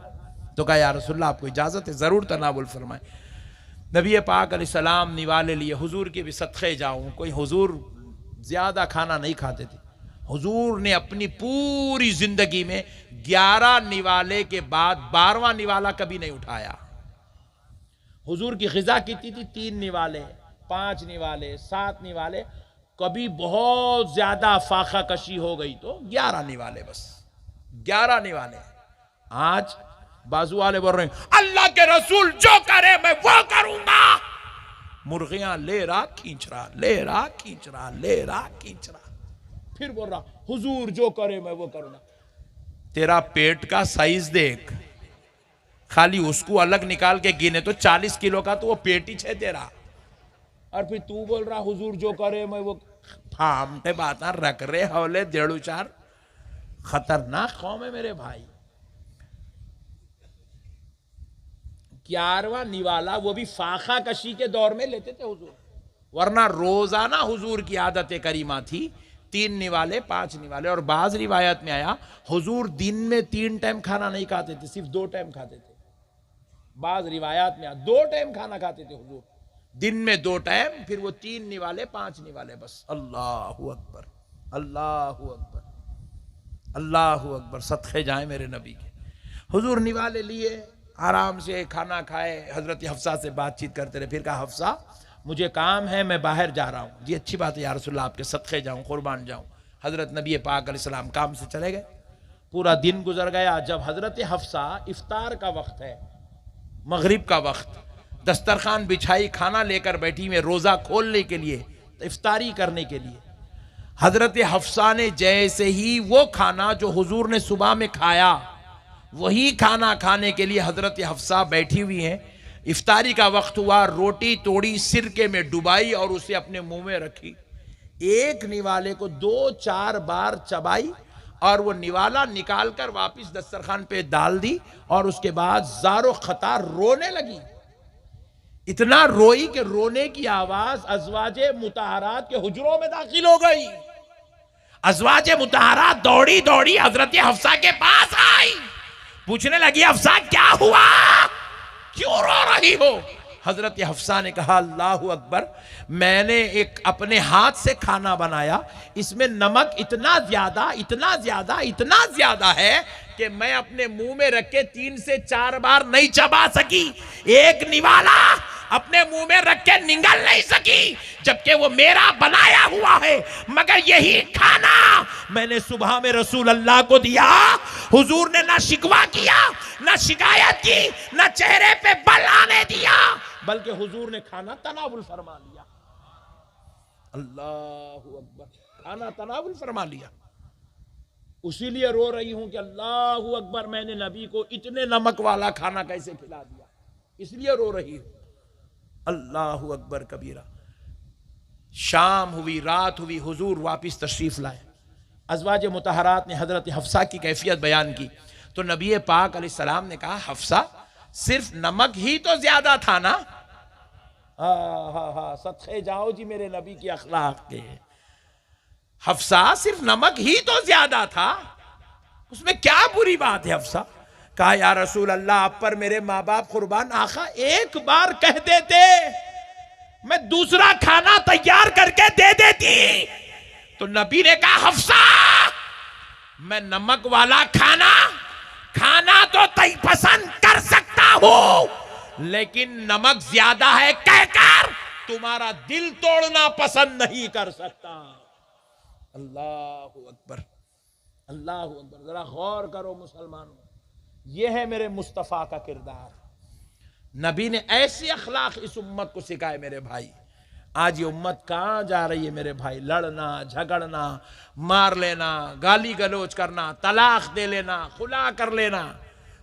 तो कहा या रसूलल्लाह आपको इजाजत है, जरूर तनावुल फरमाए। नबी पाक अलैहिस्सलाम निवाले लिए, हुजूर के भी सदक़े जाऊं। कोई हुजूर ज्यादा खाना नहीं खाते थे। हुजूर ने अपनी पूरी जिंदगी में 11 निवाले के बाद 12वां निवाला कभी नहीं उठाया। हुजूर की ग़िज़ा कितनी थी? 3 निवाले, 5 निवाले, 7 निवाले। कभी बहुत ज्यादा फाका कशी हो गई तो 11 निवाले, बस 11 निवाले। आज बाजू वाले बोल रहे हैं अल्लाह के रसूल जो करे मैं वो करूंगा। मुर्गियां ले रहा खींच रहा, ले रहा खींच रहा, ले रहा खींच रहा, फिर बोल रहा हुजूर जो करे मैं वो करूंगा। तेरा पेट का साइज देख, खाली उसको अलग निकाल के गिने तो 40 किलो का तो वो पेट ही है तेरा, और फिर तू बोल रहा हुजूर जो करे मैं वो। फामने बात रख रहे हौले 1.5-4। खतरनाक कौम है मेरे भाई। 11वां निवाला वो भी फाका कशी के दौर में लेते थे हुजूर, वरना रोजाना हुजूर की आदत करीमा थी 3 निवाले, 5 निवाले। और बाज रिवायत में आया हुजूर दिन में 3 टाइम खाना नहीं खाते थे, सिर्फ 2 टाइम खाते थे। बाज रिवायत में आया 2 टाइम खाना खाते थे हुजूर, दिन में 2 टाइम, फिर वो 3 निवाले 5 निवाले, बस। अल्लाहु अकबर, अल्लाहु अकबर, अल्लाहु अकबर। सदक़े जाए मेरे नबी के। हुजूर निवाले लिए, आराम से खाना खाए, हजरत हफ्सा से बातचीत करते रहे। फिर कहा हफ्सा मुझे काम है, मैं बाहर जा रहा हूँ। जी अच्छी बात है या रसूलल्लाह, आपके सदक़े जाऊँ, कुर्बान जाऊँ। हजरत नबी पाक अलैहिस्सलाम काम से चले गए। पूरा दिन गुजर गया। जब हजरत हफ्सा, इफ्तार का वक्त है, मगरिब का वक्त, दस्तरखान बिछाई, खाना लेकर बैठी में रोज़ा खोलने के लिए, इफ्तारी करने के लिए। हजरत हफ्सा ने जैसे ही वो खाना जो हुजूर ने सुबह में खाया, वही खाना खाने के लिए हजरत हफ्सा बैठी हुई हैं। इफ्तारी का वक्त हुआ, रोटी तोड़ी, सिरके में डुबाई और उसे अपने मुंह में रखी। एक निवाले को 2-4 बार चबाई और वो निवाला निकाल कर वापिस दस्तरखान पे डाल दी, और उसके बाद ज़ारो ख़तार रोने लगी। इतना रोई कि रोने की आवाज अज़वाजे मुताहरात के हुजरों में दाखिल हो गई। अज़वाजे मुताहरात दौड़ी दौड़ी हजरत हफ्सा के पास आई, पूछने लगी हफ्सा क्या हुआ, क्यों रो रही हो? हजरत हफ्सा ने कहा अल्लाहु अकबर, मैंने एक अपने हाथ से खाना बनाया, इसमें नमक इतना ज्यादा इतना ज्यादा इतना ज्यादा है कि मैं अपने मुंह में रख के 3 से 4 बार नहीं चबा सकी। एक निवाला अपने मुंह में रख के निगल नहीं सकी, जबकि वो मेरा बनाया हुआ है। मगर यही खाना मैंने सुबह में रसूल अल्लाह को दिया। हुजूर ने ना शिकवा किया, ना शिकायत की, ना चेहरे पे बल आने दिया, बल्कि हुजूर ने खाना तनावुल फरमा लिया। अल्लाहु अकबर, खाना तनावुल फरमा लिया। उसीलिए रो रही हूं कि अल्लाहु अकबर, मैंने नबी को इतने नमक वाला खाना कैसे खिला दिया, इसलिए रो रही हूं। अल्लाहु अकबर कबीरा। शाम हुई, रात हुई, हुजूर वापिस तशरीफ लाए। अज़वाज मुतहरात ने हजरत हफ्सा की कैफियत बयान की तो नबी पाक अलैहिस्सलाम ने कहा हफ्सा सिर्फ नमक ही तो ज्यादा था ना? हा, सदक़े जाओ जी मेरे नबी की अखलाक के। हफ्सा सिर्फ नमक ही तो ज्यादा था, उसमें क्या बुरी बात है हफ्सा? कहा या रसूल अल्लाह, आप पर मेरे माँ बाप कुर्बान, आका एक बार कह देते मैं दूसरा खाना तैयार करके दे देती। तो नबी ने कहा हफ्सा, मैं नमक वाला खाना तो तय पसंद कर सकता हूं, लेकिन नमक ज्यादा है कहकर तुम्हारा दिल तोड़ना पसंद नहीं कर सकता। अल्लाहु अकबर, अल्लाहु अकबर। जरा गौर करो मुसलमानों, यह है मेरे मुस्तफ़ा का किरदार। नबी ने ऐसे अखलाक इस उम्मत को सिखाए मेरे भाई। आज ये उम्मत कहाँ जा रही है मेरे भाई? लड़ना, झगड़ना, मार लेना, गाली गलौज करना, तलाक दे लेना, खुला कर लेना,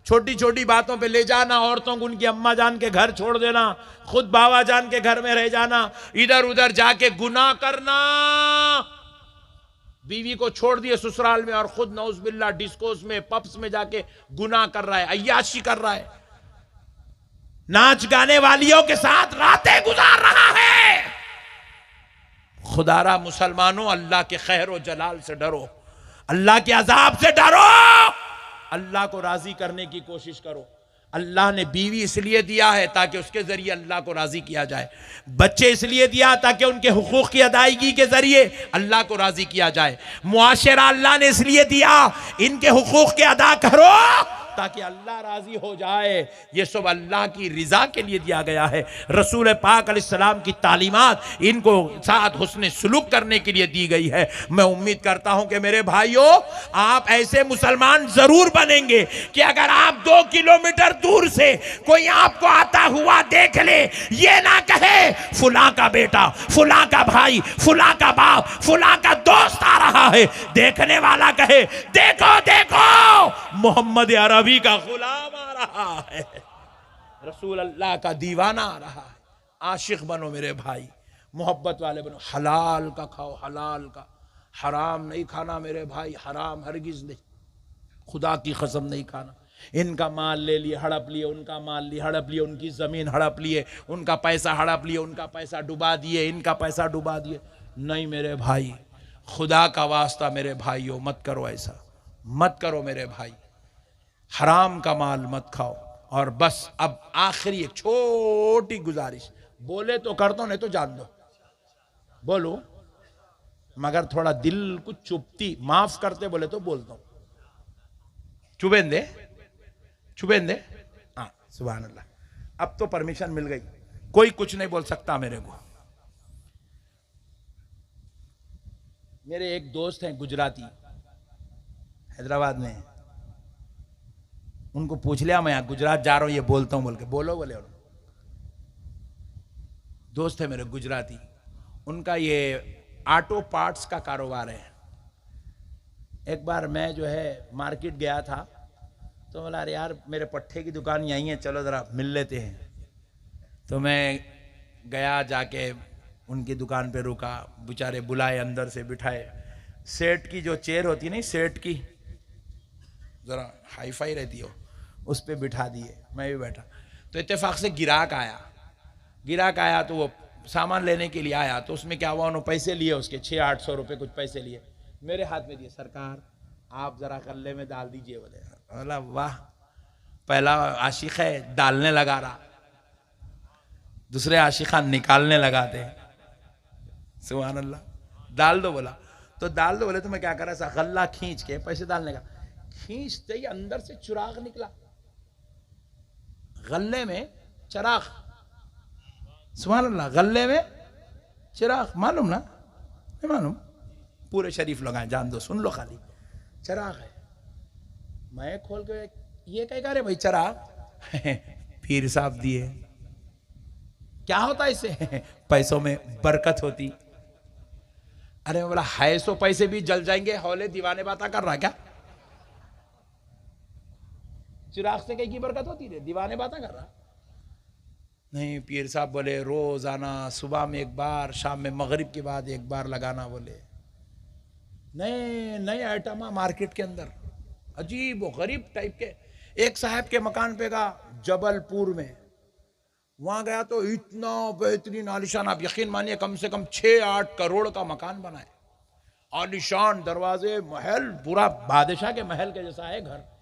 छोटी छोटी बातों पे ले जाना औरतों को, उनकी अम्मा जान के घर छोड़ देना, खुद बाबा जान के घर में रह जाना, इधर उधर जाके गुनाह करना, बीवी को छोड़ दिए ससुराल में और खुद नौज़बिल्लाह डिस्कोस में, पब्स में जाके गुनाह कर रहा है, अय्याशी कर रहा है, नाच गाने वालियों के साथ रातें गुजार रहा है। खुदारा मुसलमानों, अल्लाह के खैर और जलाल से डरो, अल्लाह के अजाब से डरो, अल्लाह को राजी करने की कोशिश करो। अल्लाह ने बीवी इसलिए दिया है ताकि उसके जरिए अल्लाह को राजी किया जाए, बच्चे इसलिए दिया ताकि उनके हुकूक की अदायगी के जरिए अल्लाह को राजी किया जाए, मुआशरा अल्लाह ने इसलिए दिया इनके हुकूक के अदा करो ताकि अल्लाह राजी हो जाए। ये सब अल्लाह की रिजा के लिए दिया गया है। रसूल पाक अलैहिस्सलाम की तालीमात इनको साथ हुस्न सुलूक करने के लिए दी गई है। मैं उम्मीद करता हूं कि मेरे भाइयों, आप ऐसे मुसलमान जरूर बनेंगे कि अगर आप 2 किलोमीटर दूर से कोई आपको आता हुआ देख ले, ये ना कहे फुला का बेटा, फुला का भाई, फुला का बाप, फुला का दोस्त आ रहा है। देखने वाला कहे देखो देखो मोहम्मद अरबी का गुलाम आ रहा है, रसूल अल्लाह का दीवाना आ रहा है। आशिक बनो मेरे भाई, मोहब्बत वाले बनो, हलाल का खाओ, हलाल का, हराम नहीं खाना मेरे भाई, हराम हरगिज नहीं, खुदा की कसम नहीं खाना। इनका माल ले लिए, हड़प लिए, उनका माल लिए, हड़प लिए, उनकी जमीन हड़प लिए, उनका पैसा हड़प लिए, उनका पैसा डुबा दिए, इनका पैसा डुबा दिए। नहीं मेरे भाई, खुदा का वास्ता मेरे भाइयों, मत करो ऐसा, मत करो मेरे भाई, हराम का माल मत खाओ। और बस अब आखिरी एक छोटी गुजारिश, बोले तो कर दो, नहीं तो जान दो, बोलो मगर थोड़ा दिल को चुपती, माफ करते बोले तो बोल दो, चुबेंदे चुबेंदे, हाँ सुभान अल्लाह। अब तो परमिशन मिल गई, कोई कुछ नहीं बोल सकता मेरे को। मेरे एक दोस्त हैं गुजराती, हैदराबाद में, उनको पूछ लिया मैं यहाँ गुजरात जा रहा हूँ, ये बोलता हूँ बोल के, बोलो बोले। दोस्त है मेरे गुजराती, उनका ये ऑटो पार्ट्स का कारोबार है। एक बार मैं जो है मार्केट गया था तो बोला अरे यार मेरे पट्टे की दुकान यहीं है, चलो ज़रा मिल लेते हैं। तो मैं गया, जाके उनकी दुकान पे रुका, बेचारे बुलाए, अंदर से बिठाए, सेट की जो चेयर होती है नहीं, सेट की ज़रा हाई फाई रहती हो, उस पर बिठा दिए, मैं भी बैठा। तो इत्तेफाक से गिराक आया तो वो सामान लेने के लिए आया, तो उसमें क्या हुआ, उन्होंने पैसे लिए, उसके 600-800 रुपये कुछ पैसे लिए, मेरे हाथ में दिए, सरकार आप ज़रा गले में डाल दीजिए। बोला वाह, पहला आशिक है डालने लगा रहा, दूसरे आशिका निकालने लगाते, सुभान अल्लाह। डाल दो बोला तो डाल दो, बोले तो मैं क्या करा, सा गल्ला खींच के पैसे डालने का, खींचते ही अंदर से चिराग निकला, गल्ले में चिराग, सुभान अल्लाह, गल्ले में चिराग, मालूम ना, नहीं मालूम, पूरे शरीफ लोग आए, जान दो, सुन लो, खाली चिराग है। मैं खोल के ये क्या करे भाई, चिराग पीर साहब दिए, क्या होता इससे, पैसों में बरकत होती। अरे बोला है सो पैसे भी जल जाएंगे, हौले दीवाने बातें कर रहा क्या, चिराग से कहीं की बरकत होती है, दीवाने बातें कर रहा। नहीं, पीर साहब बोले रोजाना सुबह में एक बार, शाम में मगरिब के बाद एक बार लगाना। बोले नए आइटम मार्केट के अंदर, अजीब व गरीब टाइप के। एक साहब के मकान पे का जबलपुर में, वहां गया तो इतना बेहतरीन आलिशान, आप यकीन मानिए कम से कम 6-8 करोड़ का मकान बना है, आलिशान दरवाजे, महल, पूरा बादशाह के महल के जैसा है घर।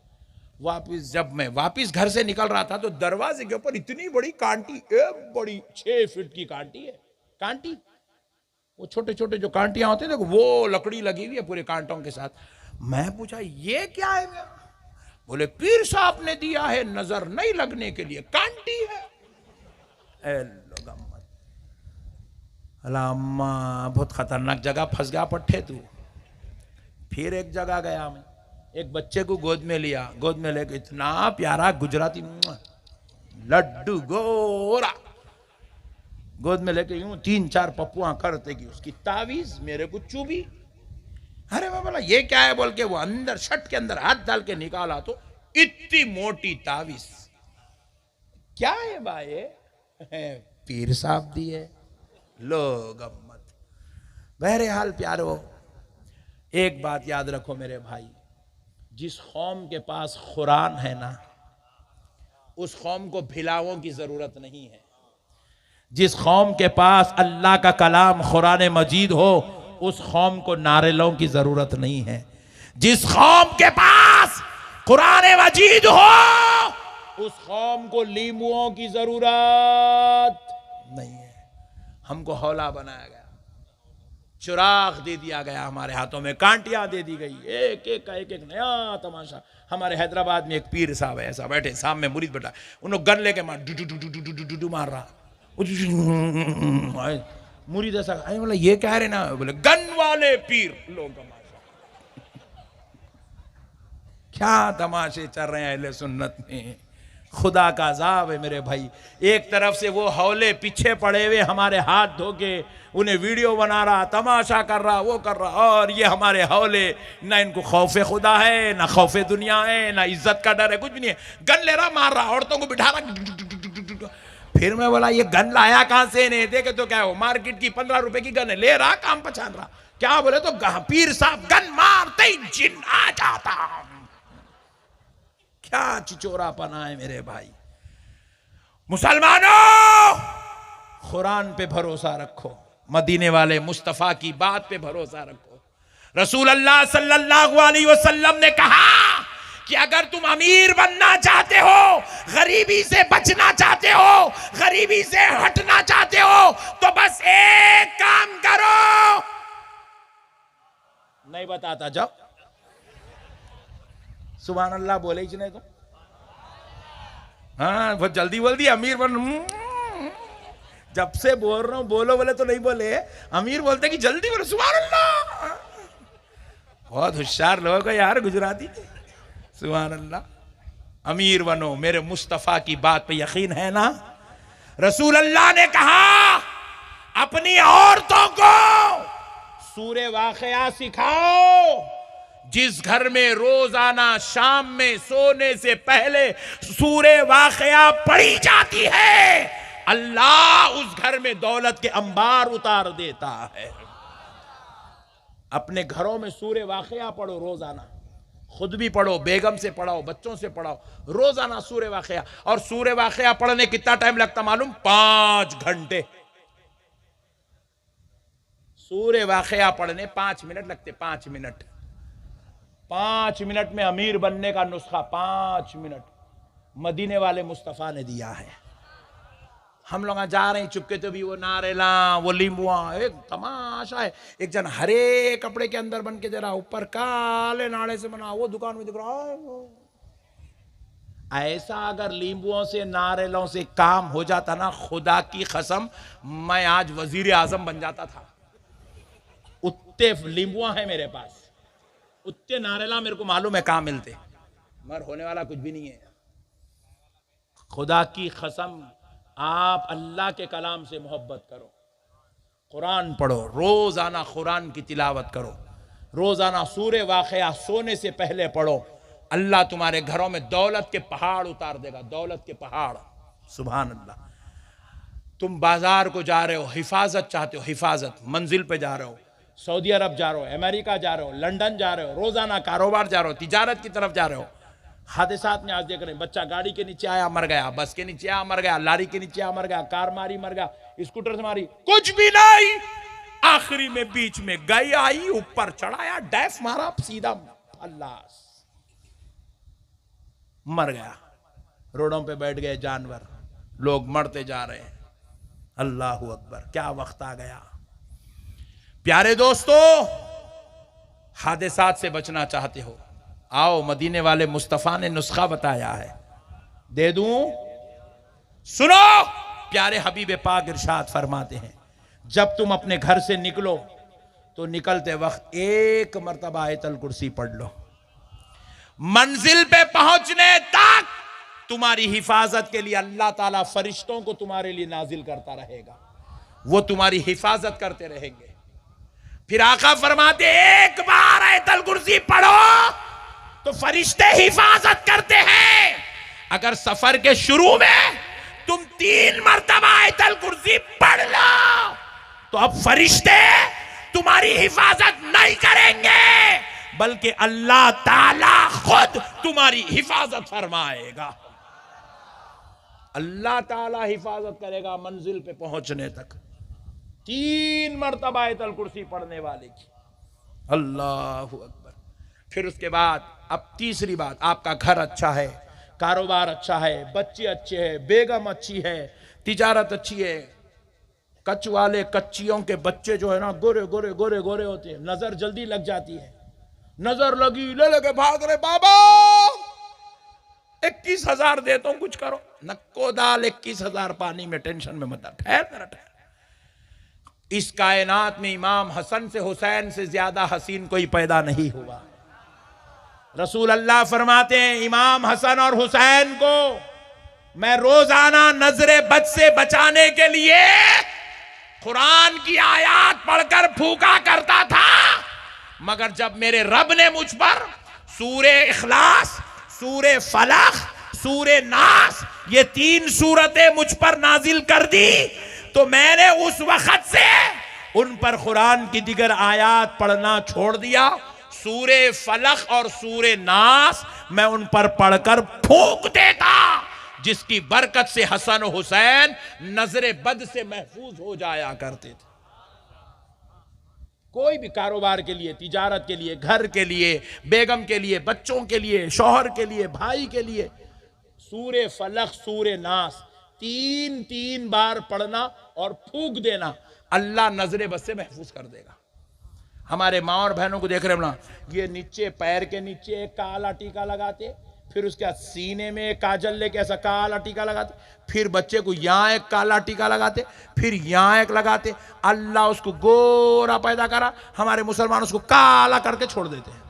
जब मैं वापिस घर से निकल रहा था तो दरवाजे के ऊपर इतनी बड़ी कांटी, एक बड़ी 6 फीट की कांटी है, कांटी, वो छोटे छोटे जो कांटियां होते हैं देखो, वो लकड़ी लगी हुई है पूरे कांटों के साथ। मैं पूछा ये क्या है, बोले पीर साहब ने दिया है नजर नहीं लगने के लिए, कांटी है। अला अम्मा बहुत खतरनाक जगह फंस गया पट्टे तू। फिर एक जगह गया मैं, एक बच्चे को गोद में लिया, गोद में लेके इतना प्यारा गुजराती लड्डू गोरा गोद में लेके यूं 3-4 पप्पुआ करते कि उसकी तावीज मेरे को चुभी। अरे मैं बोला ये क्या है बोल के वो अंदर शर्ट के अंदर हाथ डाल के निकाला तो इतनी मोटी तावीज। क्या है भाई? पीर साहब दिए। लो गम्मत। बहरहाल प्यारो, एक बात याद रखो मेरे भाई, जिस कौम के पास कुरान है ना, उस कौम को भिलावों की जरूरत नहीं है। जिस कौम के पास अल्लाह का कलाम कुरान मजीद हो, उस कौम को नारेलों की जरूरत नहीं है। जिस कौम के पास कुरान मजीद हो, उस कौम को लींबुओं की जरूरत नहीं है। हमको हौला बनाया गया, चुराग दे दिया गया हमारे हाथों में, कांटियां दे दी गई, एक एक का एक एक नया तमाशा। हमारे हैदराबाद में एक पीर साहब है, ऐसा बैठे सामने मुरीद बैठा, उन्होंने गन लेके मार do do do do do do do मार रहा। मुरीद ऐसा बोला ये कह रहे ना, बोले गन वाले पीर। लोग क्या तमाशे चल रहे हैं अहले सुन्नत में। खुदा का अज़ाब है मेरे भाई। एक तरफ से वो हौले पीछे पड़े हुए हमारे हाथ धो के उन्हें वीडियो बना रहा, तमाशा कर रहा, वो कर रहा, और ये हमारे हौले ना इनको खौफे खुदा है, ना खौफे दुनिया है, ना इज्जत का डर है, कुछ भी नहीं है। गन ले रहा, मार रहा, औरतों को बिठा रहा। फिर मैं बोला ये गन लाया कहां से? नहीं देखे तो क्या हो, मार्केट की 15 रुपए की गन है, ले रहा, काम पहचान रहा। क्या बोले तो पीर साहब गन मारते ही जिन आ जाता। क्या चिचोरापना है मेरे भाई। मुसलमानों, कुरान पे भरोसा रखो, मदीने वाले मुस्तफा की बात पे भरोसा रखो। रसूल अल्लाह सल्लल्लाहु अलैहि वसल्लम ने कहा कि अगर तुम अमीर बनना चाहते हो, गरीबी से बचना चाहते हो, गरीबी से हटना चाहते हो, तो बस एक काम करो। नहीं बताता जाओ, सुभान अल्लाह बोले ही नहीं तो। हाँ बहुत जल्दी बोल दिया अमीर बन। जब से बोल रहा हूं बोलो, बोले तो नहीं बोले। अमीर बोलते कि जल्दी बोलो, सुभान अल्लाह। बहुत होशियार लोग हैं यार गुजराती। सुभान अल्लाह। अमीर बनो, मेरे मुस्तफा की बात पे यकीन है ना। रसूल अल्लाह ने कहा अपनी औरतों को सूरे वाक़या सिखाओ। जिस घर में रोजाना शाम में सोने से पहले सूरे वाक़या पढ़ी जाती है, अल्लाह उस घर में दौलत के अंबार उतार देता है। अपने घरों में सूरे वाक़या पढ़ो रोजाना, खुद भी पढ़ो, बेगम से पढ़ाओ, बच्चों से पढ़ाओ, रोजाना सूरे वाक़या। और सूरे वाक़या पढ़ने कितना टाइम लगता मालूम? 5 घंटे। सूरे वाक़या पढ़ने 5 मिनट लगते। 5 मिनट। 5 मिनट में अमीर बनने का नुस्खा 5 मिनट मदीने वाले मुस्तफा ने दिया है। हम लोग जा रहे हैं चुपके तो भी वो नारेला, वो लींबुआ, एक तमाशा है। एक जन हरे कपड़े के अंदर बन के जरा ऊपर काले नाड़े से बना, वो दुकान में दिख रहा है। ऐसा अगर लींबुओं से नारेलों से काम हो जाता ना, खुदा की कसम मैं आज वजीर आजम बन जाता था। उतने लींबुआ है मेरे पास, उतने नारेला मेरे को मालूम है कहां मिलते, मगर होने वाला कुछ भी नहीं है। खुदा की कसम आप अल्लाह के कलाम से मोहब्बत करो, कुरान पढ़ो, रोजाना कुरान की तिलावत करो, रोजाना सूरे वाक़या सोने से पहले पढ़ो। अल्लाह तुम्हारे घरों में दौलत के पहाड़ उतार देगा, दौलत के पहाड़। सुभान अल्लाह। तुम बाजार को जा रहे हो, हिफाजत चाहते हो, हिफाजत, मंजिल पे जा रहे हो, सऊदी अरब जा रहे हो, अमेरिका जा रहे हो, लंदन जा रहे हो, रोजाना कारोबार जा रहे हो, तिजारत की तरफ जा रहे हो। हादसात में आज देख रहे हैं, बच्चा गाड़ी के नीचे आया मर गया, बस के नीचे आया मर गया, लारी के नीचे आया मर गया, कार मारी मर गया, स्कूटर से मारी, कुछ भी नहीं। आखिरी में बीच में गई आई, ऊपर चढ़ाया, डैफ मारा, सीधा अल्लाह मर गया। रोडों पे बैठ गए जानवर, लोग मरते जा रहे हैं। अल्लाह अकबर, क्या वक्त आ गया। प्यारे दोस्तों, हादसात से बचना चाहते हो, आओ, मदीने वाले मुस्तफा ने नुस्खा बताया है, दे दूं? सुनो, प्यारे हबीब पाक इरशाद फरमाते हैं, जब तुम अपने घर से निकलो तो निकलते वक्त एक मर्तबा आयतल कुर्सी पढ़ लो। मंजिल पे पहुंचने तक तुम्हारी हिफाजत के लिए अल्लाह ताला फरिश्तों को तुम्हारे लिए नाजिल करता रहेगा, वो तुम्हारी हिफाजत करते रहेंगे। फिर आका फरमाते एक बार आयतल कुर्सी पढ़ो तो फरिश्ते हिफाजत करते हैं। अगर सफर के शुरू में तुम 3 मर्तबा आयतल कुर्सी पढ़ लो तो अब फरिश्ते तुम्हारी हिफाजत नहीं करेंगे, बल्कि अल्लाह ताला खुद तुम्हारी हिफाजत फरमाएगा। अल्लाह ताला हिफाजत करेगा मंजिल पे पहुंचने तक। 3 मर्तबा आयतल कुर्सी पढ़ने वाले की। अल्लाहु अकबर। फिर उसके बाद अब तीसरी बात, आपका घर अच्छा है, कारोबार अच्छा है, बच्चे अच्छे हैं, बेगम अच्छी है, तिजारत अच्छी है। कच्च वाले कच्चियों के बच्चे जो है ना गोरे गोरे गोरे गोरे होते हैं, नजर जल्दी लग जाती है। नजर लगी ले लगे भाग रहे, बाबा 21,000 देता हूं कुछ करो। नक्को दाल 21,000 पानी में, टेंशन में मत ठहर मेरा ठहर। इस कायनात में इमाम हसन से हुसैन से ज्यादा हसीन कोई पैदा नहीं हुआ। रसूल अल्लाह फरमाते हैं इमाम हसन और हुसैन को मैं रोजाना नजरे बद से बचाने के लिए कुरान की आयत पढ़कर फूका करता था, मगर जब मेरे रब ने मुझ पर सूरे इखलास, सूरे फलक, सूरे नास ये 3 सूरतें मुझ पर नाजिल कर दी तो मैंने उस वक्त से उन पर कुरान की दिगर आयत पढ़ना छोड़ दिया। सूरे फलक और सूरे नास मैं उन पर पढ़कर फूंक देता, जिसकी बरकत से हसन हुसैन नजरे बद से महफूज हो जाया करते थे। कोई भी कारोबार के लिए, तिजारत के लिए, घर के लिए, बेगम के लिए, बच्चों के लिए, शौहर के लिए, भाई के लिए सूरे फलक, सूरे नास 3 बार पढ़ना और फूंक देना, अल्लाह नजरे बद से महफूज कर देगा। हमारे माँ और बहनों को देख रहे हैं, ये नीचे पैर के नीचे एक काला टीका लगाते, फिर उसके बाद सीने में एक काजल लेके ऐसा काला टीका लगाते, फिर बच्चे को यहाँ एक काला टीका लगाते, फिर यहाँ एक लगाते। अल्लाह उसको गोरा पैदा करा, हमारे मुसलमान उसको काला करके छोड़ देते हैं।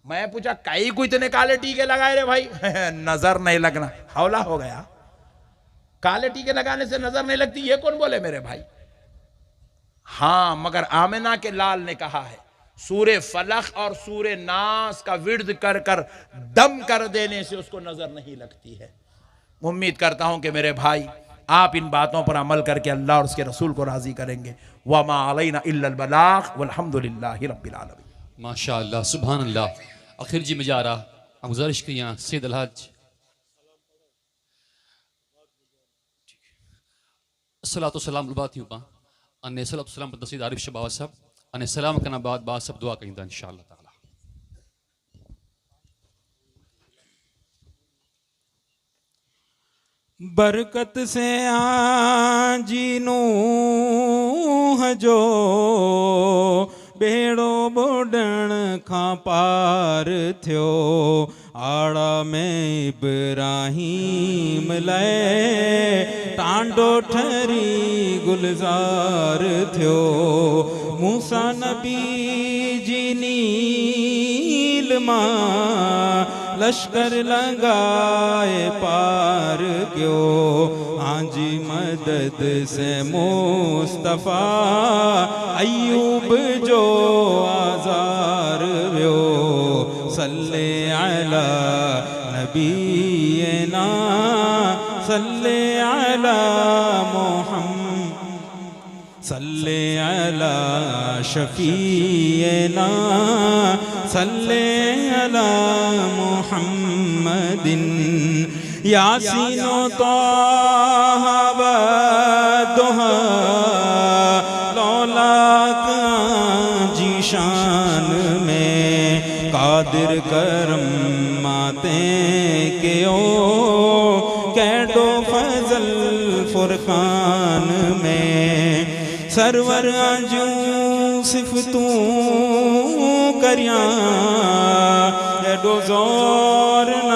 मैं पूछा कई को इतने काले टीके लगाए रे भाई? नजर नहीं लगना, हौला हो गया। काले टीके लगाने से नजर नहीं लगती, ये कौन बोले मेरे भाई? हाँ, मगर आमिना के लाल ने कहा है सूरे फलक और सूरे नास का विर्द कर कर दम कर देने से उसको नजर नहीं लगती है। उम्मीद करता हूं कि मेरे भाई आप इन बातों पर अमल करके अल्लाह और उसके रसूल को राजी करेंगे। वमा अलैना इल्लल बलाग वल्हम्दुलिल्लाहि रब्बिल आलमीन। माशाअल्लाह, सुभान अल्लाह। आखिर जी में जा रहा गुजारिश की यहाँ सैयद अलहज अस्सलातु वस्सलाम अलबातियुबा अन्ने सलातु सलाम पर तसीद आरिफ शबाव साहब अन्ने सलाम करना बाद सब दुआ करेंगे इंशाअल्लाह ताला। बरकत से आजी नूह जो बेड़ो बुडण खां पार थियो, आड़ा में इब्राहीम लाए टांडो ठरी गुलजार थियो। मूसा नबी जी नील मां लश्कर लगाए पार क्यों, हाजी मदद से मुस्तफ़ा अयूब जो आजार व्यो। सल्ले अला नबीना सल्ले अला मोहम्मद सल्ले अला शफीना सल्ले अला मुहम्मदिन। यासीनो ताहा व दुहा लौलाक जी शान में, कादिर करम माते के ओ कैडो फजल फुरकान में। सरवर आजू सिफतू करिया एडो जोर न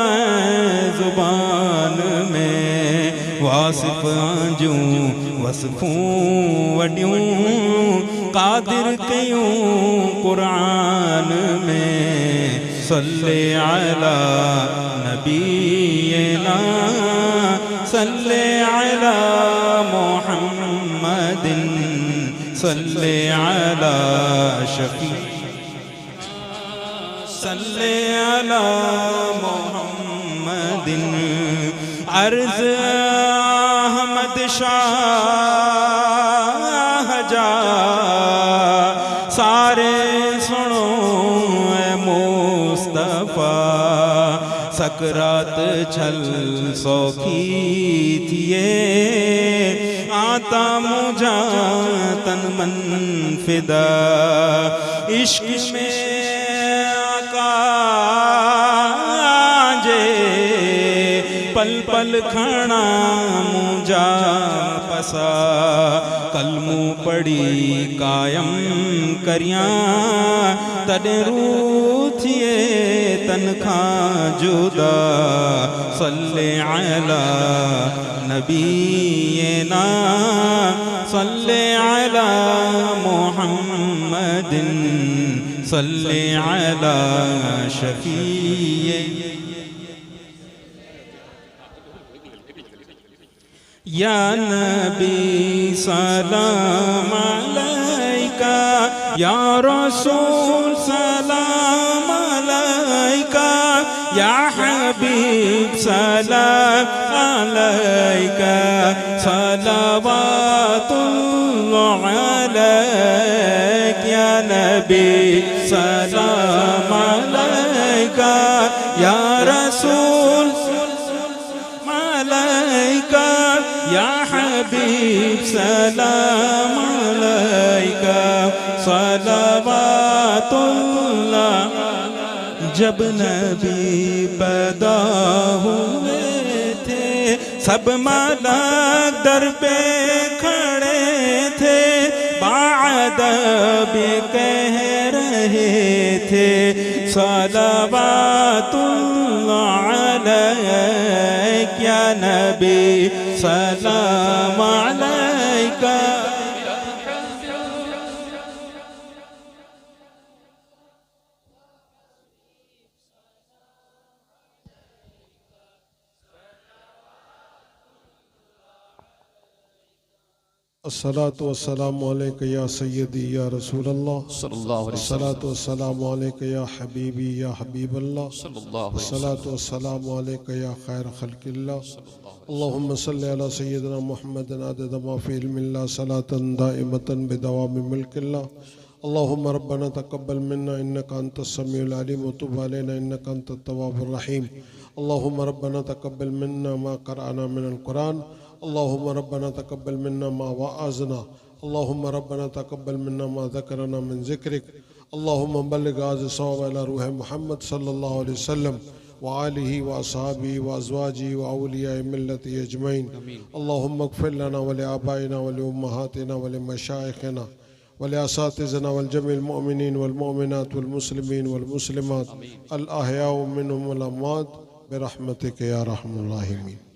जुबान में, वासिफ आंजूं वसफूं वडियूं कादिर कयूं कुरान में सल्ले अला नबीना सल्ले अला मुहम्मदिन सल्ले अला शफी सल्ले अला मुहम्मदिन अर्ज़ अहमद शाह जा सारे सुनो ए मुस्तफ़ा सकरात छल सौखी थिए आता मुझा तन मन फिदा इश्क में आका जे पल पल खाना मुझा पसा कलमू पड़ी कायम करिया तॾहिं रूह थिए तन खां जुदा सल्ले अला नबीना सल्ले अला मुहम्मदिन सल्ले अला शफीए या नबी सलाम अलैका या रसूल सलाम अलैका या हबीब सलाम अलैका सलावतुल्लाह अलैक या नबी सलाम अलैका या रसूल अलैका या हबीब सलाम अलैका सलावतुल्लाह जब नबी पैदा हुए थे सब मलाक दर पे खड़े थे बाअदब कह रहे थे सलावतुल्लाह अलैक या नबी सलाम अलैका अस्सलातु वस्सलामु अलैका या सय्यदी या रसूल अल्लाह सल्लल्लाहु अलैहि वसल्लम अस्सलातु वस्सलामु अलैका या हबीबी या हबीब अल्लाह सल्लल्लाहु अलैहि अस्सलातु वस्सलामु अलैका या खैर खल्किल्लाह अल्लाहुम्मा सल्लि अला सय्यिदिना मुहम्मदिन अदद मा फी इल्मिल्लाह सलातन दाइमतन बिदवामि मुल्किल्लाह अल्लाहुम्मा रब्बना तक़ब्बल मिन्ना इन्नका अंतस समीउल अलीम व तुब अलैना इन्नका अंतत तव्वाबुर रहीम अल्लाहुम्मा रब्बना तक़ब्बल मिन्ना मा क़रअना मिनल कुरान अल्लाहुम्मा रब्बना तक़ब्बल मिन्ना मा वअज़ना अल्लाहुम्मा रब्बना तक़ब्बल मिन्ना मा ज़करना मिन ज़िक्रिक अल्लाहुम्मा बल्लिग़ हाज़ा सवाब इला रूह मुहम्मद सल्लल्लाहु अलैहि वसल्लम व आलिहि व अस्हाबिहि व अज़वाजिहि व औलियाए मिल्लति अजमईन अल्लाहुम्मा इग़फ़िर लना व लिआबाइना व लिउम्महातिना व लिमशाइख़िना व लिअसातिज़िना वल जमील मुमिनीन वल मुमिनात वल मुस्लिमीन वल मुस्लिमात अल अहयाउ मिनहुम वल अमवात बिरहमतिका या अरहमर राहिमीन।